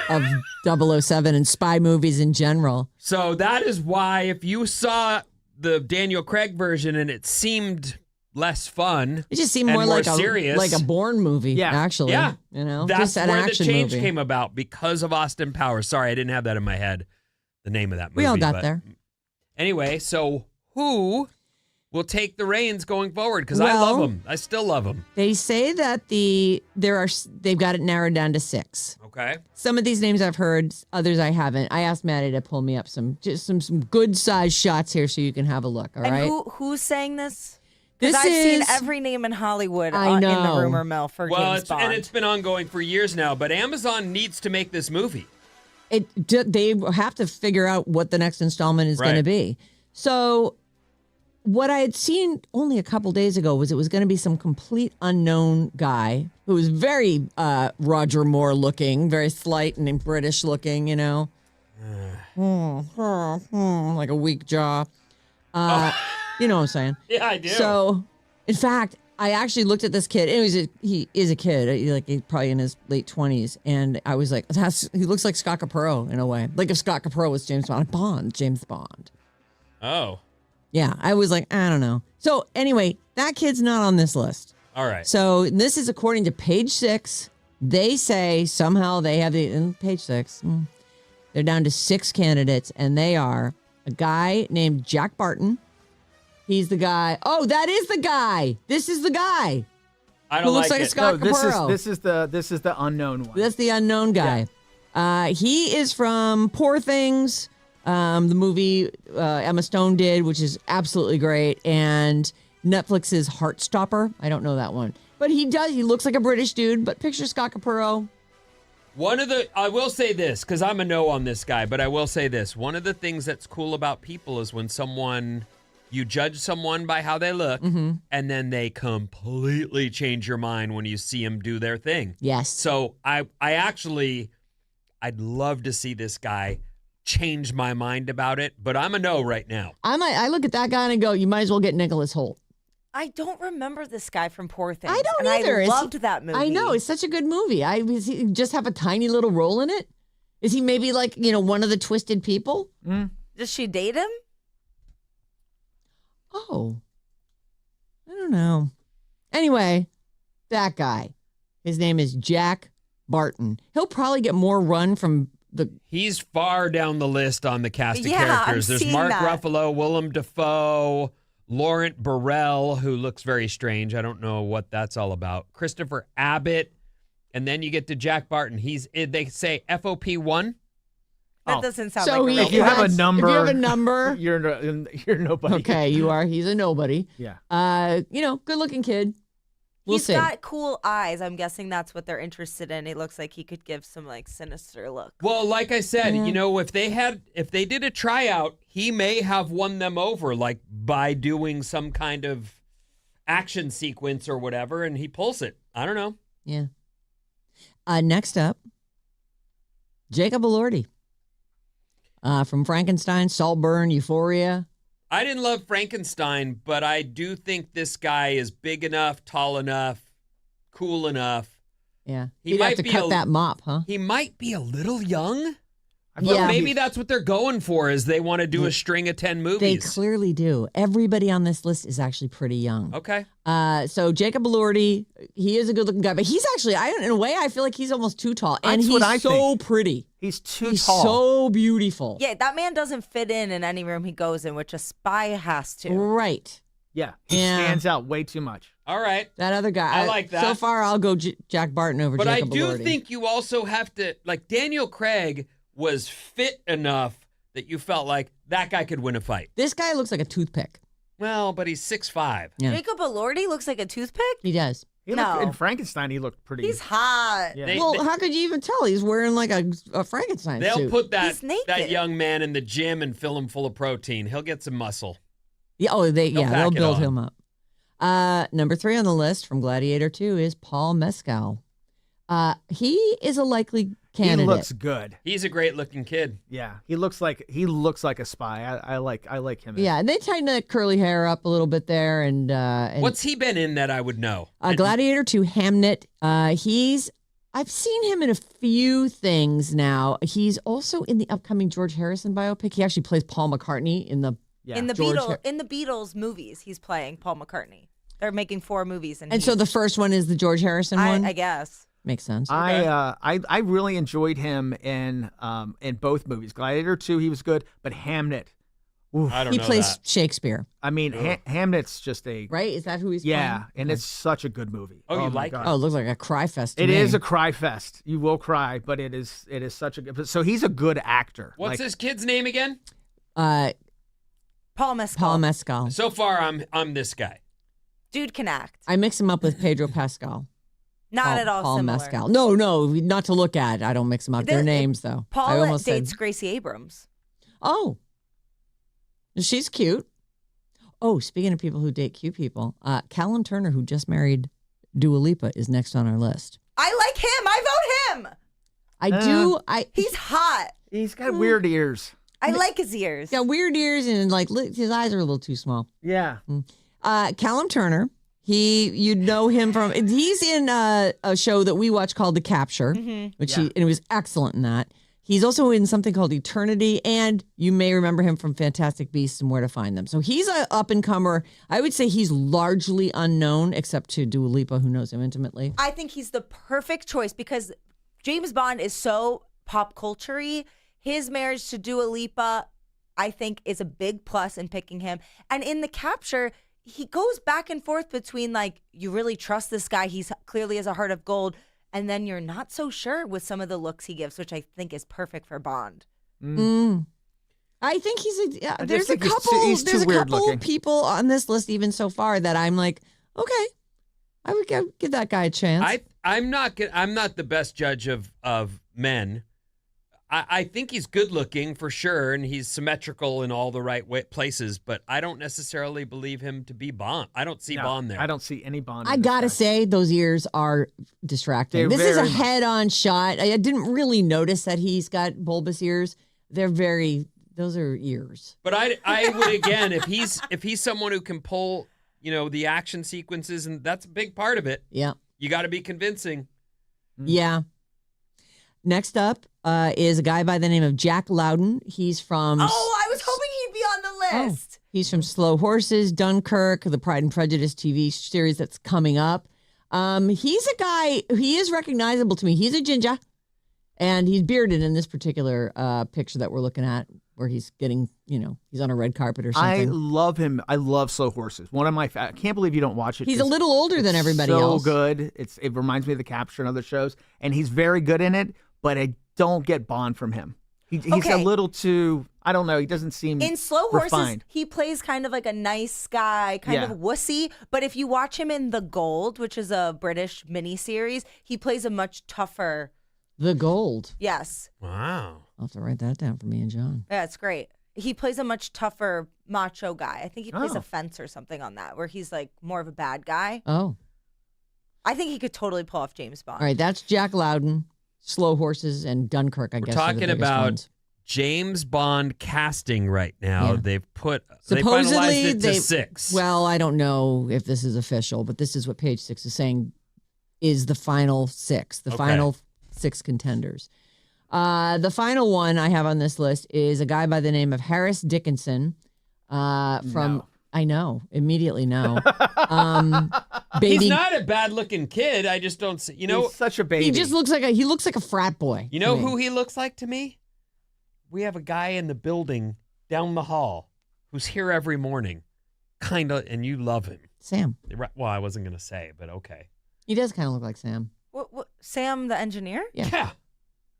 of 007 and spy movies in general. So that is why if you saw the Daniel Craig version and it seemed less fun, it just seemed more like serious, like a Bourne movie, actually. Yeah. That's just an where action the change movie. came about because of Austin Powers. Sorry, I didn't have that in my head, the name of that movie. We all got there. Anyway, so who will take the reins going forward? Because I love them. I still love them. They say that they've got it narrowed down to 6. Okay. Some of these names I've heard, others I haven't. I asked Maddie to pull me up some good size shots here so you can have a look. All right. And who's saying this? Because This I've seen is every name in Hollywood I in the know. rumor mill for James Bond. And it's been ongoing for years now, but Amazon needs to make this movie. they have to figure out what the next installment is going to Right. be. So what I had seen only a couple days ago was it was going to be some complete unknown guy who was very Roger Moore looking, very slight and British looking, you know, like a weak jaw. You know what I'm saying? Yeah, I do. So, in fact, I actually looked at this kid. He is a kid, like he's probably in his late 20s, and I was like, he looks like Scott Capurro in a way, like if Scott Capurro was James Bond. Oh, Yeah, I was like, I don't know. So anyway, that kid's not on this list. all right. So this is according to Page Six. They say somehow they have in Page Six. They're down to 6 candidates, and they are a guy named Jack Barton. He's the guy. Oh, that is the guy. This is the guy. I Who don't looks like a it. Scott Capurro. This is the unknown one. That's the unknown guy. He is from Poor Things, the movie Emma Stone did, which is absolutely great, and Netflix's Heartstopper. I don't know that one. But he looks like a British dude, but picture Scott Capurro. I will say this, because I'm a no on this guy, but I will say this. One of the things that's cool about people is when you judge someone by how they look, and then they completely change your mind when you see them do their thing. Yes. So I'd love to see this guy change my mind about it, but I'm a no right now. I look at that guy and I go, you might as well get Nicholas Hoult. I don't remember this guy from Poor Things. I don't and either. I loved that movie. I know. It's such a good movie. Does he just have a tiny little role in it? Is he maybe like, one of the twisted people? Does she date him? Oh, I don't know. Anyway, that guy. His name is Jack Barton. He'll probably get more run from the. He's far down the list on the cast of Yeah, characters. I'm There's seeing Mark that. Ruffalo, Willem Dafoe, Laurent Burrell, who looks very strange. I don't know what that's all about. Christopher Abbott. And then you get to Jack Barton. They say FOP1. That doesn't sound So like a he- real If you have a person. number, If you have a number, you're nobody. okay, you are. He's a nobody. Yeah. Good looking kid. We'll He's see. got cool eyes. I'm guessing that's what they're interested in. He looks like he could give some like sinister look. Well, like I said, if they did a tryout, he may have won them over, like by doing some kind of action sequence or whatever, and he pulls it. I don't know. Yeah. Next up, Jacob Elordi. From Frankenstein, Saltburn, Euphoria. I didn't love Frankenstein, but I do think this guy is big enough, tall enough, cool enough. Yeah. He You'd might have to be cut that mop, huh? He might be a little young. Yeah. Maybe that's what they're going for, is they want to do a string of 10 They movies. clearly do. Everybody on this list is actually pretty young. Okay. So Jacob Elordi, he is a good-looking guy, but he's actually, in a way, I feel like he's almost too tall, and That's what I he's so think. pretty. He's too He's tall. so beautiful. Yeah, that man doesn't fit in any room he goes in, which a spy has to. Right. Yeah. He Yeah. stands out way too much. All right. That other guy. I like that. So far, I'll go Jack Barton over But Jacob I do Elordi. think you also have to, like, Daniel Craig was fit enough that you felt like that guy could win a fight. This guy looks like a toothpick. Well, but he's 6'5". Yeah. Jacob Elordi looks like a toothpick? He does. No. In Frankenstein, he looked pretty. He's hot. Yeah. Well, how could you even tell? He's wearing like a Frankenstein They'll suit. put that He's naked. that young man in the gym and fill him full of protein. He'll get some muscle. Yeah, They'll pack they'll it build on. him up. Number 3 on the list from Gladiator 2 is Paul Mescal. He is a likely He candidate. looks good. He's a great looking kid. Yeah. He looks like a spy. I like him. Yeah, and they tightened that curly hair up a little bit there, and What's he been in that I would know? Gladiator 2 Hamnet. I've seen him in a few things now. He's also in the upcoming George Harrison biopic. He actually plays Paul McCartney in the. Yeah. In the George Beatles movies, he's playing Paul McCartney. They're making 4 movies, And so the first one is the George Harrison one. I guess. Makes sense. I really enjoyed him in both movies. Gladiator 2, he was good, but Hamnet. Oof. I don't He know plays that. Shakespeare, I mean, Hamnet's just a right? Is that who he's yeah, playing? and it's such a good movie. Oh, you my like God. Oh, it looks like a cry fest to It me. is a cry fest. You will cry, but it is such a good. So he's a good actor. What's Like, his kid's name again? Paul Mescal. Paul Mescal. So far, I'm this guy. Dude can act. I mix him up with Pedro Pascal. Not at all Paul similar. Mescal. No, not to look at. I don't mix them up. Their names, though. I Paul almost dates said, Gracie Abrams. oh, she's cute. Oh, speaking of people who date cute people, Callum Turner, who just married Dua Lipa, is next on our list. I like him. I vote him. I do. He's hot. He's got weird ears. I like his ears. Got weird ears and like his eyes are a little too small. Yeah. Callum Turner. You know him from. He's in a show that we watch called The Capture, which and he was excellent in that. He's also in something called Eternity, and you may remember him from Fantastic Beasts and Where to Find Them. So he's an up-and-comer. I would say he's largely unknown, except to Dua Lipa, who knows him intimately. I think he's the perfect choice because James Bond is so pop culture-y. His marriage to Dua Lipa, I think, is a big plus in picking him. And in The Capture, he goes back and forth between, like, you really trust this guy. He's clearly has a heart of gold. And then you're not so sure with some of the looks he gives, which I think is perfect for Bond. I think there's a think couple. he's too There's a weird couple looking. people on this list even so far that I'm like, okay, I would give that guy a chance. I'm not the best judge of men. I think he's good looking for sure, and he's symmetrical in all the right places. But I don't necessarily believe him to be Bond. I don't see Bond there. I don't see any Bond. I gotta say, those ears are distracting. This is a head-on shot. I didn't really notice that he's got bulbous ears. Those are ears. But I would again, if he's someone who can pull, the action sequences, and that's a big part of it. Yeah. You got to be convincing. Yeah. Next up is a guy by the name of Jack Loudon. He's from... Oh, I was hoping he'd be on the list. He's from Slow Horses, Dunkirk, the Pride and Prejudice TV series that's coming up. He's a guy, he is recognizable to me. He's a ginger, and he's bearded in this particular picture that we're looking at, where he's getting, he's on a red carpet or something. I love him. I love Slow Horses. One of my, I can't believe you don't watch it. He's a little older than everybody else. So good. It reminds me of The Capture and other shows, and he's very good in it, but I don't get Bond from him. He's a little too, I don't know, he doesn't seem in Slow Horses, refined. He plays kind of like a nice guy, kind of wussy. But if you watch him in The Gold, which is a British miniseries, he plays a much tougher. The Gold. Yes. Wow. I'll have to write that down for me and John. Yeah, it's great. He plays a much tougher macho guy. I think he plays a fence or something on that, where he's like more of a bad guy. Oh. I think he could totally pull off James Bond. All right, that's Jack Loudon, Slow Horses, and Dunkirk, I guess. We're talking about James Bond casting right now. Yeah. They've Supposedly, finalized it to 6. Well, I don't know if this is official, but this is what page 6 is saying is the final 6, final 6 contenders. The final one I have on this list is a guy by the name of Harris Dickinson from... I know. Immediately no. Baby. He's not a bad-looking kid. I just don't see... He's such a baby. He just looks like a frat boy. You know who he looks like to me? We have a guy in the building down the hall who's here every morning. Kind of, and you love him. Sam. Well, I wasn't going to say, but okay. He does kind of look like Sam. What, Sam the engineer? Yeah.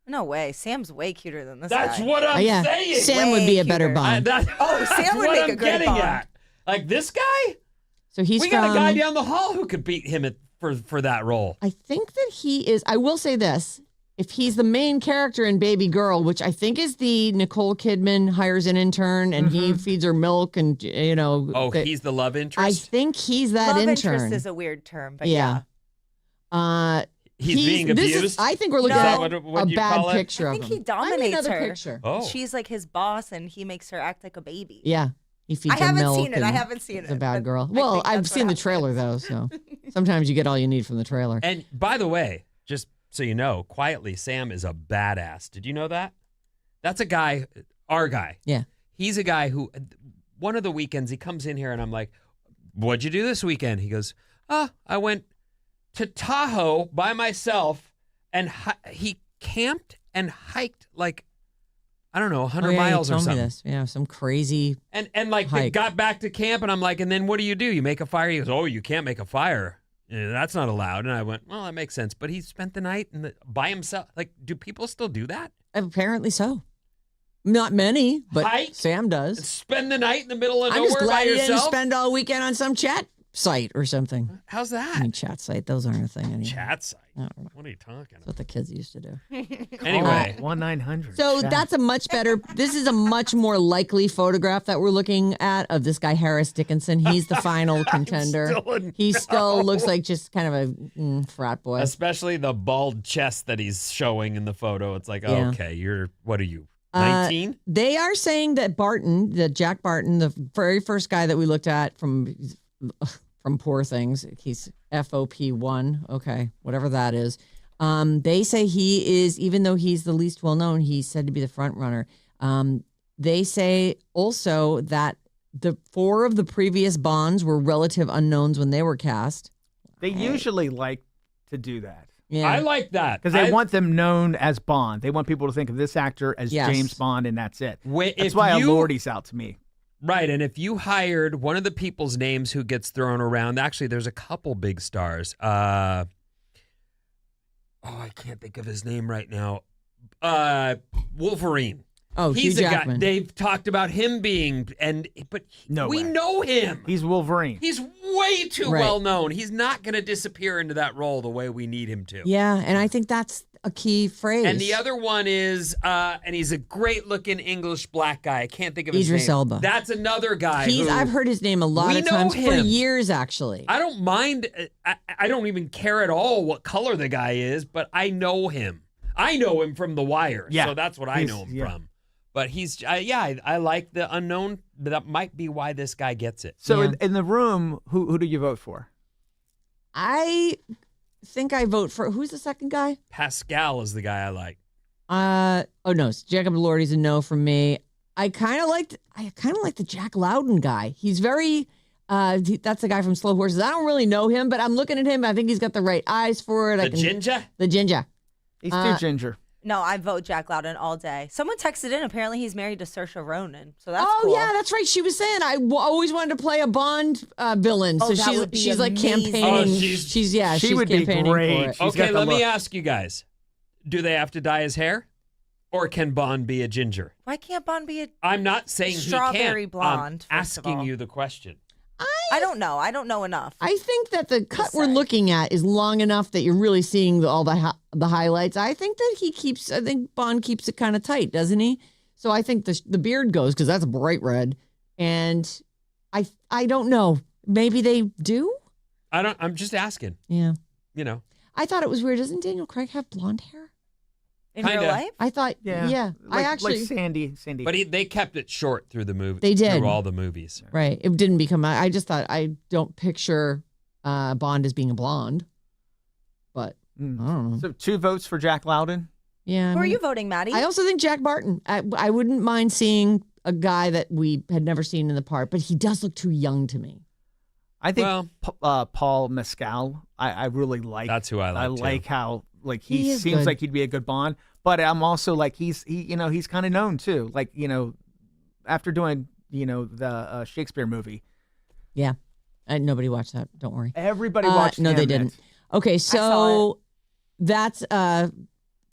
No way. Sam's way cuter than this That's guy. what I'm saying. Sam would be a better Bond. Sam would make a great Bond. At. Like this guy? So we got a guy down the hall who could beat him for that role. I think that he is, I will say this, if he's the main character in Baby Girl, which I think is the Nicole Kidman hires an intern and he feeds her milk and, Oh, he's the love interest? I think he's that love intern. Interest is a weird term, but yeah. He's being abused? I think we're looking at what a bad picture I of think him. he dominates her. Picture. Oh. She's like his boss and he makes her act like a baby. Yeah. He feeds I her haven't milk. seen it. I haven't seen it. It's a bad but girl. I Well, think I've that's seen what the trailer, though, so sometimes you get all you need from the trailer. And by the way, just so you know, quietly, Sam is a badass. Did you know that? That's a guy, our guy. Yeah. He's a guy who, one of the weekends, he comes in here and I'm like, what'd you do this weekend? He goes, I went to Tahoe by myself and he camped and hiked like, I don't know, 100 miles or something. Me this. Yeah, some crazy And like they got back to camp and I'm like, and then what do? You make a fire? He goes, oh, you can't make a fire. That's not allowed. And I went, well, that makes sense. But he spent the night by himself. Like, do people still do that? Apparently so. Not many, but Hike Sam does. and spend the night in the middle of I'm nowhere just glad by you didn't yourself? spend all weekend on some site or something. How's I that? mean, chat site. Those aren't a thing anymore. Chat site. I don't know. What are you talking That's about? what the kids used to do. Anyway, 1-900. So that's a much better. This is a much more likely photograph that we're looking at of this guy Harris Dickinson. He's the final contender. He still looks like just kind of a frat boy. especially the bald chest that he's showing in the photo. It's like, Yeah. okay, what are you, 19? They are saying that Jack Barton, the very first guy that we looked at from Poor Things, he's FOP1. Okay, whatever that is. They say he is, even though he's the least well known, he's said to be the front runner. They say also that the 4 of the previous Bonds were relative unknowns when they were cast. They usually like to do that. Yeah, I like that. Because they want them known as Bond. They want people to think of this actor as Yes. James Bond, and that's it. Wait, That's if why you- Lordy's out to me. Right, and if you hired one of the people's names who gets thrown around, actually, there's a couple big stars. I can't think of his name right now. Wolverine. Oh, He's Hugh a guy. Jackman. They've talked about him being, but No we way. know him. He's Wolverine. He's way too Right. well known. He's not going to disappear into that role the way we need him to. Yeah, and I think that's a key phrase. And the other one is, and he's a great-looking English black guy. I can't think of his Idris name. Elba. That's another guy. who, I've heard his name a lot We of know times for him. years, actually. I don't mind. I don't even care at all what color the guy is, but I know him. I know him from The Wire, Yeah. so that's what I He's- know him yeah. from. But he's, I like the unknown. That might be why this guy gets it. So Yeah. in the room, who do you vote for? I think I vote for who's the second guy? Pascal is the guy I like. Oh no, Jacob Elordi's a no from me. I kind of like the Jack Loudon guy. He's very that's the guy from Slow Horses. I don't really know him, but I'm looking at him. I think he's got the right eyes for it. The ginger? The ginger. He's too ginger. No, I vote Jack Loudon all day. Someone texted in. Apparently, he's married to Saoirse Ronan, so that's Oh cool. yeah, that's right. She was saying I always wanted to play a Bond villain. Oh, so that would be she's like amazing. campaigning. Oh, she's would be campaigning great. for it. She's Okay, got the let me look. ask you guys. Do they have to dye his hair? Or can Bond be a ginger? Why can't Bond be a? I'm not saying Strawberry he can't. blonde, I'm first of asking all. you the question. I don't know. I don't know enough. I think that the cut we're say. looking at is long enough that you're really seeing all the highlights. I think that I think Bond keeps it kind of tight, doesn't he? So I think the beard goes because that's bright red, and I don't know. Maybe they do. I'm just asking. Yeah. You know. I thought it was weird. Doesn't Daniel Craig have blonde hair? In Kinda. real life, I thought. Yeah. I actually. like Sandy. But they kept it short through the movie. They did. Through all the movies. Right. It didn't become. I just thought I don't picture Bond as being a blonde, but I don't know. So 2 votes for Jack Loudon. Yeah. I who are mean, you voting, Maddie? I also think Jack Barton. I wouldn't mind seeing a guy that we had never seen in the part, but he does look too young to me. I think Well- Paul Mescal. I really like. That's who I like, I too. like how He he is seems good. like he'd be a good Bond. But I'm also like he's kind of known too. Like after doing the Shakespeare movie, Yeah. Nobody watched that. Don't worry. everybody watched. No, they Hamnet. didn't. Okay, saw so that's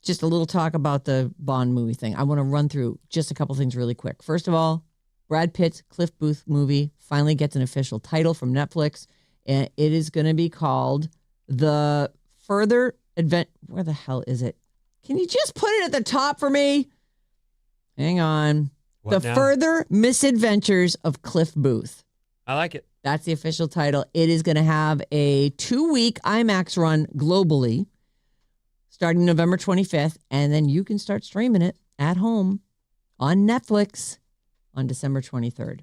just a little talk about the Bond movie thing. I want to run through just a couple things really quick. First of all, Brad Pitt's Cliff Booth movie finally gets an official title from Netflix, and it is going to be called The Further Advent. Where the hell is it? Can you just put it at the top for me? Hang on. What The now? Further Misadventures of Cliff Booth. I like it. That's the official title. It is going to have a 2-week IMAX run globally starting November 25th. And then you can start streaming it at home on Netflix on December 23rd.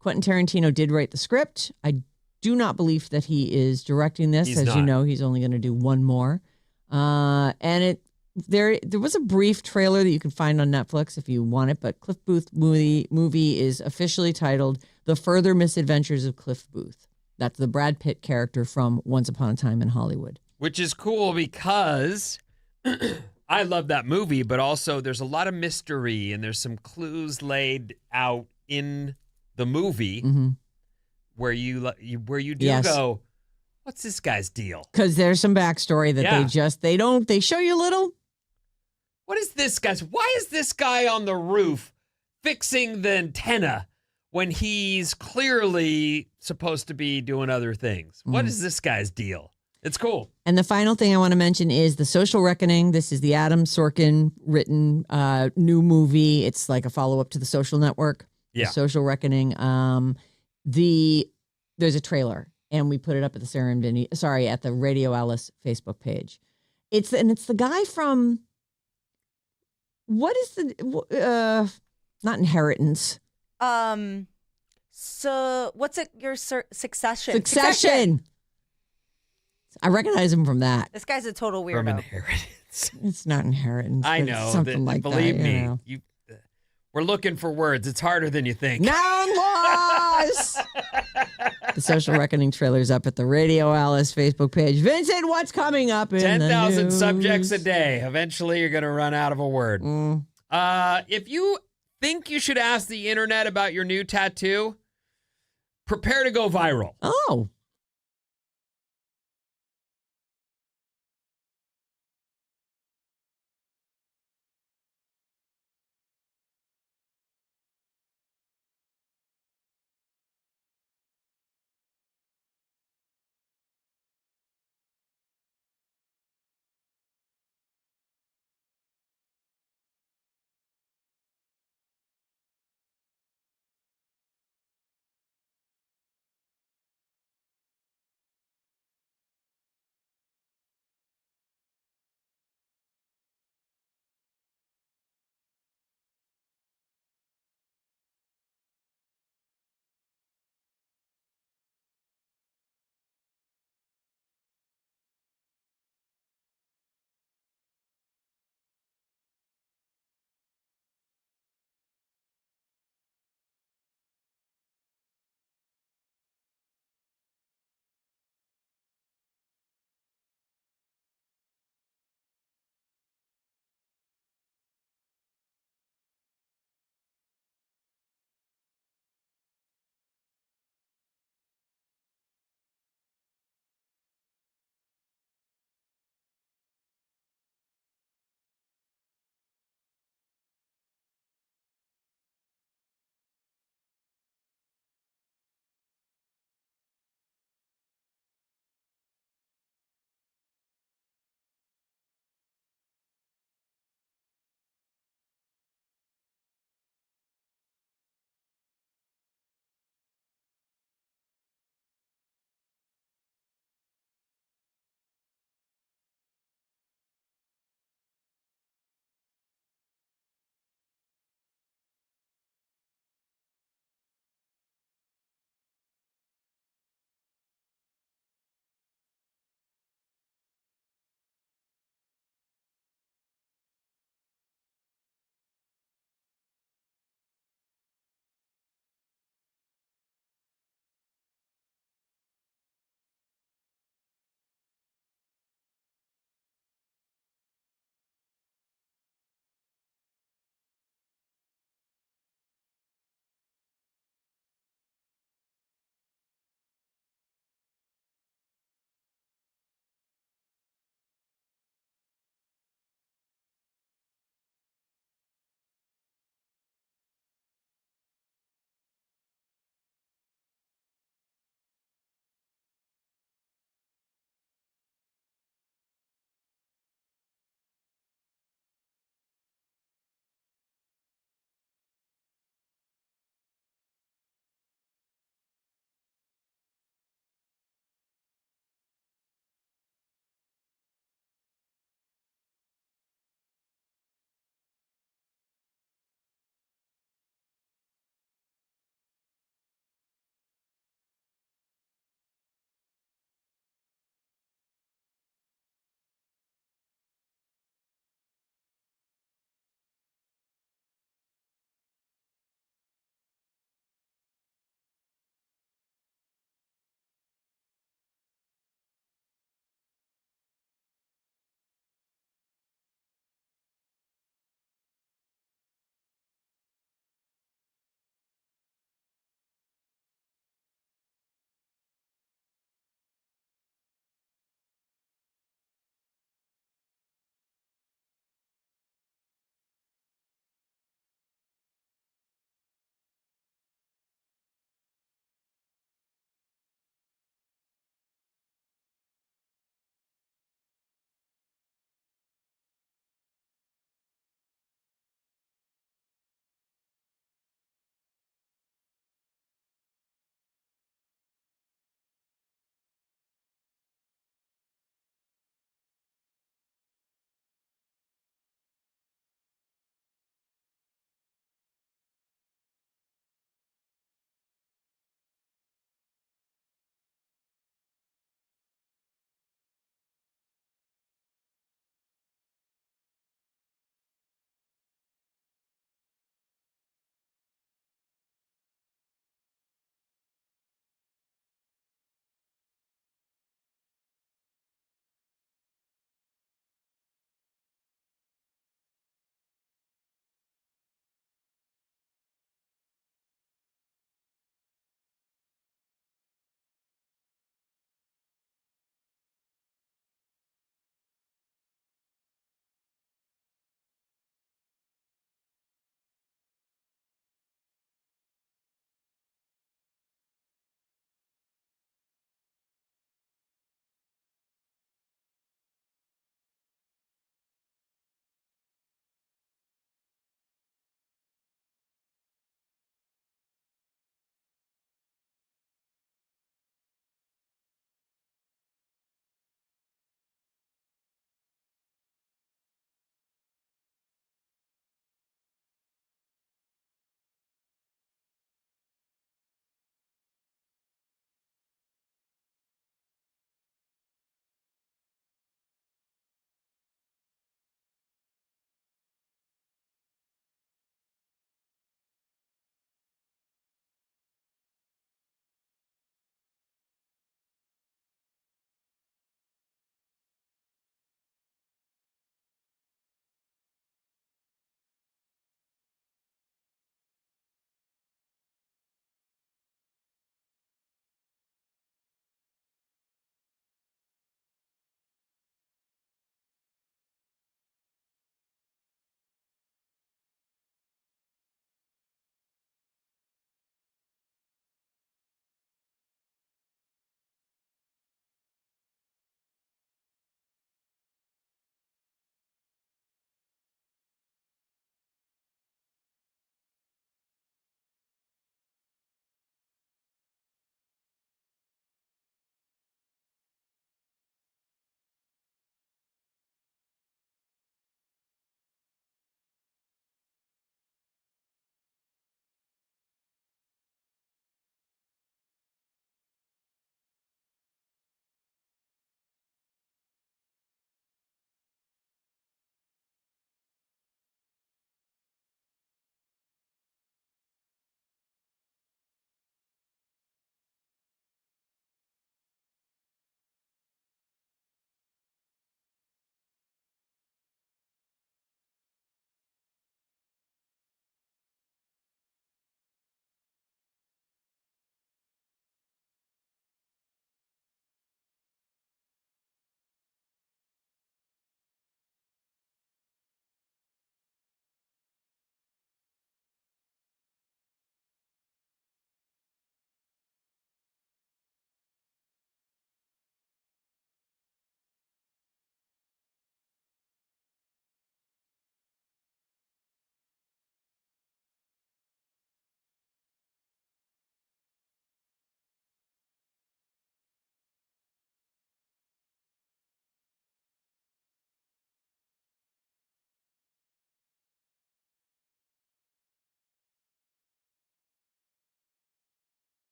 Quentin Tarantino did write the script. I do not believe that he is directing this. He's As you not. know, he's only going to do one more. And there was a brief trailer that you can find on Netflix if you want it, but Cliff Booth movie is officially titled The Further Misadventures of Cliff Booth. That's the Brad Pitt character from Once Upon a Time in Hollywood. Which is cool because I love that movie, but also there's a lot of mystery and there's some clues laid out in the movie where you do Yes. go, what's this guy's deal? Because there's some backstory that Yeah. they show you a little. What is this guy's? Why is this guy on the roof fixing the antenna when he's clearly supposed to be doing other things. What is this guy's deal? It's cool. And the final thing I want to mention is The Social Reckoning. This is the Adam Sorkin written new movie. It's like a follow-up to The Social Network. Yeah. The Social Reckoning. There's a trailer, and we put it up at the Sarah Vinnie, at the Radio Alice Facebook page. It's the guy from, what is the not Inheritance. So what's it? Your Succession. Succession. I recognize him from that. This guy's a total weirdo. From Inheritance. It's not Inheritance. I but know. it's something like believe that. me, You know. we're looking for words. It's harder than you think. Noun loss. The Social Reckoning trailer's up at the Radio Alice Facebook page. Vincent, what's coming up in 10,000 the subjects a news? day. Eventually, you're going to run out of a word. If you think you should ask the internet about your new tattoo, prepare to go viral. Oh.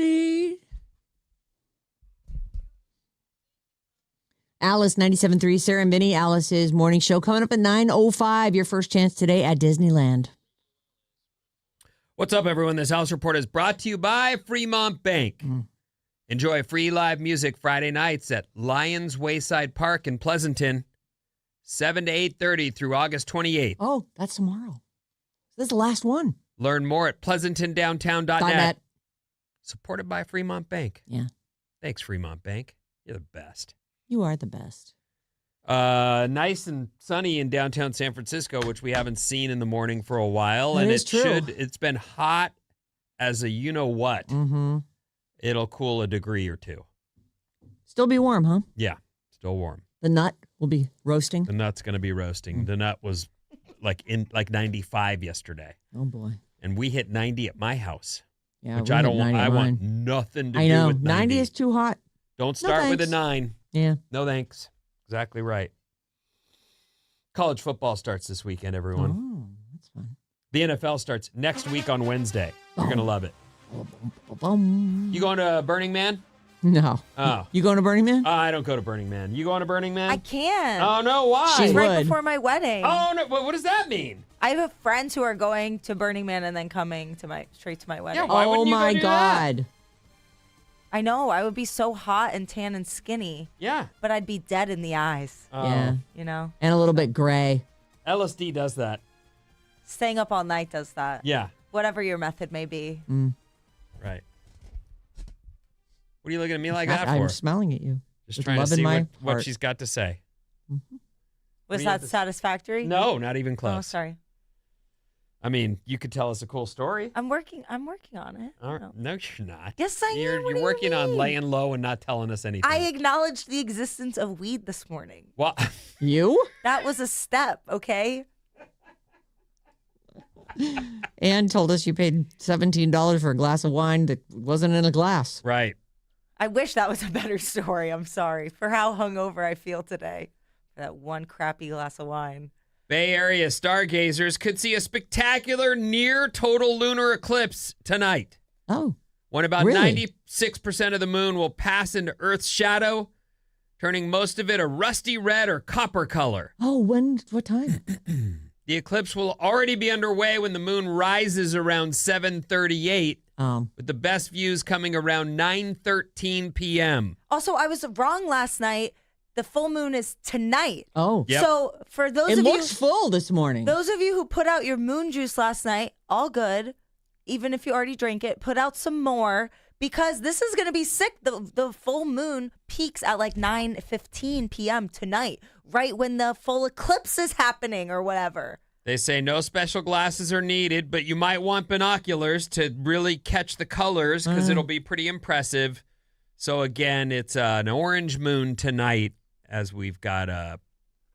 Vinnie. Alice 97.3, Sarah and Vinnie, Alice's morning show coming up at 9:05. Your first chance today at Disneyland. What's up, everyone? This House Report is brought to you by Fremont Bank. Enjoy free live music Friday nights at Lions Wayside Park in Pleasanton, 7 to 8:30 through August 28th. Oh, that's tomorrow. This is the last one. Learn more at pleasantondowntown.net. .net. Supported by Fremont Bank. Yeah. Thanks, Fremont Bank. You're the best. You are the best. Nice and sunny in downtown San Francisco, which we haven't seen in the morning for a while. That and is true. It's been hot as a you-know-what. Mm-hmm. It'll cool a degree or two. Still be warm, huh? Yeah, still warm. The nut will be roasting. The nut's going to be roasting. The nut was like 95 yesterday. Oh, boy. And we hit 90 at my house. Yeah, which we I hit don't want. 90 I at want mine. nothing to I do know. with 90. 90 is too hot. Don't start with a thanks. 9. Yeah. No thanks. Exactly right. College football starts this weekend, everyone. Oh, that's fun. The NFL starts next week on Wednesday. You're going to love it. Bum. You going to Burning Man? No. Oh. You going to Burning Man? I don't go to Burning Man. You going to Burning Man? I can't. Oh, no. Why? She It's right would. before my wedding. Oh, no. What does that mean? I have friends who are going to Burning Man and then coming to straight to my wedding. Yeah, why Oh, wouldn't you go my do God. I know. I would be so hot and tan and skinny, Yeah. but I'd be dead in the eyes. Yeah. You know, And a little bit gray. LSD does that. staying up all night does that. Yeah. Whatever your method may be. Right. What are you looking at me like that for? I'm smiling at you. Just with trying to love in see my what heart. she's got to say. Was do you that have to- satisfactory? No, not even Oh, close. sorry. I mean, you could tell us a cool story. I'm working on it. All right. No, you're not. Yes, I am. You're What do you working on mean? laying low and not telling us anything. I acknowledged the existence of weed this morning. Well, You? That was a step, okay? And told us you paid $17 for a glass of wine that wasn't in a glass. right. I wish that was a better story. I'm sorry for how hungover I feel today. For that one crappy glass of wine. Bay Area stargazers could see a spectacular near total lunar eclipse tonight, Oh. when about Really? 96% of the moon will pass into Earth's shadow, turning most of it a rusty red or copper color. Oh, when? What time? The eclipse will already be underway when the moon rises around 7:38, with the best views coming around 9:13 p.m. Also, I was wrong last night. The full moon is tonight. Oh. Yep. So for those It of looks you full this morning. those of you who put out your moon juice last night, all good. Even if you already drank it, put out some more because this is going to be sick. The full moon peaks at like 9:15 p.m. tonight, right when the full eclipse is happening or whatever. They say no special glasses are needed, but you might want binoculars to really catch the colors because it'll be pretty impressive. So again, it's an orange moon tonight as we've got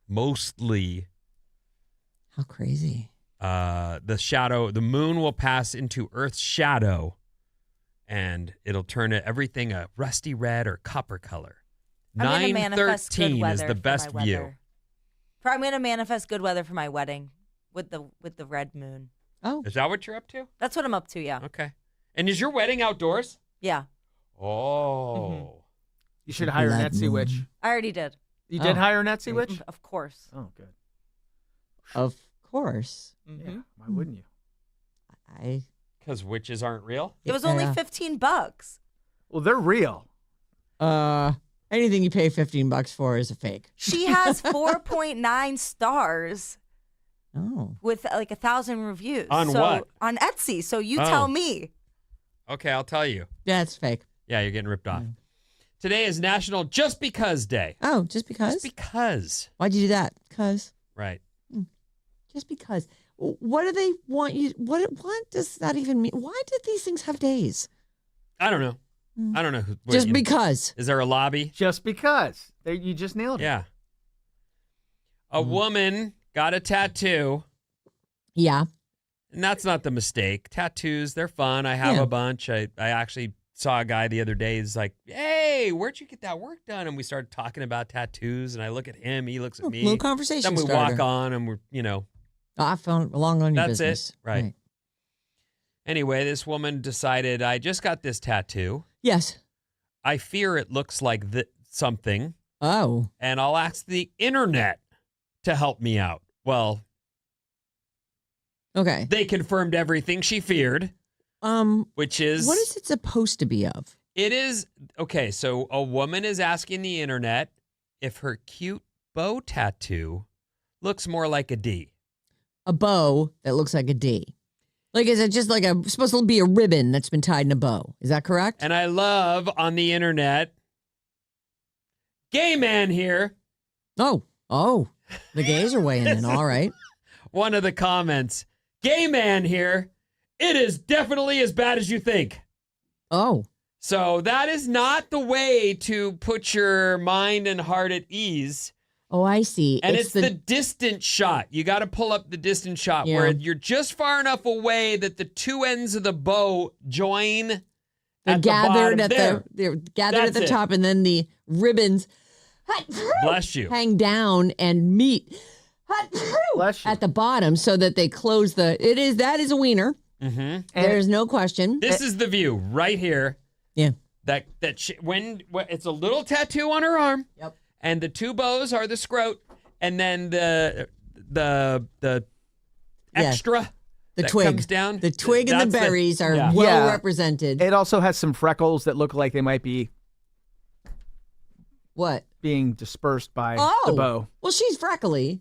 mostly How crazy. the moon will pass into Earth's shadow and it'll turn everything a rusty red or copper color. I'm gonna manifest good 9:13 is weather the for best my view. weather. I'm going to manifest good weather for my wedding with the red moon. Oh. Is that what you're up to? That's what I'm up to. Yeah. Okay. And is your wedding outdoors? Yeah. Oh. You should hire an Blood Etsy moon. wich. I already did. You did Oh. hire an Etsy witch? Of course. Oh, good. Of course. Mhm. Yeah. Why wouldn't you? I. Because witches aren't real? It was only Yeah. $15. Well, they're real. Anything you pay $15 for is a fake. She has 4.9 stars Oh. with like 1,000 reviews. On so, what? On Etsy. So you Oh. tell me. Okay, I'll tell you. That's fake. Yeah, you're getting ripped off. Today is National Just Because Day. Oh, just because? Just because. Why'd you do that? Because. Right. Just because. What do they want you? What does that even mean? Why did these things have days? I don't know. Mm. I don't know. Just because. Is there a lobby? Just because. You just nailed it. Yeah. A woman got a tattoo, Yeah. and that's not the mistake. Tattoos, they're fun. I have Yeah. a bunch. I actually saw a guy the other day. He's like, hey, where'd you get that work done? And we started talking about tattoos, and I look at him. He looks at me. Little conversation Then we starter. walk on, and we're, I found along on your That's it. business. Right. Anyway, this woman decided, I just got this tattoo. Yes. I fear it looks like something. Oh. And I'll ask the internet to help me out. Well, okay. They confirmed everything she feared. Which is... What is it supposed to be of? It is... Okay, so a woman is asking the internet if her cute bow tattoo looks more like a D. A bow that looks like a D. Like, is it just like supposed to be a ribbon that's been tied in a bow? Is that correct? And I love on the internet, gay man here. Oh, the gays are weighing in. All right. One of the comments, gay man here. It is definitely as bad as you think. Oh. So that is not the way to put your mind and heart at ease. Oh, I see. And it's the distant shot. You got to pull up the distant shot where you're just far enough away that the two ends of the bow join. They're gathered at the That's top, and then the ribbons bless you hang down and meet Bless you. at the bottom, so that they close that is a wiener. Mm-hmm. There's no question. This is the view right here. Yeah. When it's a little tattoo on her arm. Yep. And the two bows are the scrot, and then the extra the that twig comes down. The twig and the berries are well represented. It also has some freckles that look like they might be what? Being dispersed by the bow. Well, she's freckly.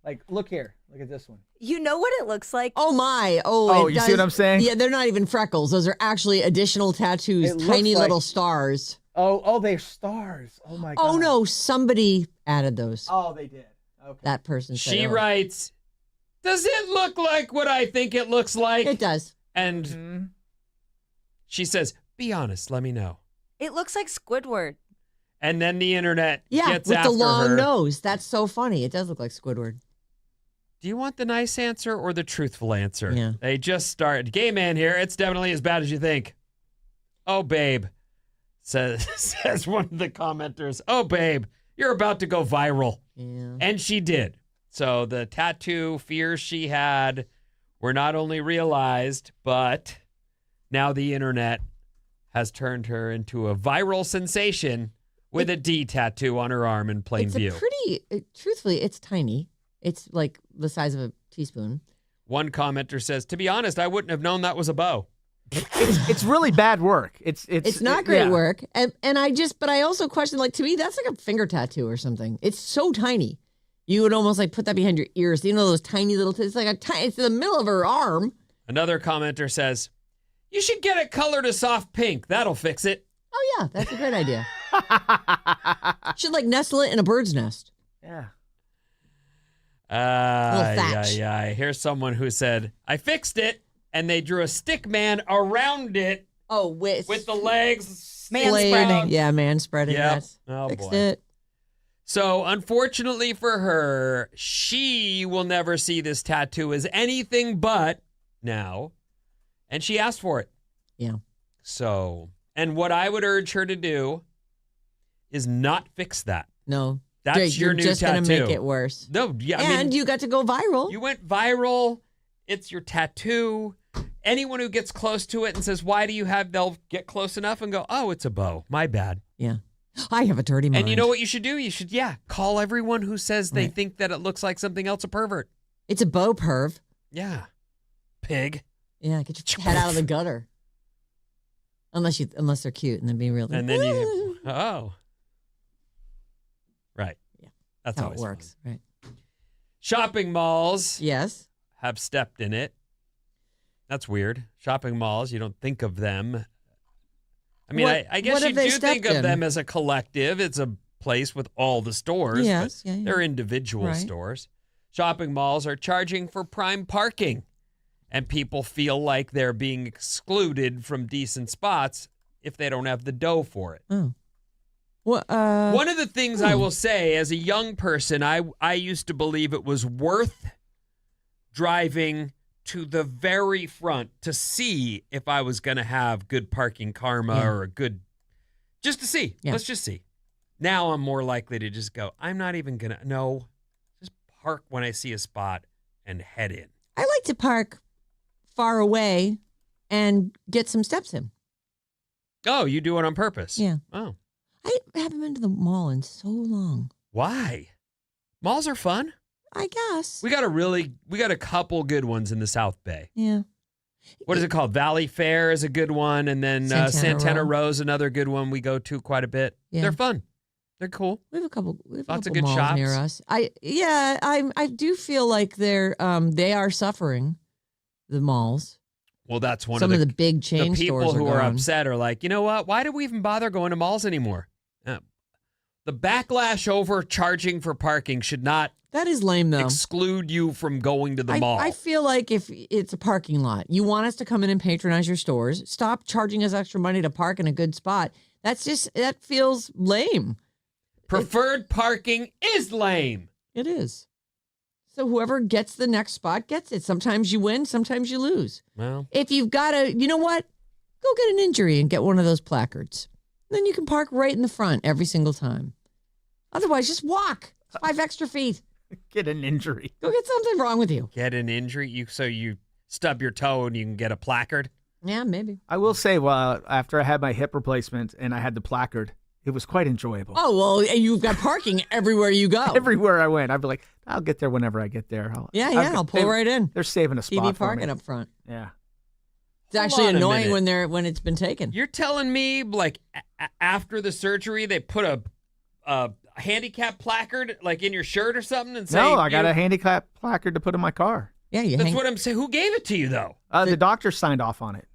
Like, look here. Look at this one. You know what it looks like? Oh, my. You see what I'm saying? Yeah, they're not even freckles. Those are actually additional tattoos, tiny little stars. Oh, they're stars. Oh, my God. Oh, no. Somebody added those. Oh, they did. Okay. That person said, She writes, does it look like what I think it looks like? It does. And she says, be honest, let me know. It looks like Squidward. And then the internet gets with after the long her. nose. That's so funny. It does look like Squidward. Do you want the nice answer or the truthful answer? Yeah. They just started. Gay man here. It's definitely as bad as you think. Oh, babe, says one of the commenters. Oh, babe, you're about to go viral. Yeah. And she did. So the tattoo fears she had were not only realized, but now the internet has turned her into a viral sensation with a D tattoo on her arm in plain view. Truthfully, it's tiny. It's like the size of a teaspoon. One commenter says, to be honest, I wouldn't have known that was a bow. It's really bad work. It's not great work. And I also question, like, to me, that's like a finger tattoo or something. It's so tiny. You would almost like put that behind your ears. You know, those tiny little, it's like it's in the middle of her arm. Another commenter says, you should get it colored a soft pink. That'll fix it. Oh, yeah, that's a great idea. Should like nestle it in a bird's nest. Yeah. Here's someone who said, I fixed it, and they drew a stick man around it. Oh, with the legs. Man spreading. Yeah, man spreading. Yep. Yes. Oh, Fixed boy. it. So, unfortunately for her, she will never see this tattoo as anything but now. And she asked for it. Yeah. So, and what I would urge her to do is not fix that. No. That's your new just tattoo. You're just going to make it worse. No, yeah. And you got to go viral. You went viral. It's your tattoo. Anyone who gets close to it and says, why do you have, they'll get close enough and go, oh, it's a bow. My bad. Yeah. I have a dirty mind. And you know what you should do? You should, call everyone who says they think that it looks like something else a pervert. It's a bow perv. Yeah. Pig. Yeah, get your head out of the gutter. Unless they're cute and then be really. And then right. Yeah. That's how it works. Fun. Right. Shopping malls. Yes. Have stepped in it. That's weird. Shopping malls, you don't think of them. I mean, I guess you do think of them as a collective. It's a place with all the stores. Yes, but they're individual stores. Shopping malls are charging for prime parking, and people feel like they're being excluded from decent spots if they don't have the dough for it. Oh. Well, one of the things I will say, as a young person, I used to believe it was worth driving to the very front to see if I was going to have good parking karma or a good, just to see. Yeah. Let's just see. Now I'm more likely to just go, I'm not even going to, just park when I see a spot and head in. I like to park far away and get some steps in. Oh, you do it on purpose? Yeah. Oh. I haven't been to the mall in so long. Why? Malls are fun. I guess. We got a couple good ones in the South Bay. Yeah. What is it called? Valley Fair is a good one, and then Santana Row is another good one we go to quite a bit. Yeah. They're fun. They're cool. We have a couple. Lots of good malls shops near us. I do feel like they are suffering. The malls. Well, that's one Some of the big chain the people stores who are are gone. upset are like, you know what? Why do we even bother going to malls anymore? The backlash over charging for parking should not That is lame, though. exclude you from going to the mall. I feel like if it's a parking lot, you want us to come in and patronize your stores. Stop charging us extra money to park in a good spot. That feels lame. Preferred parking is lame. It is. So whoever gets the next spot gets it. Sometimes you win, sometimes you lose. Well, If you've got you know what? Go get an injury and get one of those placards. Then you can park right in the front every single time. Otherwise, just walk. It's 5 extra feet. Get an injury. Go get something wrong with you. get an injury. So you stub your toe and you can get a placard. Yeah, maybe. I will say, well, after I had my hip replacement and I had the placard, it was quite enjoyable. Oh, well, you've got parking everywhere you go. Everywhere I went, I'd be like, I'll get there whenever I get there. I'll pull right in. They're saving a spot TV for parking me. up front. Yeah. It's actually Hold on a annoying minute. when it's been taken. You're telling me, like, after the surgery, they put a handicap placard, like, in your shirt or something and say, No, I got a handicap placard to put in my car. Yeah, you That's hang. what I'm saying. Who gave it to you, though? The doctor signed off on it.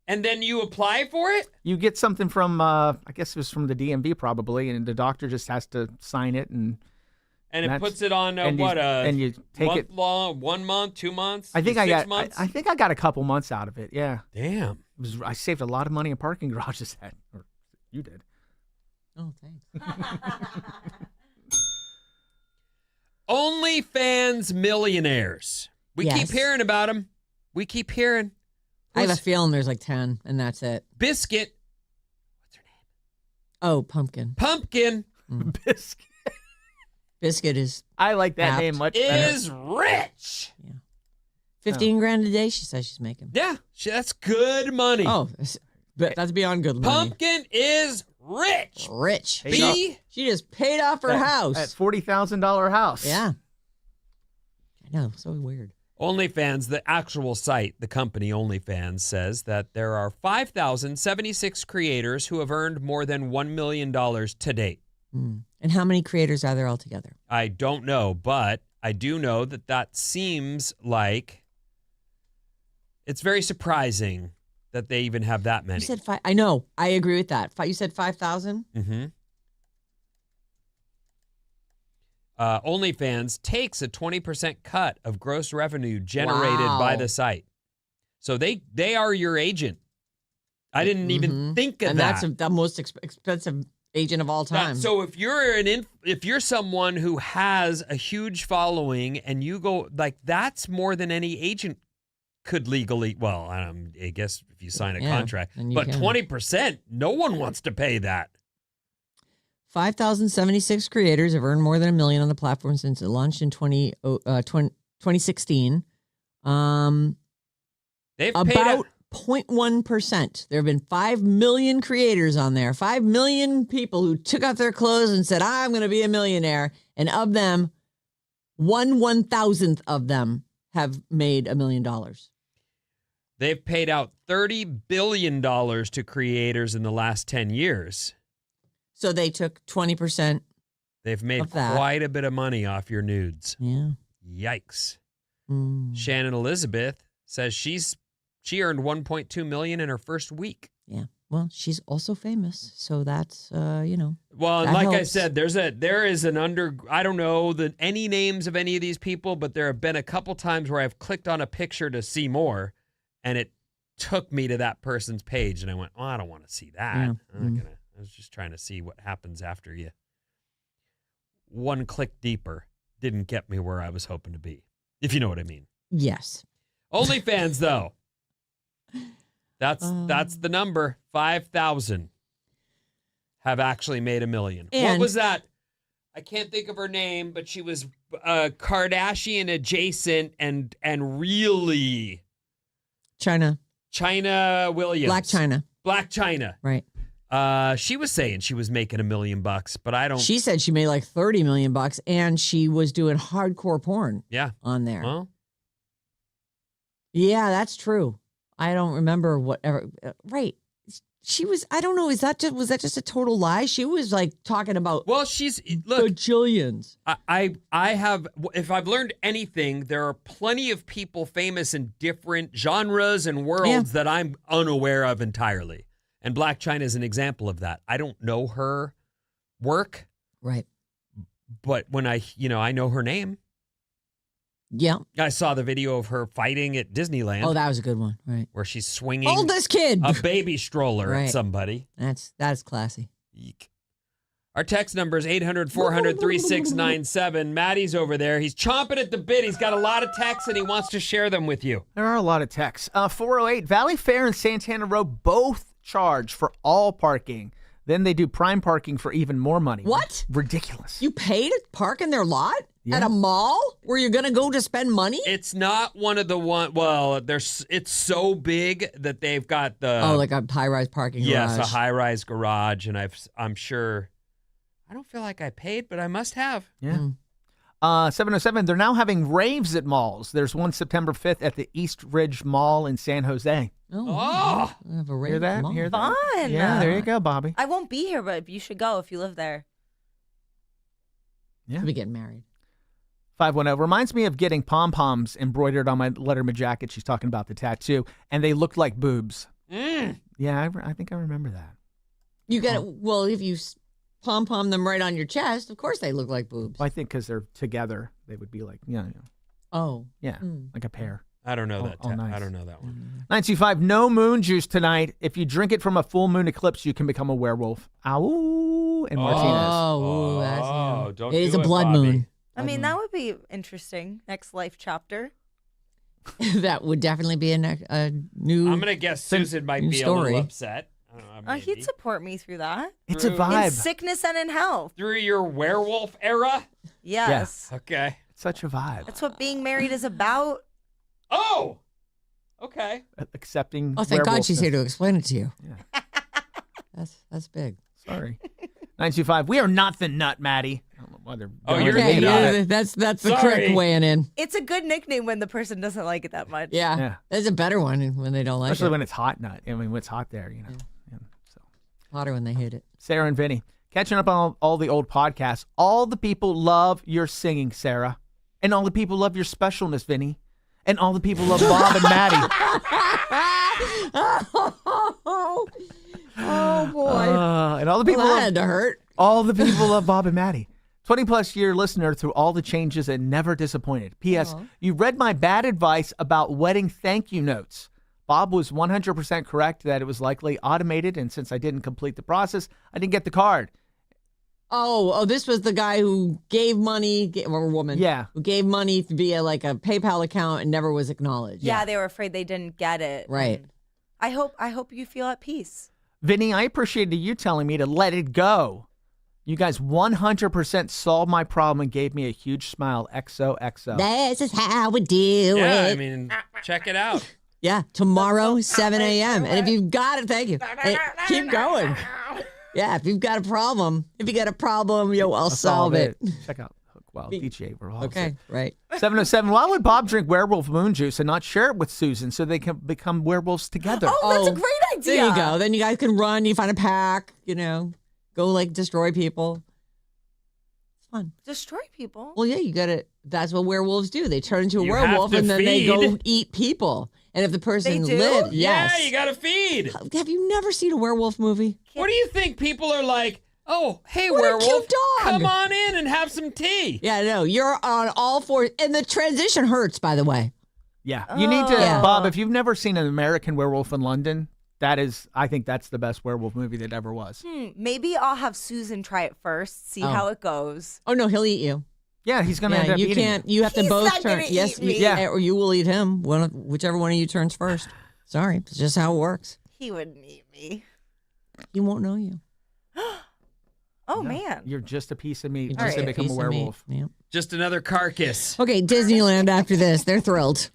And then you apply for it? You get something from, I guess it was from the DMV probably, and the doctor just has to sign it. And And it that's- puts it on, and you- and you take month it. long, 1 month, 2 months? I think 6 months? I think I got a couple months out of it. Yeah. Damn. I saved a lot of money in parking garages. Or you did. Oh, thanks. OnlyFans millionaires. We Yes. keep hearing about them. We keep hearing. I have a feeling there's like 10, and that's it. Biscuit. What's her name? Oh, Pumpkin. Pumpkin Biscuit. Biscuit is I like that Apt. name much better. is rich. 15 grand a day, she says she's making. Yeah, that's good money. Oh, but that's beyond good money. Pumpkin is rich. Rich. Paid off. She just paid off her house. At $40,000 house. Yeah. I know. So weird. OnlyFans, the actual site, the company OnlyFans, says that there are 5,076 creators who have earned more than $1 million to date. And how many creators are there altogether? I don't know, but I do know that seems like it's very surprising that they even have that many. You said 5. I know. I agree with that. You said 5,000? Mm-hmm. OnlyFans takes a 20% cut of gross revenue generated by Wow. the site. So they are your agent. I didn't even think of And that. that's the most expensive agent of all time. So if you're someone who has a huge following and you go like that's more than any agent could legally. Well, I guess if you sign a Yeah, contract, then you but can. 20%, no one wants to pay that. 5,076 creators have earned more than $1 million on the platform since it launched in 2016. They've paid About 0.1%. There have been 5 million creators on there. 5 million people who took off their clothes and said, I'm going to be a millionaire. And of them, 1/1000th of them have made $1 million. They've paid out $30 billion to creators in the last 10 years. So they took 20%. They've made Of that. quite a bit of money off your nudes. Yeah. Yikes. Mm. Shannon Elizabeth says she earned $1.2 million in her first week. Yeah. Well, she's also famous. So that's, Well, and That like I helps. said, there is an I don't know any names of any of these people, but there have been a couple times where I've clicked on a picture to see more, and it took me to that person's page, and I went, oh, I don't want to see that. Yeah. I'm not gonna. I was just trying to see what happens after you. One click deeper didn't get me where I was hoping to be, if you know what I mean. yes. OnlyFans, though. That's the number. 5,000 have actually made $1 million. What And- was that? I can't think of her name, but she was Kardashian adjacent and really China. China Williams. Black China. Right. She was saying she was making $1 million, but I don't. She said she made like $30 million, and she was doing hardcore porn. Yeah. On there. Well, yeah, that's true. I don't remember whatever. Right. She was. I don't know. Was that just a total lie? She was like talking about. Well, look. Bajillions. I have. If I've learned anything, there are plenty of people famous in different genres and worlds that I'm unaware of entirely. And Black China is an example of that. I don't know her work. Right. But when I know her name. Yeah. I saw the video of her fighting at Disneyland. Oh, that was a good one. Right. Where she's swinging oldest kid a baby stroller at somebody. That's classy. Eek. Our text number is 800-400-3697. Maddie's over there. He's chomping at the bit. He's got a lot of texts, and he wants to share them with you. There are a lot of texts. 408, Valley Fair and Santana Row both charge for all parking. Then they do prime parking for even more money. What? Ridiculous. You pay to park in their lot? Yeah. At a mall where you're going to go to spend money? It's not one of the it's so big that they've got like a high-rise parking garage. Yes, a high-rise garage, and I'm sure, I don't feel like I paid, but I must have. Yeah. 707, they're now having raves at malls. There's one September 5th at the East Ridge Mall in San Jose. Oh. Have a rave Hear that? mall. Hear that? Fun. Yeah, there you go, Bobby. I won't be here, but you should go if you live there. Yeah. We'll be getting married. 510 reminds me of getting pom-poms embroidered on my Letterman jacket. She's talking about the tattoo, and they looked like boobs. Yeah, I think I remember that. You get it. Well, if you pom-pom them right on your chest, of course they look like boobs. Well, I think because they're together, they would be like, Oh. Yeah, like a pair. I don't know that. Nice. I don't know that one. 925, no moon juice tonight. If you drink it from a full moon eclipse, you can become a werewolf. Ow, and Martinez. Don't it is do a blood Bobby. moon. I mean, that would be interesting. Next life chapter. That would definitely be a new. I'm gonna guess Susan might be a little upset. He'd support me through that. It's a vibe. In sickness and in health. Through your werewolf era? Yes. Yeah. Okay. It's such a vibe. That's what being married is about. Oh! Okay. Accepting. Oh, thank God she's here to explain it to you. Yeah. That's big. Sorry. 925, we are not the nut, Maddie. I don't know why they're you're okay. the That's the correct weighing in. It's a good nickname when the person doesn't like it that much. Yeah. There's a better one when they don't like Especially it. when it's hot nut. I mean, when it's hot there, Yeah, so. Hotter when they hate it. Sarah and Vinnie, catching up on all the old podcasts. All the people love your singing, Sarah. And all the people love your specialness, Vinnie. And all the people love Bob and Maddie. Oh, boy. And all the people that had to hurt. All the people love Bob and Maddie. 20-plus year listener through all the changes and never disappointed. P.S. You read my bad advice about wedding thank you notes. Bob was 100% correct that it was likely automated, and since I didn't complete the process, I didn't get the card. Oh, this was the guy who gave money, or woman. Yeah. Who gave money via like a PayPal account and never was acknowledged. Yeah, they were afraid they didn't get it. Right. I hope you feel at peace. Vinny, I appreciated you telling me to let it go. You guys 100% solved my problem and gave me a huge smile. XOXO. This is how we do Yeah, it. I mean, check it out. Yeah, tomorrow, 7 a.m. And if you've got it, thank you. And keep going. Yeah, if you've got a problem, I'll solve it. Check out Hook DJ. We're all okay, right. 707. Why would Bob drink werewolf moon juice and not share it with Susan so they can become werewolves together? Oh, that's a great idea. There you go. Then you guys can run. You find a pack. Go like destroy people. It's fun. Destroy people? Well, yeah, you got to. That's what werewolves do. They turn into a You werewolf have to and then they go feed. eat people. And if the person They do? lived, yes. Yeah, you got to feed. Have you never seen a werewolf movie? What do you think? People are like, oh, hey, What a werewolf, cute dog. come on in and have some tea. Yeah, no, you're on all fours. And the transition hurts, by the way. Yeah. You need to, Yeah. Bob, if you've never seen an American Werewolf in London, I think that's the best werewolf movie that ever was. Maybe I'll have Susan try it first, see how it goes. Oh, no, he'll eat you. Yeah, he's going to end Yeah, up you eating can't. you. You have to He's both not turn. gonna Yes, eat me. Yeah. or you will eat him. Whichever one of you turns first. Sorry, it's just how it works. He wouldn't eat me. He won't know you. Oh, man. You're just a piece of meat. You're Just just to a become a piece of meat. werewolf. Yeah. Just another carcass. Okay, Disneyland after this. They're thrilled.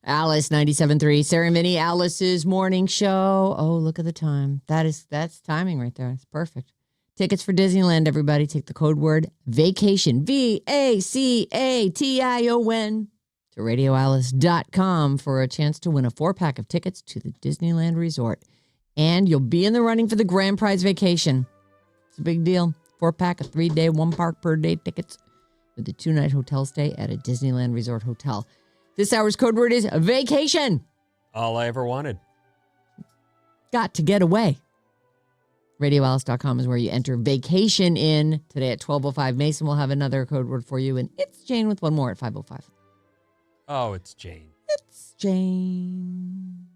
Alice 97.3. Sarah Vinnie, Alice's morning show. Oh, look at the time. That's timing right there. It's perfect. Tickets for Disneyland, everybody. Take the code word VACATION, VACATION, to radioalice.com for a chance to win a 4-pack of tickets to the Disneyland Resort. And you'll be in the running for the grand prize vacation. It's a big deal. 4-pack of 3-day, 1-park-per-day tickets with a 2-night hotel stay at a Disneyland Resort hotel. This hour's code word is vacation. All I ever wanted. Got to get away. RadioAlice.com is where you enter vacation in. Today at 12:05, Mason will have another code word for you. And it's Jane with one more at 5:05. Oh, it's Jane. It's Jane.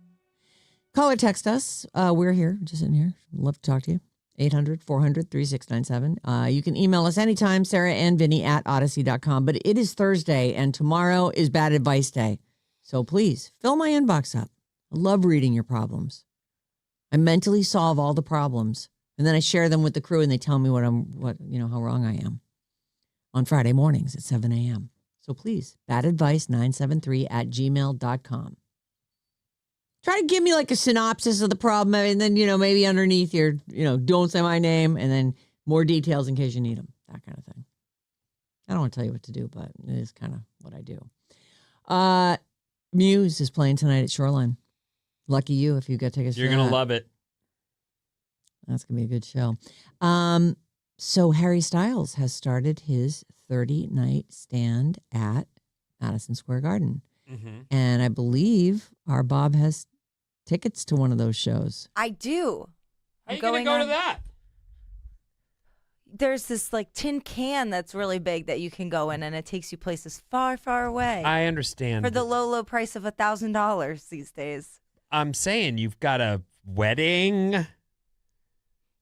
Call or text us. We're here, just sitting here. Love to talk to you. 800-400-3697. You can email us anytime, Sarah and Vinnie at Odyssey.com. But it is Thursday, and tomorrow is Bad Advice Day. So please, fill my inbox up. I love reading your problems. I mentally solve all the problems, and then I share them with the crew, and they tell me how wrong I am on Friday mornings at 7 a.m. So please, badadvice973@gmail.com. Try to give me like a synopsis of the problem, and then, maybe underneath your, don't say my name, and then more details in case you need them, that kind of thing. I don't want to tell you what to do, but it is kind of what I do. Muse is playing tonight at Shoreline. Lucky you if you get tickets. You're going to love it. That's going to be a good show. So Harry Styles has started his 30-night stand at Madison Square Garden. Mm-hmm. And I believe our Bob has tickets to one of those shows. I do. How are you going to go to that? There's this like tin can that's really big that you can go in, and it takes you places far, far away. I understand. For the low price of $1,000 these days. I'm saying you've got a wedding. I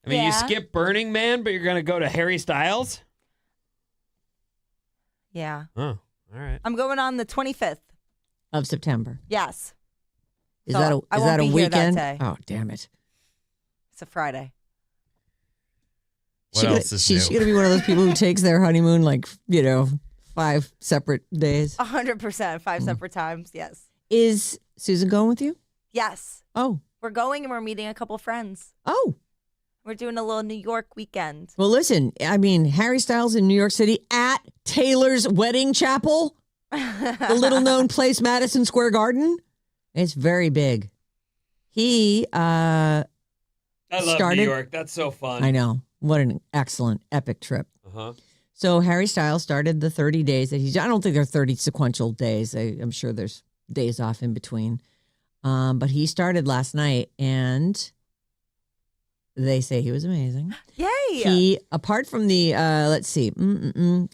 mean, you skip Burning Man, but you're going to go to Harry Styles? Yeah. Oh, all right. I'm going on the 25th. Of September. Yes. Is So that a I won't be here that weekend? day. Oh, damn it. It's a Friday. What else is she's new? going to be one of those people who takes their honeymoon 5 separate days. 100%. 5 separate times. Yes. Is Susan going with you? Yes. Oh. We're going and we're meeting a couple friends. Oh. We're doing a little New York weekend. Well, listen, I mean, Harry Styles in New York City at Taylor's Wedding Chapel, the little-known place, Madison Square Garden. It's very big. He I love started, New York. That's so fun. I know. What an excellent, epic trip. Uh-huh. So Harry Styles started the 30 days that I don't think they're 30 sequential days. I'm sure there's days off in between. But he started last night, and they say he was amazing. Yay! He, apart from the,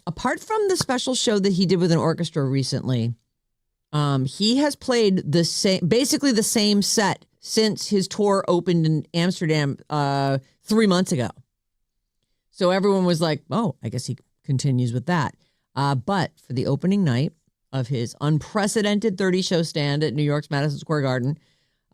apart from the special show that he did with an orchestra recently, he has played basically the same set since his tour opened in Amsterdam 3 months ago. So everyone was like, oh, I guess he continues with that. But for the opening night of his unprecedented 30-show stand at New York's Madison Square Garden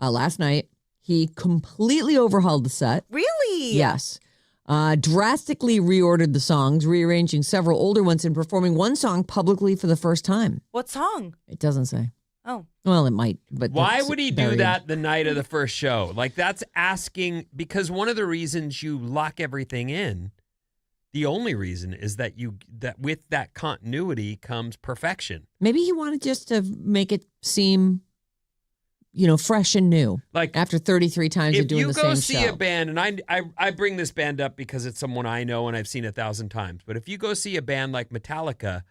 last night, he completely overhauled the set. Really? Yes. Drastically reordered the songs, rearranging several older ones and performing one song publicly for the first time. What song? It doesn't say. Oh. Well, it might. But why would he do buried. that the night of the first show? Like, that's asking, because one of the reasons you lock everything in, the only reason is that with that continuity comes perfection. Maybe he wanted just to make it seem, fresh and new. Like after 33 times of doing the same show. If you go see a band, and I bring this band up because it's someone I know and I've seen 1,000 times, but if you go see a band like Metallica,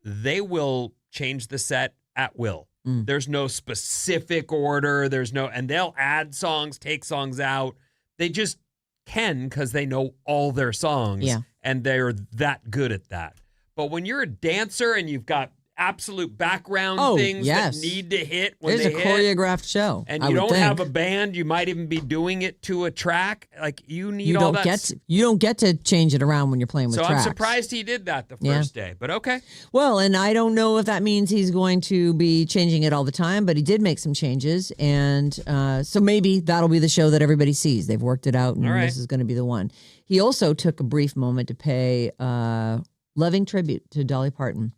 they will change the set at will. There's no specific order. And they'll add songs, take songs out. They just can because they know all their songs. Yeah. And they're that good at that. But when you're a dancer and you've got absolute background things that need to hit when There's they a choreographed show. and you don't have a band, you might even be doing it to a track. Like you need you all don't that. You don't get to change it around when you're playing with so tracks. I'm surprised he did that the first day, but okay. Well, and I don't know if that means he's going to be changing it all the time, but he did make some changes, and so maybe that'll be the show that everybody sees. They've worked it out, and this is going to be the one. He also took a brief moment to pay loving tribute to Dolly Parton.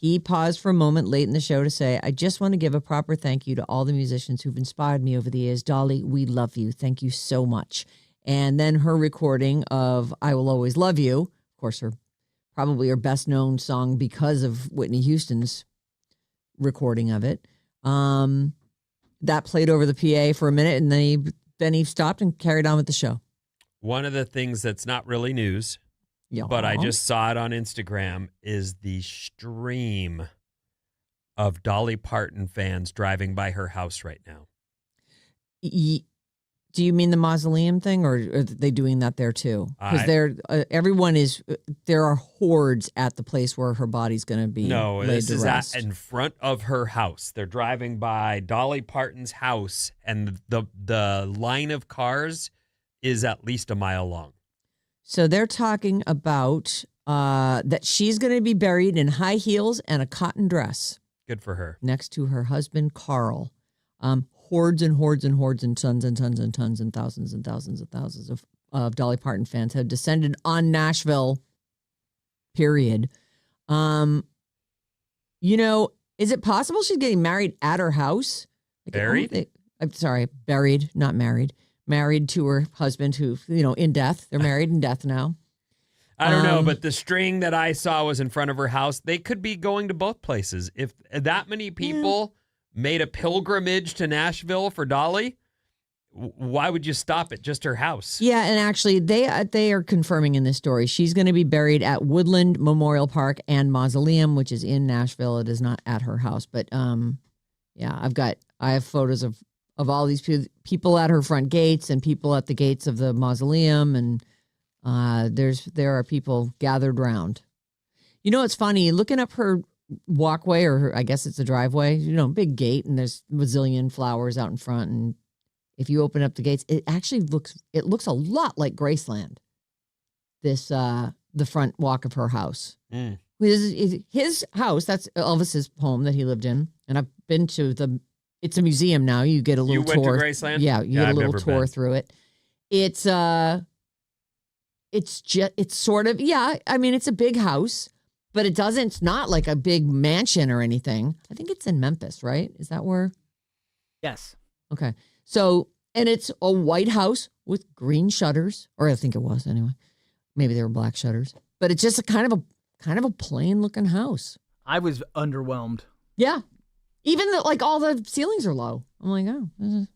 He paused for a moment late in the show to say, I just want to give a proper thank you to all the musicians who've inspired me over the years. Dolly, we love you. Thank you so much. And then her recording of I Will Always Love You, of course, probably her best known song because of Whitney Houston's recording of it. That played over the PA for a minute, and then he stopped and carried on with the show. One of the things that's not really news, but I just saw it on Instagram, is the stream of Dolly Parton fans driving by her house right now. Do you mean the mausoleum thing, or are they doing that there too? Because there are hordes at the place where her body's going to be. No, laid this to is rest. in front of her house. They're driving by Dolly Parton's house, and the line of cars is at least a mile long. So they're talking about that she's going to be buried in high heels and a cotton dress. Good for her. Next to her husband, Carl. Hordes and hordes and hordes and tons and tons and tons and thousands of Dolly Parton fans have descended on Nashville, period. Is it possible she's getting married at her house? Buried? I'm sorry, buried, not married. Married to her husband who, in death. They're married in death now. I don't know, but the string that I saw was in front of her house. They could be going to both places. If that many people made a pilgrimage to Nashville for Dolly, why would you stop at just her house? Yeah, and actually, they are confirming in this story she's going to be buried at Woodland Memorial Park and Mausoleum, which is in Nashville. It is not at her house, but I have photos of all these people at her front gates and people at the gates of the mausoleum, and there are people gathered round. It's funny looking up her walkway, or I guess it's a driveway, big gate, and there's a bazillion flowers out in front, and if you open up the gates, it actually looks a lot like Graceland. This the front walk of her house. His house, that's Elvis's home that he lived in, and I've been to it's a museum now. You get a little tour. You went to Graceland? Yeah, you get a little tour through it. It's sort of, I mean, it's a big house, but it's not like a big mansion or anything. I think it's in Memphis, right? Is that where? Yes. Okay. So, and it's a white house with green shutters, or I think it was anyway. Maybe they were black shutters, but it's just a kind of a plain looking house. I was underwhelmed. Yeah. Even all the ceilings are low. I'm like, I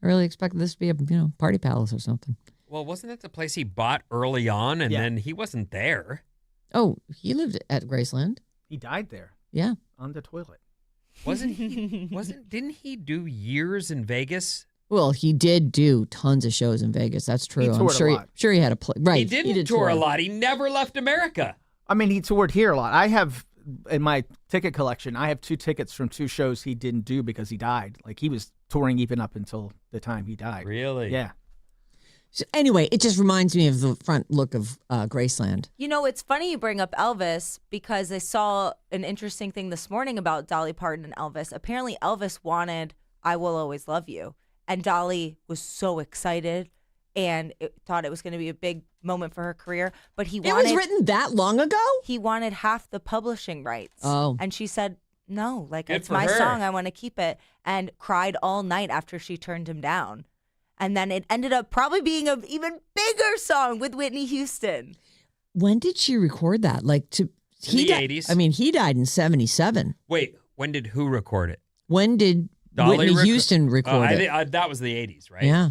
really expected this to be a party palace or something. Well, wasn't that the place he bought early on, and then he wasn't there? Oh, he lived at Graceland. He died there. Yeah. On the toilet. Didn't he do years in Vegas? Well, he did do tons of shows in Vegas. That's true. He toured a lot. Sure he had a right. He did tour a lot. He never left America. I mean, he toured here a lot. I have, in my ticket collection, I have 2 tickets from 2 shows he didn't do because he died. Like, he was touring even up until the time he died. Really? Yeah. So anyway, it just reminds me of the front look of Graceland. It's funny you bring up Elvis, because I saw an interesting thing this morning about Dolly Parton and Elvis. Apparently, Elvis wanted I Will Always Love You, and Dolly was so excited and thought it was going to be a big moment for her career. But it was written that long ago? He wanted half the publishing rights. Oh. And she said, no, Good it's for my her. song. I want to keep it. And cried all night after she turned him down. And then it ended up probably being an even bigger song with Whitney Houston. When did she record that? In the 80s. I mean, he died in 1977. Wait, when did who record it? When did Dolly Whitney Houston record it? That was the 80s, right? Yeah.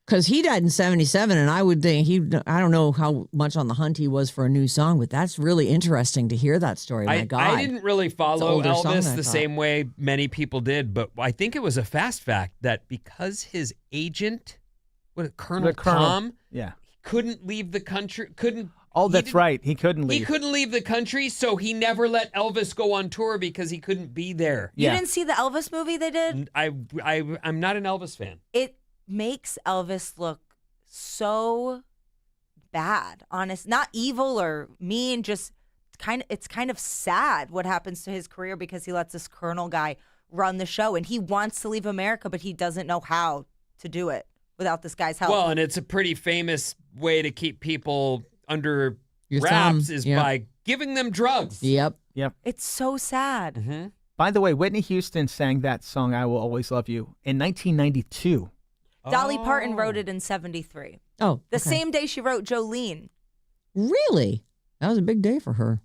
Because he died in 1977, and I would think I don't know how much on the hunt he was for a new song, but that's really interesting to hear that story. My God. I didn't really follow older song, I Elvis the thought. same way many people did, but I think it was a fast fact that because his agent, Colonel Tom, couldn't leave the country, Oh, that's right. He couldn't leave. He couldn't leave the country, so he never let Elvis go on tour because he couldn't be there. You didn't see the Elvis movie they did? I'm not an Elvis fan. It makes Elvis look so bad, honest, not evil or mean, just it's kind of sad what happens to his career because he lets this Colonel guy run the show, and he wants to leave America, but he doesn't know how to do it without this guy's help. Well, and it's a pretty famous way to keep people under Your wraps thumb, is yeah. by giving them drugs. Yep. Yep. It's so sad. Mm-hmm. By the way, Whitney Houston sang that song, I Will Always Love You, in 1992. Dolly Parton wrote it in 73. Oh, The okay. same day she wrote Jolene. Really? That was a big day for her.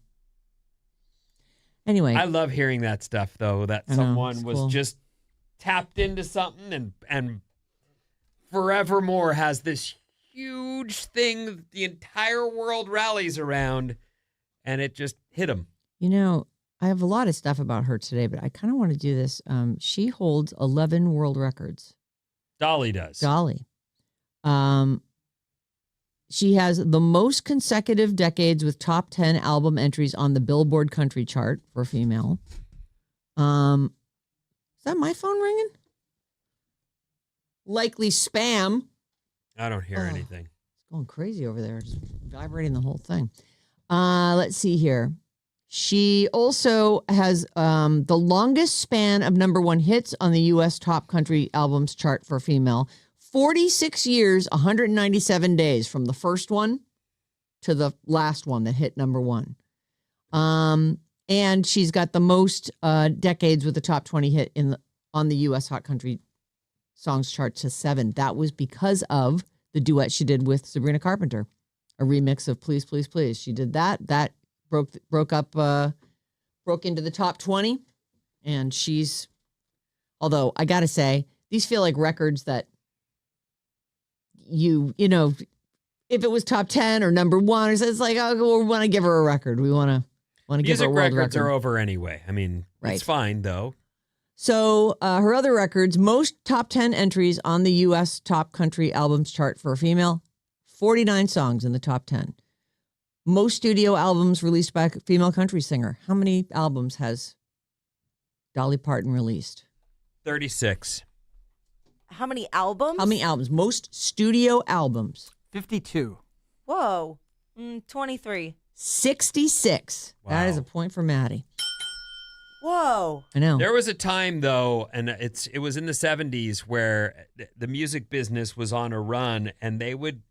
Anyway. I love hearing that stuff, though, that I know, someone it's was cool. just tapped into something and forevermore has this huge thing that the entire world rallies around, and it just hit them. You know, I have a lot of stuff about her today, but I kind of want to do this. She holds 11 world records. Dolly does. Dolly. She has the most consecutive decades with top 10 album entries on the Billboard Country Chart for a female. Is that my phone ringing? Likely spam. I don't hear anything. It's going crazy over there. Just vibrating the whole thing. Let's see here. She also has the longest span of #1 hits on the U.S. top country albums chart for a female. 46 years, 197 days from the first one to the last one that hit #1. And she's got the most decades with the top 20 hit on the U.S. Hot Country Songs chart to 7. That was because of the duet she did with Sabrina Carpenter, a remix of Please, Please, Please. She did that. That broke into the top 20. And she's, although I got to say, these feel like records that you know, if it was top 10 or #1, it's like, oh, we want to give her a record. We want to give her a Music world records record. are over anyway. I mean, Right. it's fine, though. So her other records, most top 10 entries on the U.S. top country albums chart for a female, 49 songs in the top 10. Most studio albums released by a female country singer. How many albums has Dolly Parton released? 36. How many albums? How many albums? Most studio albums. 52. Whoa. 23. 66. That is Wow. a point for Maddie. Whoa. I know. There was a time, though, and it was in the 70s where the music business was on a run, and they would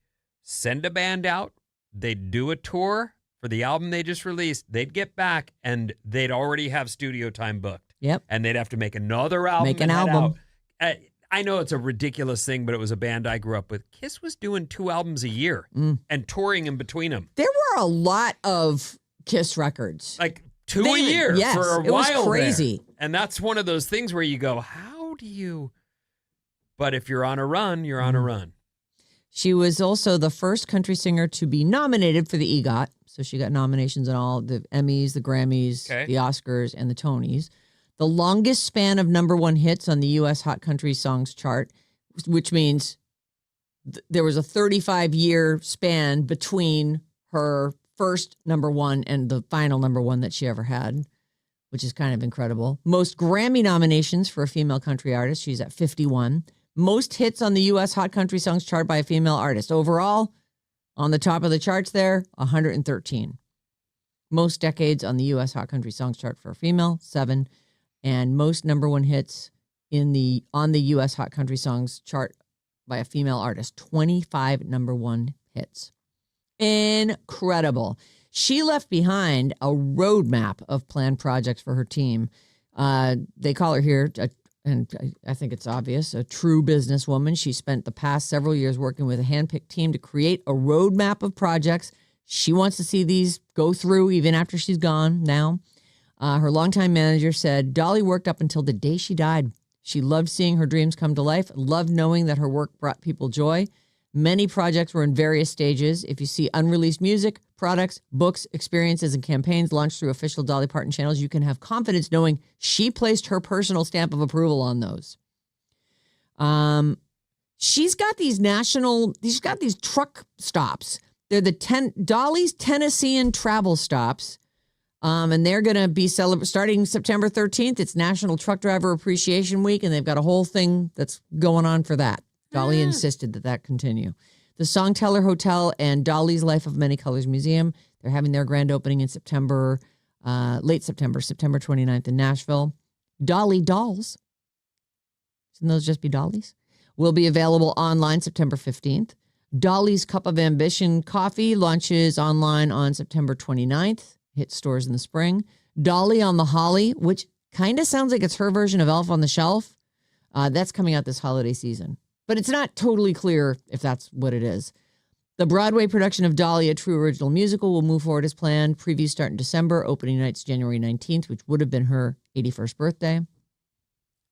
send a band out. They'd do a tour for the album they just released. They'd get back, and they'd already have studio time booked. Yep. And they'd have to make another album. Make an and head album. out. I know it's a ridiculous thing, but it was a band I grew up with. Kiss was doing 2 albums a year and touring in between them. There were a lot of Kiss records. Like 2 a year yes, for a it was while crazy. there. And that's one of those things where you go, how do you? But if you're on a run, you're on a run. She was also the first country singer to be nominated for the EGOT. So she got nominations on all the Emmys, the Grammys, Okay. the Oscars, and the Tonys. The longest span of #1 hits on the U.S. Hot Country Songs chart, which means there was a 35-year span between her first #1 and the final #1 that she ever had, which is kind of incredible. Most Grammy nominations for a female country artist. She's at 51. Most hits on the U.S. Hot Country Songs chart by a female artist. Overall, on the top of the charts there, 113. Most decades on the U.S. Hot Country Songs chart for a female, 7. And most #1 hits on the U.S. Hot Country Songs chart by a female artist, 25 #1 hits. Incredible. She left behind a roadmap of planned projects for her team. They call her here, and I think it's obvious, a true businesswoman. She spent the past several years working with a handpicked team to create a roadmap of projects. She wants to see these go through even after she's gone now. Her longtime manager said, Dolly worked up until the day she died. She loved seeing her dreams come to life, loved knowing that her work brought people joy. Many projects were in various stages. If you see unreleased music, products, books, experiences, and campaigns launched through official Dolly Parton channels, you can have confidence knowing she placed her personal stamp of approval on those. She's got these truck stops. They're the Dolly's Tennessean travel stops. And they're going to be starting September 13th. It's National Truck Driver Appreciation Week, and they've got a whole thing that's going on for that. Dolly insisted that continue. The Songteller Hotel and Dolly's Life of Many Colors Museum, they're having their grand opening in September, late September 29th in Nashville. Dolly Dolls, shouldn't those just be Dollies? Will be available online September 15th. Dolly's Cup of Ambition Coffee launches online on September 29th. Hit stores in the spring. Dolly on the Holly, which kind of sounds like it's her version of Elf on the Shelf. That's coming out this holiday season. But it's not totally clear if that's what it is. The Broadway production of Dolly, a true original musical, will move forward as planned. Previews start in December. Opening night's January 19th, which would have been her 81st birthday.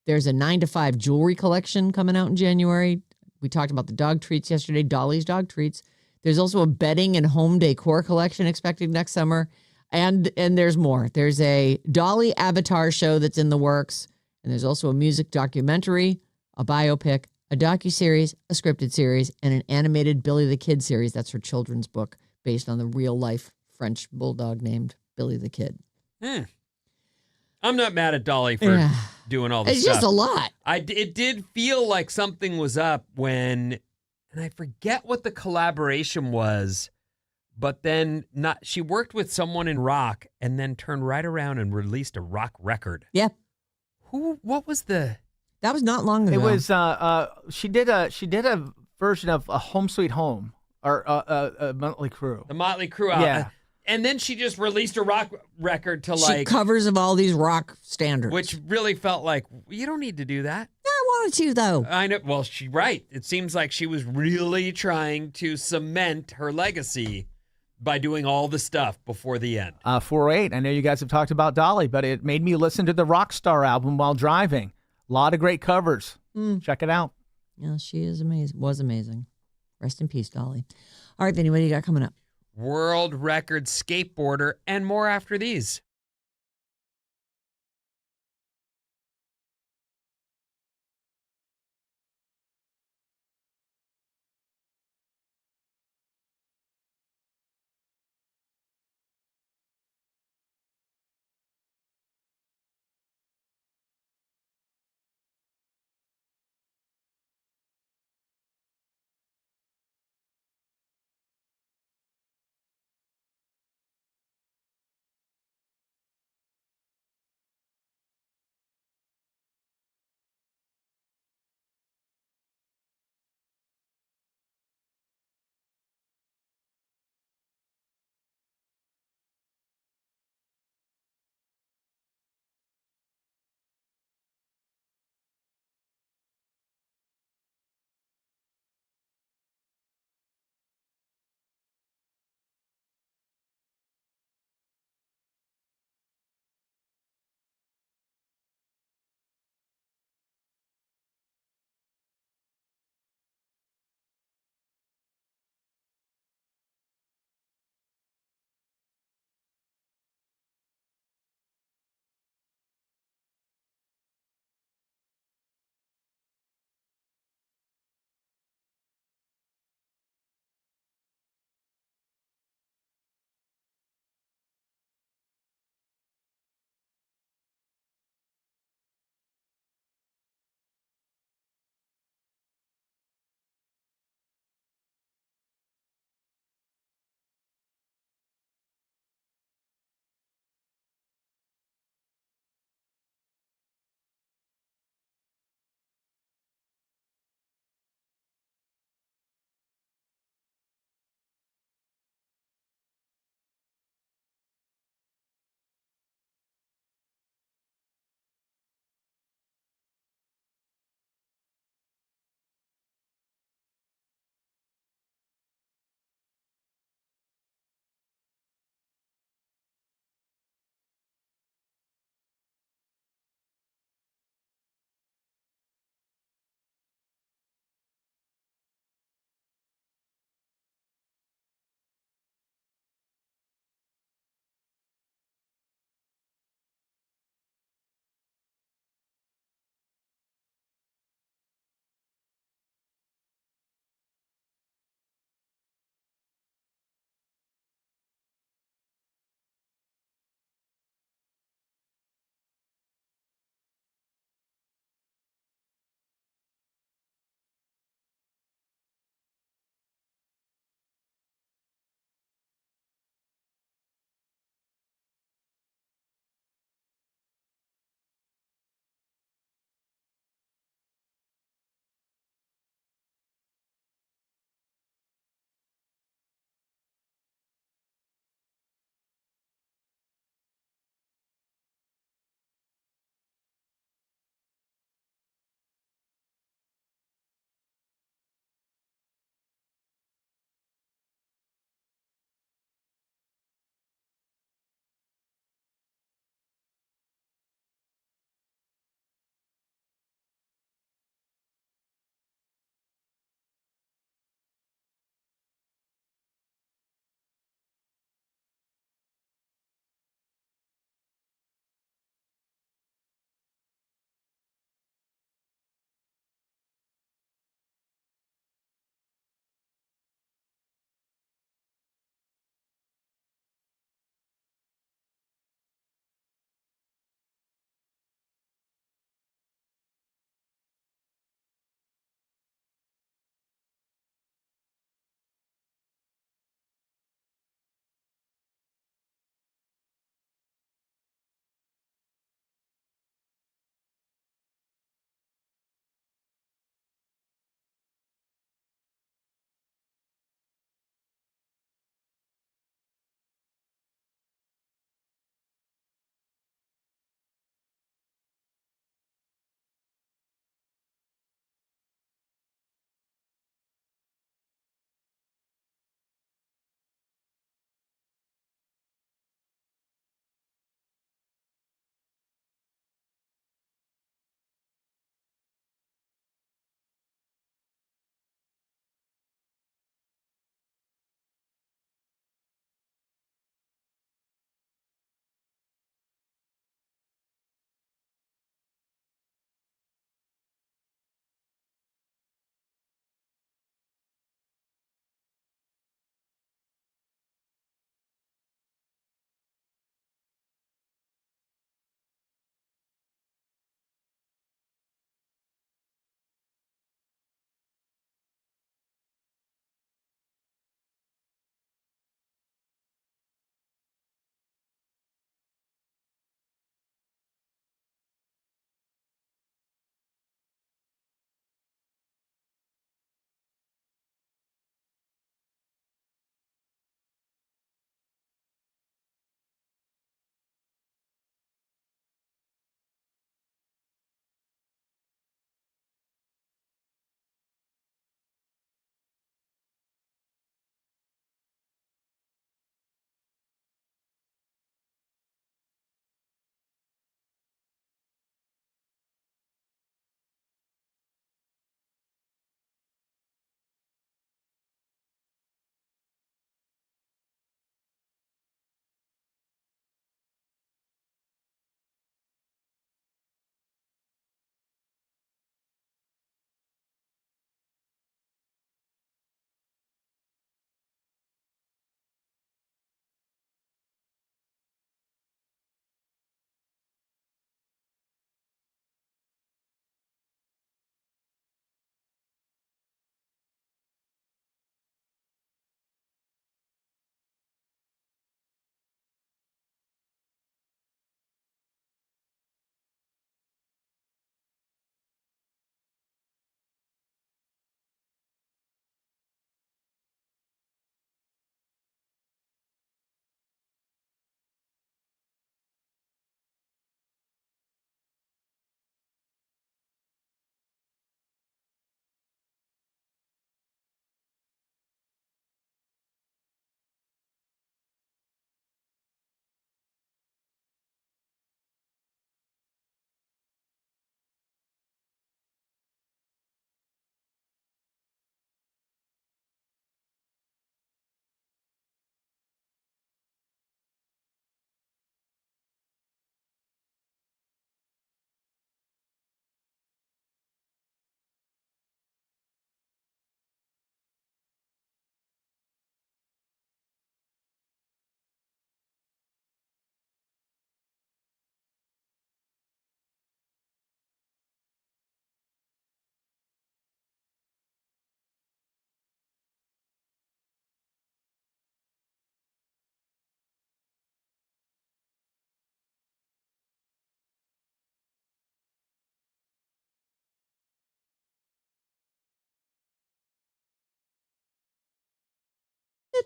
There's a 9 to 5 jewelry collection coming out in January. We talked about the dog treats yesterday, Dolly's dog treats. There's also a bedding and home decor collection expected next summer. And there's more. There's a Dolly Avatar show that's in the works. And there's also a music documentary, a biopic, a docuseries, a scripted series, and an animated Billy the Kid series. That's her children's book based on the real-life French bulldog named Billy the Kid. I'm not mad at Dolly for doing all this it's stuff. It's just a lot. It did feel like something was up when, and I forget what the collaboration was, but then she worked with someone in rock and then turned right around and released a rock record. Yeah. What was the... That was not long ago. It was she did a version of a Home Sweet Home or a Motley Crue. The Motley Crue. Yeah. And then she just released a rock record to she covers of all these rock standards. Which really felt like, you don't need to do that. I wanted to, though. I know. Well, right. It seems like she was really trying to cement her legacy by doing all the stuff before the end. 408. I know you guys have talked about Dolly, but it made me listen to the Rockstar album while driving. A lot of great covers. Check it out. Yeah, she is amazing. Was amazing. Rest in peace, Dolly. All right, Vinny, what do you got coming up? World record skateboarder and more after these.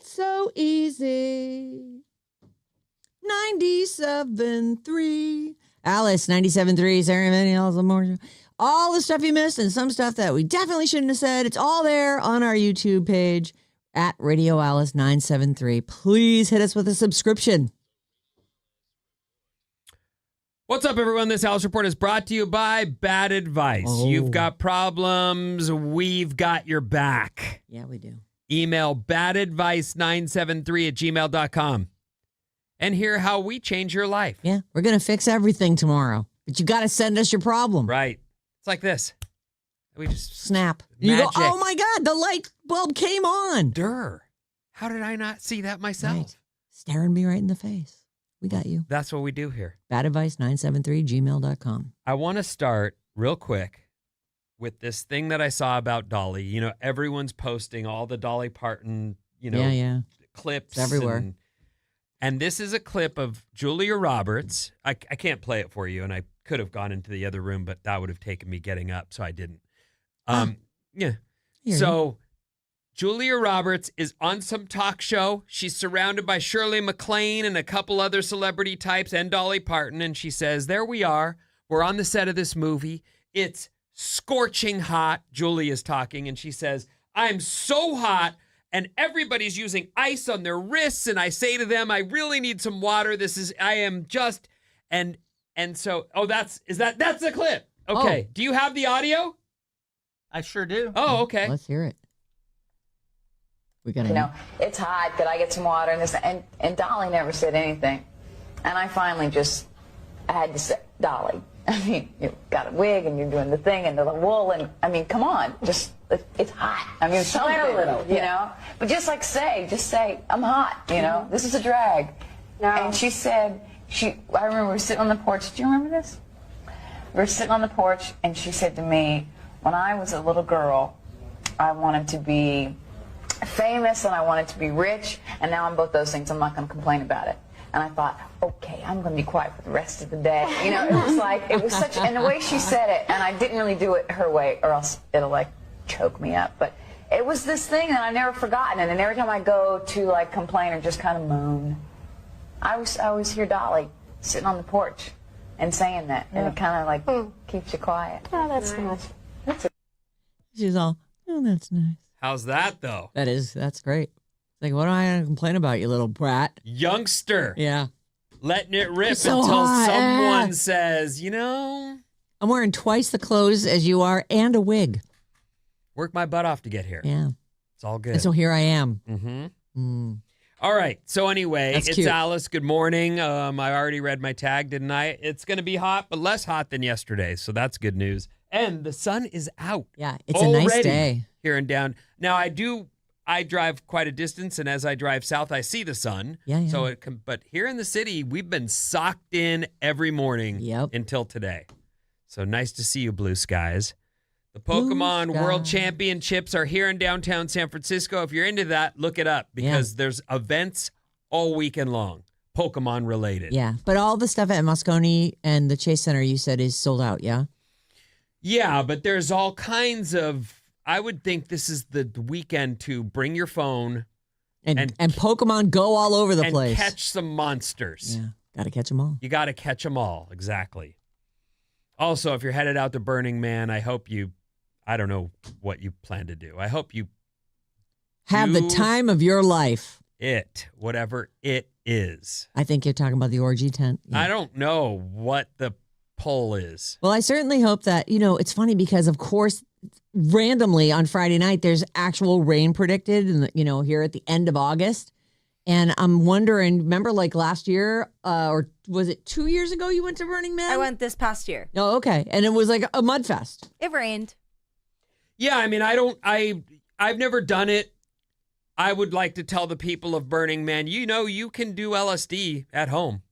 It's so easy. 97.3. Alice, 97.3. Sarah Vinnie, all the stuff you missed and some stuff that we definitely shouldn't have said. It's all there on our YouTube page at Radio Alice 973. Please hit us with a subscription. What's up, everyone? This Alice Report is brought to you by Bad Advice. Oh. You've got problems, we've got your back. Yeah, we do. Email badadvice973@gmail.com and hear how we change your life. Yeah, we're going to fix everything tomorrow. But you got to send us your problem. Right. It's like this. We just Snap. You go, Magic. oh my God, the light bulb came on. Durr. How did I not see that myself? Right. Staring me right in the face. We got you. That's what we do here. Badadvice973gmail.com. I want to start real quick with this thing that I saw about Dolly. You know, everyone's posting all the Dolly Parton, Yeah. clips. It's everywhere. And this is a clip of Julia Roberts. I can't play it for you, and I could have gone into the other room, but that would have taken me getting up, so I didn't. Yeah. So Julia Roberts is on some talk show. She's surrounded by Shirley MacLaine and a couple other celebrity types and Dolly Parton, and she says, there we are. We're on the set of this movie. It's scorching hot. Julia's talking, and she says, I'm so hot, and everybody's using ice on their wrists, and I say to them, I really need some water. That's the clip. Okay. Oh. Do you have the audio? I sure do. Oh, okay. Let's hear it. We got it's hot. Could I get some water? And Dolly never said anything. And I finally I had to say, Dolly, I mean, you've got a wig and you're doing the thing and the wool and, I mean, come on, it's hot. I mean, something, a little, you know? But just say, I'm hot, you know? This is a drag. No. And she said, I remember we were sitting on the porch. Do you remember this? We were sitting on the porch and she said to me, when I was a little girl, I wanted to be famous and I wanted to be rich, and now I'm both those things. I'm not going to complain about it. And I thought, okay, I'm going to be quiet for the rest of the day. You know, it was such, and the way she said it, and I didn't really do it her way, or else it'll like choke me up. But it was this thing that I've never forgotten. And every time I go to like complain or just kind of moan, I always hear Dolly sitting on the porch and saying that, and it kind of like keeps you quiet. Oh, that's nice. She's all, oh, that's nice. How's that, though? That's great. It's like, what am I going to complain about, you little brat? Youngster. Yeah. Letting it rip So until hot. someone says, I'm I'm wearing twice the clothes as you are and a wig. work my butt off to get here. Yeah. It's all good. And so here I am. Mm-hmm. All right. So anyway, That's it's cute. Alice. Good morning. I already read my tag, didn't I? It's going to be hot, but less hot than yesterday. So that's good news. And the sun is out. Yeah, it's a nice already day. here and down. Now I drive quite a distance, and as I drive south, I see the sun. Yeah. So but here in the city, we've been socked in every morning Yep. until today. So nice to see you, blue skies. The Blue Pokemon World sky. Championships are here in downtown San Francisco. If you're into that, look it up because there's events all weekend long, Pokemon related. Yeah, but all the stuff at Moscone and the Chase Center you said is sold out, yeah? Yeah, but there's all kinds of, I would think this is the weekend to bring your phone And Pokemon go all over the and place. catch some monsters. Yeah, got to catch them all. You got to catch them all. Exactly. Also, if you're headed out to Burning Man, I don't know what you plan to do. I hope you Have the do time of your life. whatever it is. I think you're talking about the orgy tent. Yeah. I don't know what the poll is. Well, I certainly hope that, it's funny because, of course, randomly on Friday night, there's actual rain predicted, and here at the end of August. And I'm wondering, remember like last year, or was it 2 years ago you went to Burning Man? I went this past year. Oh, okay. And it was like a mud fest. It rained. Yeah, I mean, I've never done it. I would like to tell the people of Burning Man, you can do LSD at home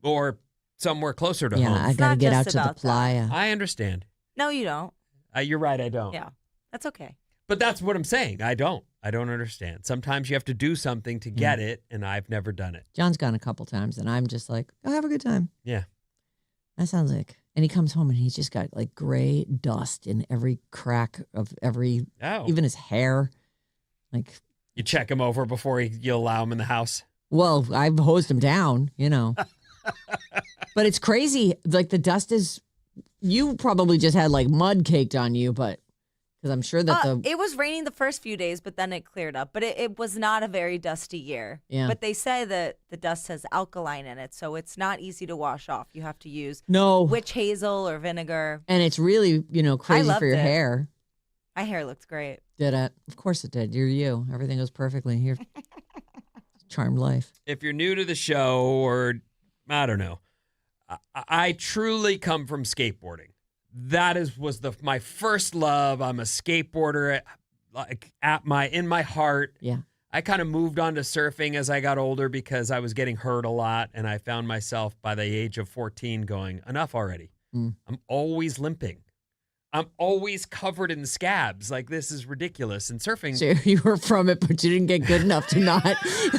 or somewhere closer to Yeah, home. I got to not get just out to the about that. playa. I understand. No, you don't. You're right, I don't. Yeah, that's okay. But that's what I'm saying. I don't understand. Sometimes you have to do something to get it, and I've never done it. John's gone a couple times, and I'm just like, oh, have a good time. Yeah. That sounds like. And he comes home, and he's just got like gray dust in every crack of every, Oh. even his hair. Like, You check him over before you allow him in the house. Well, I've hosed him down, But it's crazy. Like the dust is, you probably just had like mud caked on you, but because I'm sure that it was raining the first few days, but then it cleared up. But it was not a very dusty year. Yeah. But they say that the dust has alkaline in it, so it's not easy to wash off. You have to use witch hazel or vinegar. And it's really, crazy for your hair. My hair looked great. Did it? Of course it did. You're you. Everything goes perfectly. You're charmed life. If you're new to the show, or I don't know, I truly come from skateboarding. That was my first love. I'm a skateboarder, like in my heart. Yeah. I kind of moved on to surfing as I got older because I was getting hurt a lot, and I found myself by the age of 14 going, enough already. I'm always limping. I'm always covered in scabs. Like, this is ridiculous. And surfing. So you were from it, but you didn't get good enough to not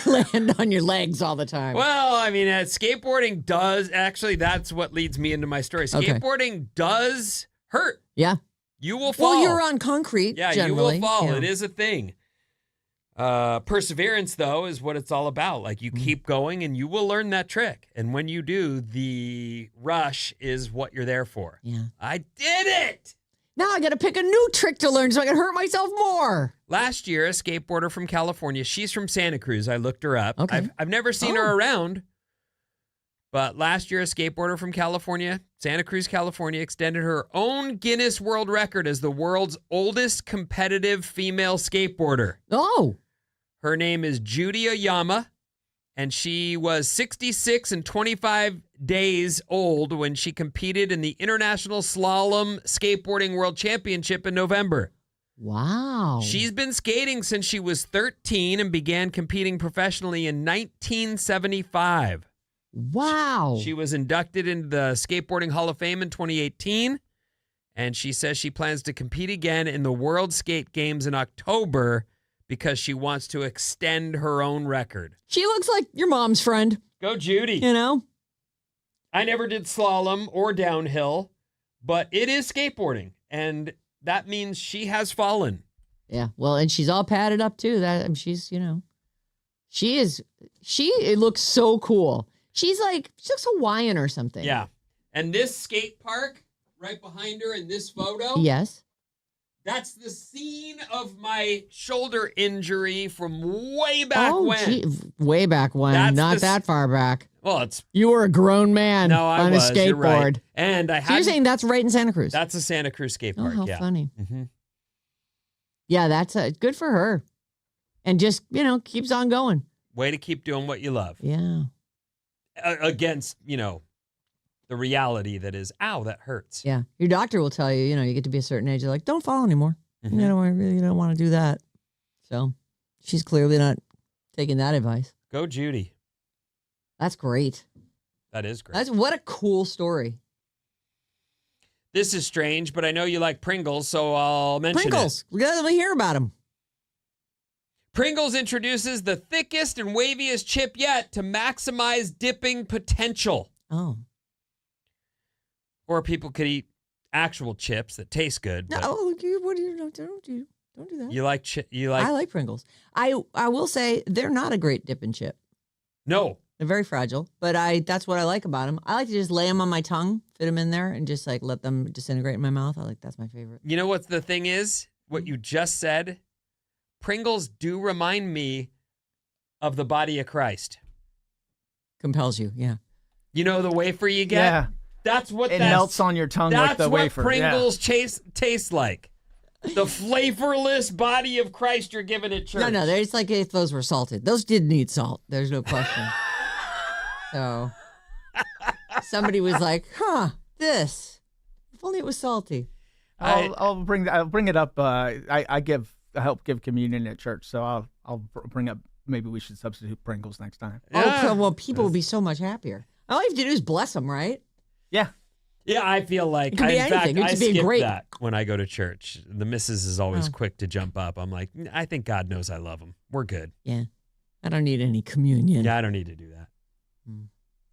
land on your legs all the time. Well, I mean, skateboarding does, actually, that's what leads me into my story. Skateboarding does hurt. Yeah. You will fall. Well, you're on concrete, generally. You will fall. Yeah. It is a thing. Perseverance, though, is what it's all about. Like, you keep going, and you will learn that trick. And when you do, the rush is what you're there for. Yeah. I did it! Now I got to pick a new trick to learn so I can hurt myself more. Last year, a skateboarder from California, she's from Santa Cruz. I looked her up. Okay. I've never seen her around. But last year, a skateboarder from California, Santa Cruz, California, extended her own Guinness World Record as the world's oldest competitive female skateboarder. Oh. Her name is Judy Oyama, and she was 66 and 25 days old when she competed in the International Slalom Skateboarding World Championship in November. Wow. She's been skating since she was 13 and began competing professionally in 1975. Wow. She was inducted into the Skateboarding Hall of Fame in 2018, and she says she plans to compete again in the World Skate Games in October because she wants to extend her own record. She looks like your mom's friend. Go, Judy. I never did slalom or downhill, but it is skateboarding, and that means she has fallen. Yeah, well, and she's all padded up, too. She's, it looks so cool. She looks Hawaiian or something. Yeah. And this skate park right behind her in this photo. Yes. That's the scene of my shoulder injury from way back when. Way back when. Not that far back. Well, you were a grown man on a skateboard. You're right. And so you're saying that's right in Santa Cruz? That's a Santa Cruz skate park. Oh, how yeah. funny. Mm-hmm. Yeah, that's good for her. And just, keeps on going. Way to keep doing what you love. Yeah. Against, the reality that is, ow, that hurts. Yeah. Your doctor will tell you, you get to be a certain age. You're like, don't fall anymore. Mm-hmm. I really don't want to do that. So she's clearly not taking that advice. Go, Judy. That's great. That is great. What a cool story. This is strange, but I know you like Pringles, so I'll mention Pringles. it. Let me hear about them. Pringles introduces the thickest and waviest chip yet to maximize dipping potential. Oh. Or people could eat actual chips that taste good. No, don't do that. You like I like Pringles. I will say they're not a great dip and chip. No. They're very fragile, but that's what I like about them. I like to just lay them on my tongue, fit them in there, and just let them disintegrate in my mouth. That's my favorite. You know what the thing is? What you just said? Pringles do remind me of the body of Christ. Compels you, yeah. You know the wafer you get? Yeah. That's what it melts on your tongue like the wafer. That's what Pringles taste like. The flavorless body of Christ you're given at church. No, it's like if those were salted. Those did need salt. There's no question. So somebody was like, this. If only it was salty. I'll bring it up. I help give communion at church, so I'll bring up. Maybe we should substitute Pringles next time. Yeah. Oh, well, people will be so much happier. All you have to do is bless them, right? Yeah. Yeah, I feel like, it could be anything. I skip that when I go to church. The missus is always quick to jump up. I'm like, I think God knows I love him. We're good. Yeah. I don't need any communion. Yeah, I don't need to do that.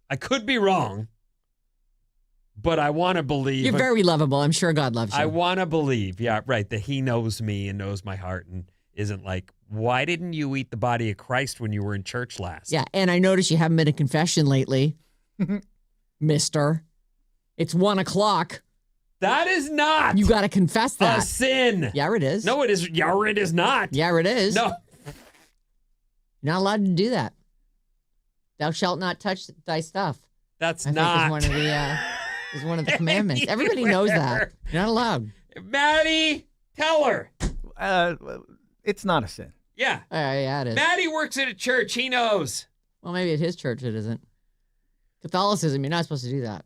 I could be wrong, but I want to believe. You're very lovable. I'm sure God loves you. I want to believe, yeah, right, that he knows me and knows my heart and isn't like why didn't you eat the body of Christ when you were in church last? Yeah, and I noticed you haven't been to confession lately, mister. It's 1:00. That is not You got to confess that. a sin. Yeah, it is. No, it is. Yeah, it is not. Yeah, it is. No. You're not allowed to do that. Thou shalt not touch thy stuff. That's I not. think is one of the commandments. Everybody knows that. You're not allowed. Maddie, tell her. It's not a sin. Yeah. Yeah, it is. Maddie works at a church. He knows. Well, maybe at his church it isn't. Catholicism, you're not supposed to do that.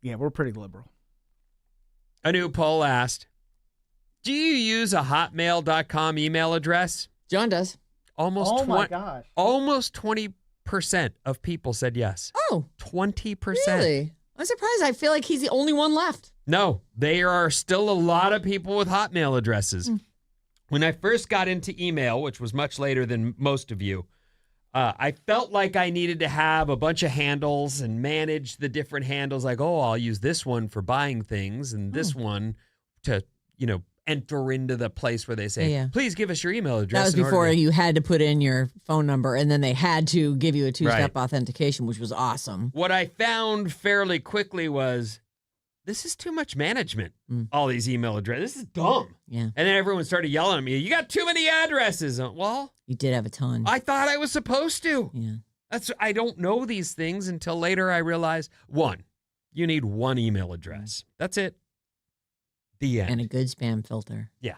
Yeah, we're pretty liberal. A new poll asked, do you use a hotmail.com email address? John does. Almost gosh. Almost 20% of people said yes. Oh, 20%. really? I'm surprised. I feel like he's the only one left. No, there are still a lot of people with Hotmail addresses. When I first got into email, which was much later than most of you, I felt like I needed to have a bunch of handles and manage the different handles. Like, oh, I'll use this one for buying things and this one to, enter into the place where they say, please give us your email address. That was before you had to put in your phone number, and then they had to give you a two-step authentication, which was awesome. What I found fairly quickly was, this is too much management, all these email addresses. This is dumb. Yeah. And then everyone started yelling at me, you got too many addresses. Well, You did have a ton. I thought I was supposed to. Yeah. I don't know these things until later I realized, one, you need one email address. That's it. The end. And a good spam filter. Yeah.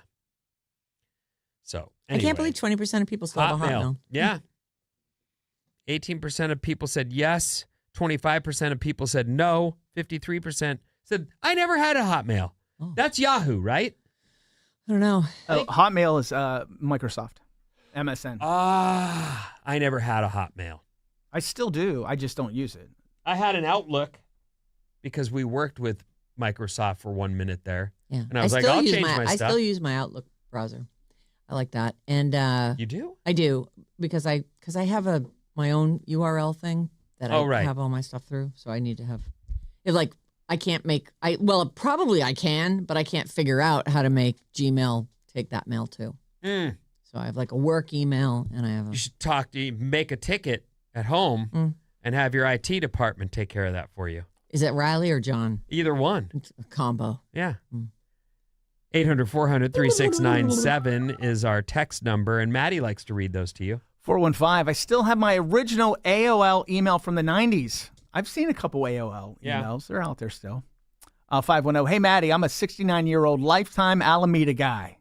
So, I can't believe 20% of people still have a Hotmail. Yeah. 18% of people said yes. 25% of people said no. 53% said, I never had a Hotmail. Oh. That's Yahoo, right? I don't know. Hotmail is Microsoft. MSN. I never had a Hotmail. I still do. I just don't use it. I had an Outlook because we worked with Microsoft for 1 minute there. Yeah. And I was like, I'll change my I stuff. still use my Outlook browser. I like that. And You do? I do because I have my own URL thing that I have all my stuff through. So I need to have I can't make probably I can, but I can't figure out how to make Gmail take that mail too. So I have like a work email and I have You should make a ticket at home and have your IT department take care of that for you. Is it Riley or John? Either one. It's a combo. Yeah. 800-400-3697 is our text number, and Maddie likes to read those to you. 415. I still have my original AOL email from the 90s. I've seen a couple AOL emails. They're out there still. 510. Hey, Maddie, I'm a 69-year-old lifetime Alameda guy.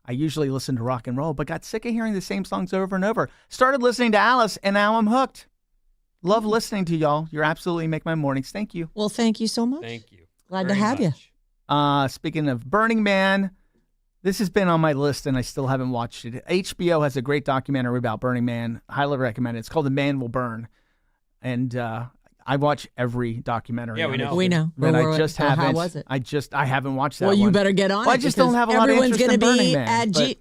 I usually listen to rock and roll, but got sick of hearing the same songs over and over. Started listening to Alice, and now I'm hooked. Love listening to y'all. You absolutely make my mornings. Thank you. Well, thank you so much. Thank you. Glad to have you. Speaking of Burning Man, this has been on my list, and I still haven't watched it. HBO has a great documentary about Burning Man. Highly recommend it. It's called The Man Will Burn. And I watch every documentary. Yeah, we know. We know. But I just haven't. How was it? I haven't watched that Well, you one. better get on it. Well, I just don't have a lot of interest in Burning Man.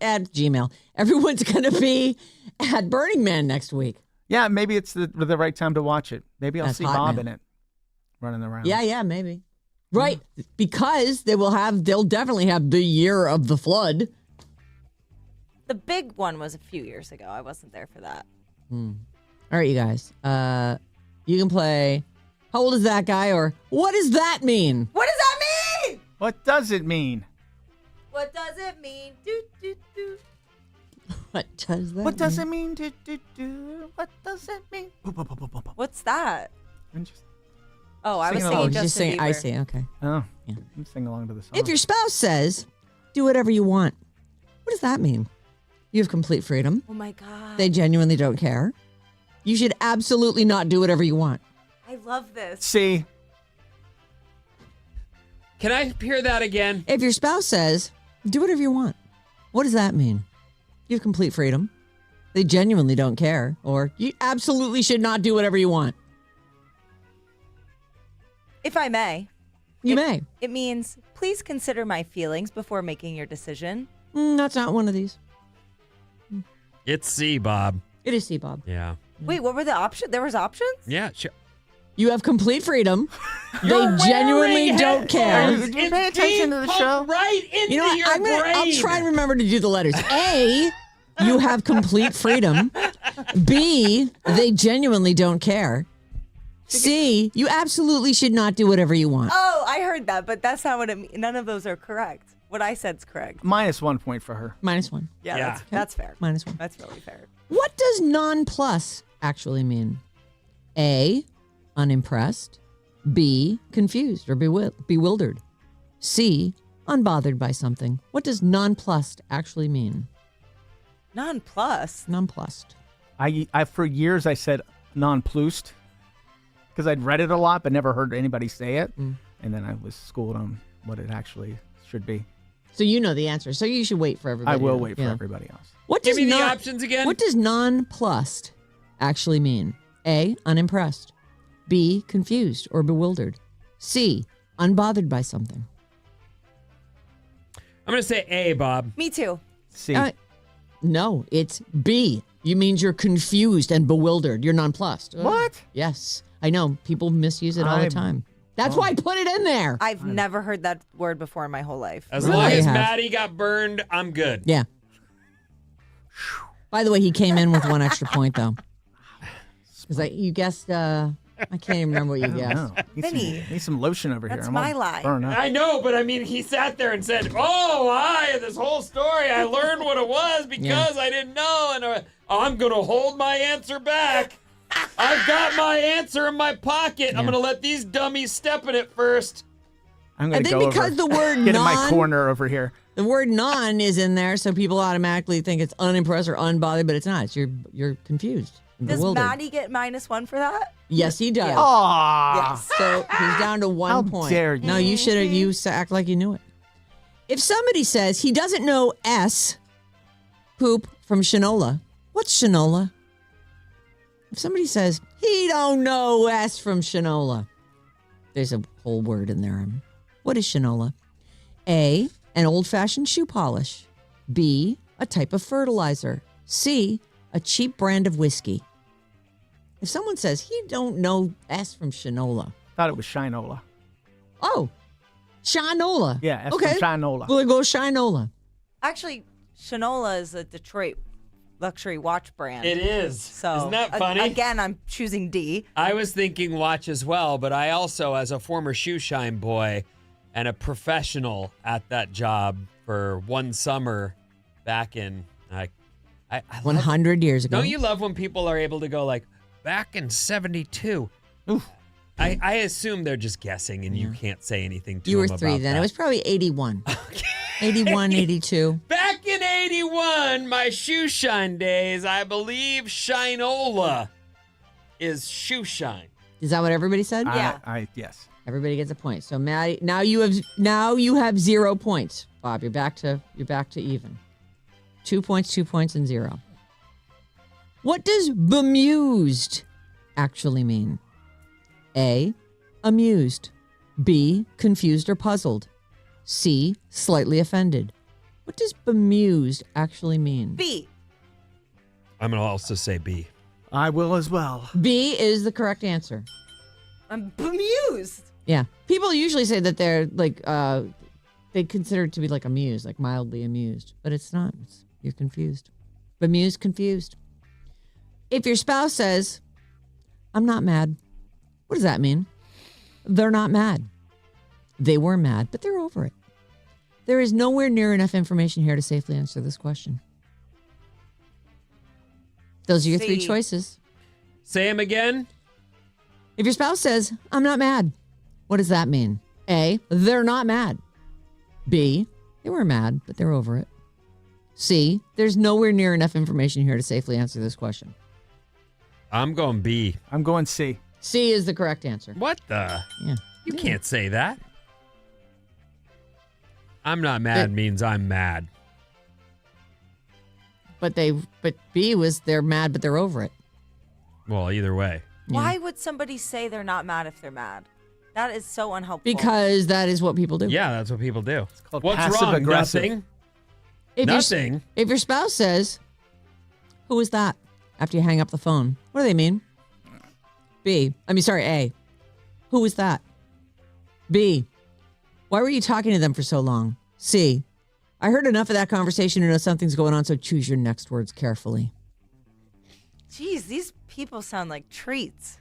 At Gmail. Everyone's going to be at Burning Man next week. Yeah, maybe it's the right time to watch it. Maybe I'll That's see hot, Bob man. in it, running around. Yeah, maybe. Right, because they'll definitely have the year of the flood. The big one was a few years ago. I wasn't there for that. All right, you guys. You can play How Old Is That Guy? Or What Does That Mean? What does that mean? What does it mean? What does it mean? Do, do, do. What does that What does it mean? Do, do, do. What does it mean? What's that? I'm just, Oh, I was Sing singing along. Justin Just saying, Bieber. I see, okay. oh, Yeah. I'm singing along to the song. If your spouse says, do whatever you want, what does that mean? You have complete freedom. Oh my God. They genuinely don't care. You should absolutely not do whatever you want. I love this. See, Can I hear that again? If your spouse says, do whatever you want, what does that mean? You have complete freedom. They genuinely don't care. Or you absolutely should not do whatever you want. If I may. You may. It means, please consider my feelings before making your decision. That's not one of these. It's C, Bob. It is C, Bob. Yeah. Wait, what were the options? There was options? Yeah, sure. You have complete freedom. They genuinely don't care. Did you pay attention to the show? Right into You know what? your brain. I'll try and remember to do the letters. A, you have complete freedom. B, they genuinely don't care. C, you absolutely should not do whatever you want. Oh, I heard that, but that's not what it means. None of those are correct. What I said's correct. -1 point for her. -1. Yeah. That's fair. -1. That's really fair. What does nonplus actually mean? A, unimpressed. B, confused or bewildered. C, unbothered by something. What does nonplussed actually mean? Nonplussed. Nonplussed. I for years I said nonplussed because I'd read it a lot but never heard anybody say it, and then I was schooled on what it actually should be. So you know the answer. So you should wait for everybody. I will else. wait for everybody else. What Give does me the options again. What does nonplussed actually mean? A, unimpressed. B, confused or bewildered. C, unbothered by something. I'm going to say A, Bob. Me too. See, No, it's B. You means you're confused and bewildered. You're nonplussed. what? Yes. I know. People misuse it all the I'm- time. That's why I put it in there. I've never heard that word before in my whole life. As Really? long as I have. Maddie got burned, I'm good. Yeah. By the way, he came in with 1 extra point, though. Because you guessed, I can't even remember what you guessed. No. Vinny. Need some lotion over here. That's I'm my all lie. burned up. I know, but I mean, he sat there and said, this whole story, I learned what it was because I didn't know, and I'm going to hold my answer back. I've got my answer in my pocket. I'm going to let these dummies step in it first. I'm going I to think go because over. the word Get in my non, corner over here. the word non is in there, so people automatically think it's unimpressed or unbothered, but it's not. It's you're confused and Does bewildered. Maddie get -1 for that? Yes, he does. Aww. Yes. So he's down to 1 How point. dare you. No, you should have. You act like you knew it. If somebody says he doesn't know S, poop from Shinola, what's Shinola? If somebody says he don't know S from Shinola, there's a whole word in there. What is Shinola? A, an old-fashioned shoe polish. B, a type of fertilizer. C, a cheap brand of whiskey. If someone says he don't know S from Shinola, Thought it was Shinola. oh, Shinola. Yeah, S okay. from Shinola. We'll go Shinola. Actually, Shinola is a Detroit luxury watch brand. It is. So Isn't that funny? Again, I'm choosing D. I was thinking watch as well, but I also, as a former shoe shine boy and a professional at that job for one summer back in, I love- 100 years ago. don't you love when people are able to go like, back in 72? I assume they're just guessing and you can't say anything to You were them 3 about then. that. It was probably 81. 81, 82. Back in 81, my shoe shine days, I believe Shinola is shoe shine. Is that what everybody said? Yeah. Yes. Everybody gets a point. So Maddie, now you have 0 points. Bob, you're back to even. 2 points, 2 points, and 0. What does bemused actually mean? A, amused. B, confused or puzzled. C, slightly offended. What does bemused actually mean? B. I'm going to also say B. I will as well. B is the correct answer. I'm bemused. Yeah. People usually say that they're like, they consider it to be like amused, like mildly amused, but it's not. You're confused. Bemused, confused. If your spouse says, I'm not mad, what does that mean? They're not mad. They were mad, but they're over it. There is nowhere near enough information here to safely answer this question. Those are your 3 C. choices. Say them again. If your spouse says, I'm not mad, what does that mean? A, they're not mad. B, they were mad, but they're over it. C, there's nowhere near enough information here to safely answer this question. I'm going B. I'm going C. C is the correct answer. What the? Yeah. You can't say that. I'm not mad means I'm mad. But B was they're mad, but they're over it. Well, either way. Why would somebody say they're not mad if they're mad? That is so unhelpful. Because that is what people do. Yeah, that's what people do. called What's wrong? passive-aggressive. Nothing. If Nothing. If your spouse says, who is that? After you hang up the phone, what do they mean? A. Who was that? B. Why were you talking to them for so long? C. I heard enough of that conversation to know something's going on, so choose your next words carefully. Jeez, these people sound like treats.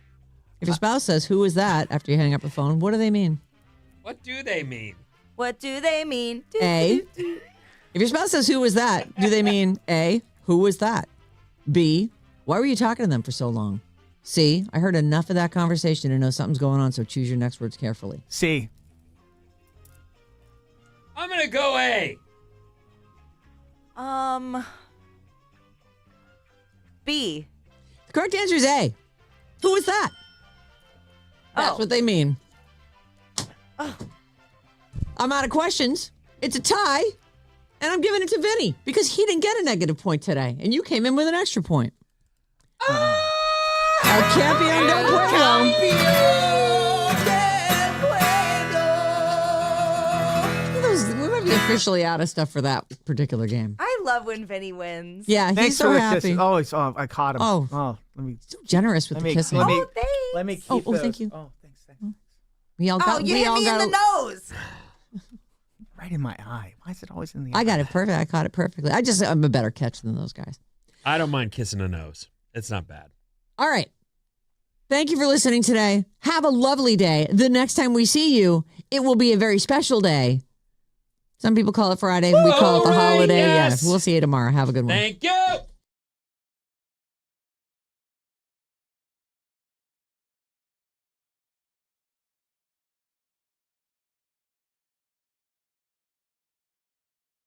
If your spouse says, who is that, after you hang up the phone, what do they mean? What do they mean? What do they mean? A, if your spouse says, who was that, do they mean A, who was that? B, why were you talking to them for so long? C, I heard enough of that conversation to know something's going on, so choose your next words carefully. C. I'm going to go A. B. The correct answer is A. Who was that? That's what they mean. I'm out of questions. It's a tie, and I'm giving it to Vinny because he didn't get a negative point today, and you came in with an extra point. El campeón del pueblo. We might be officially out of stuff for that particular game. I love when Vinny wins. Yeah, he's Thanks so for the happy. kiss. I caught him. Oh. Let me. So generous with the kissing. Let me, thanks. let me keep Oh, those. thank you. Oh, thanks. We all got. you we hit all me got in the nose. Right in my eye. Why is it always in the eye? I got it perfect. I caught it perfectly. I'm a better catch than those guys. I don't mind kissing a nose. It's not bad. All right. Thank you for listening today. Have a lovely day. The next time we see you, it will be a very special day. Some people call it Friday. We call it the holiday. Yes. Yeah, we'll see you tomorrow. Have a good one. Thank you.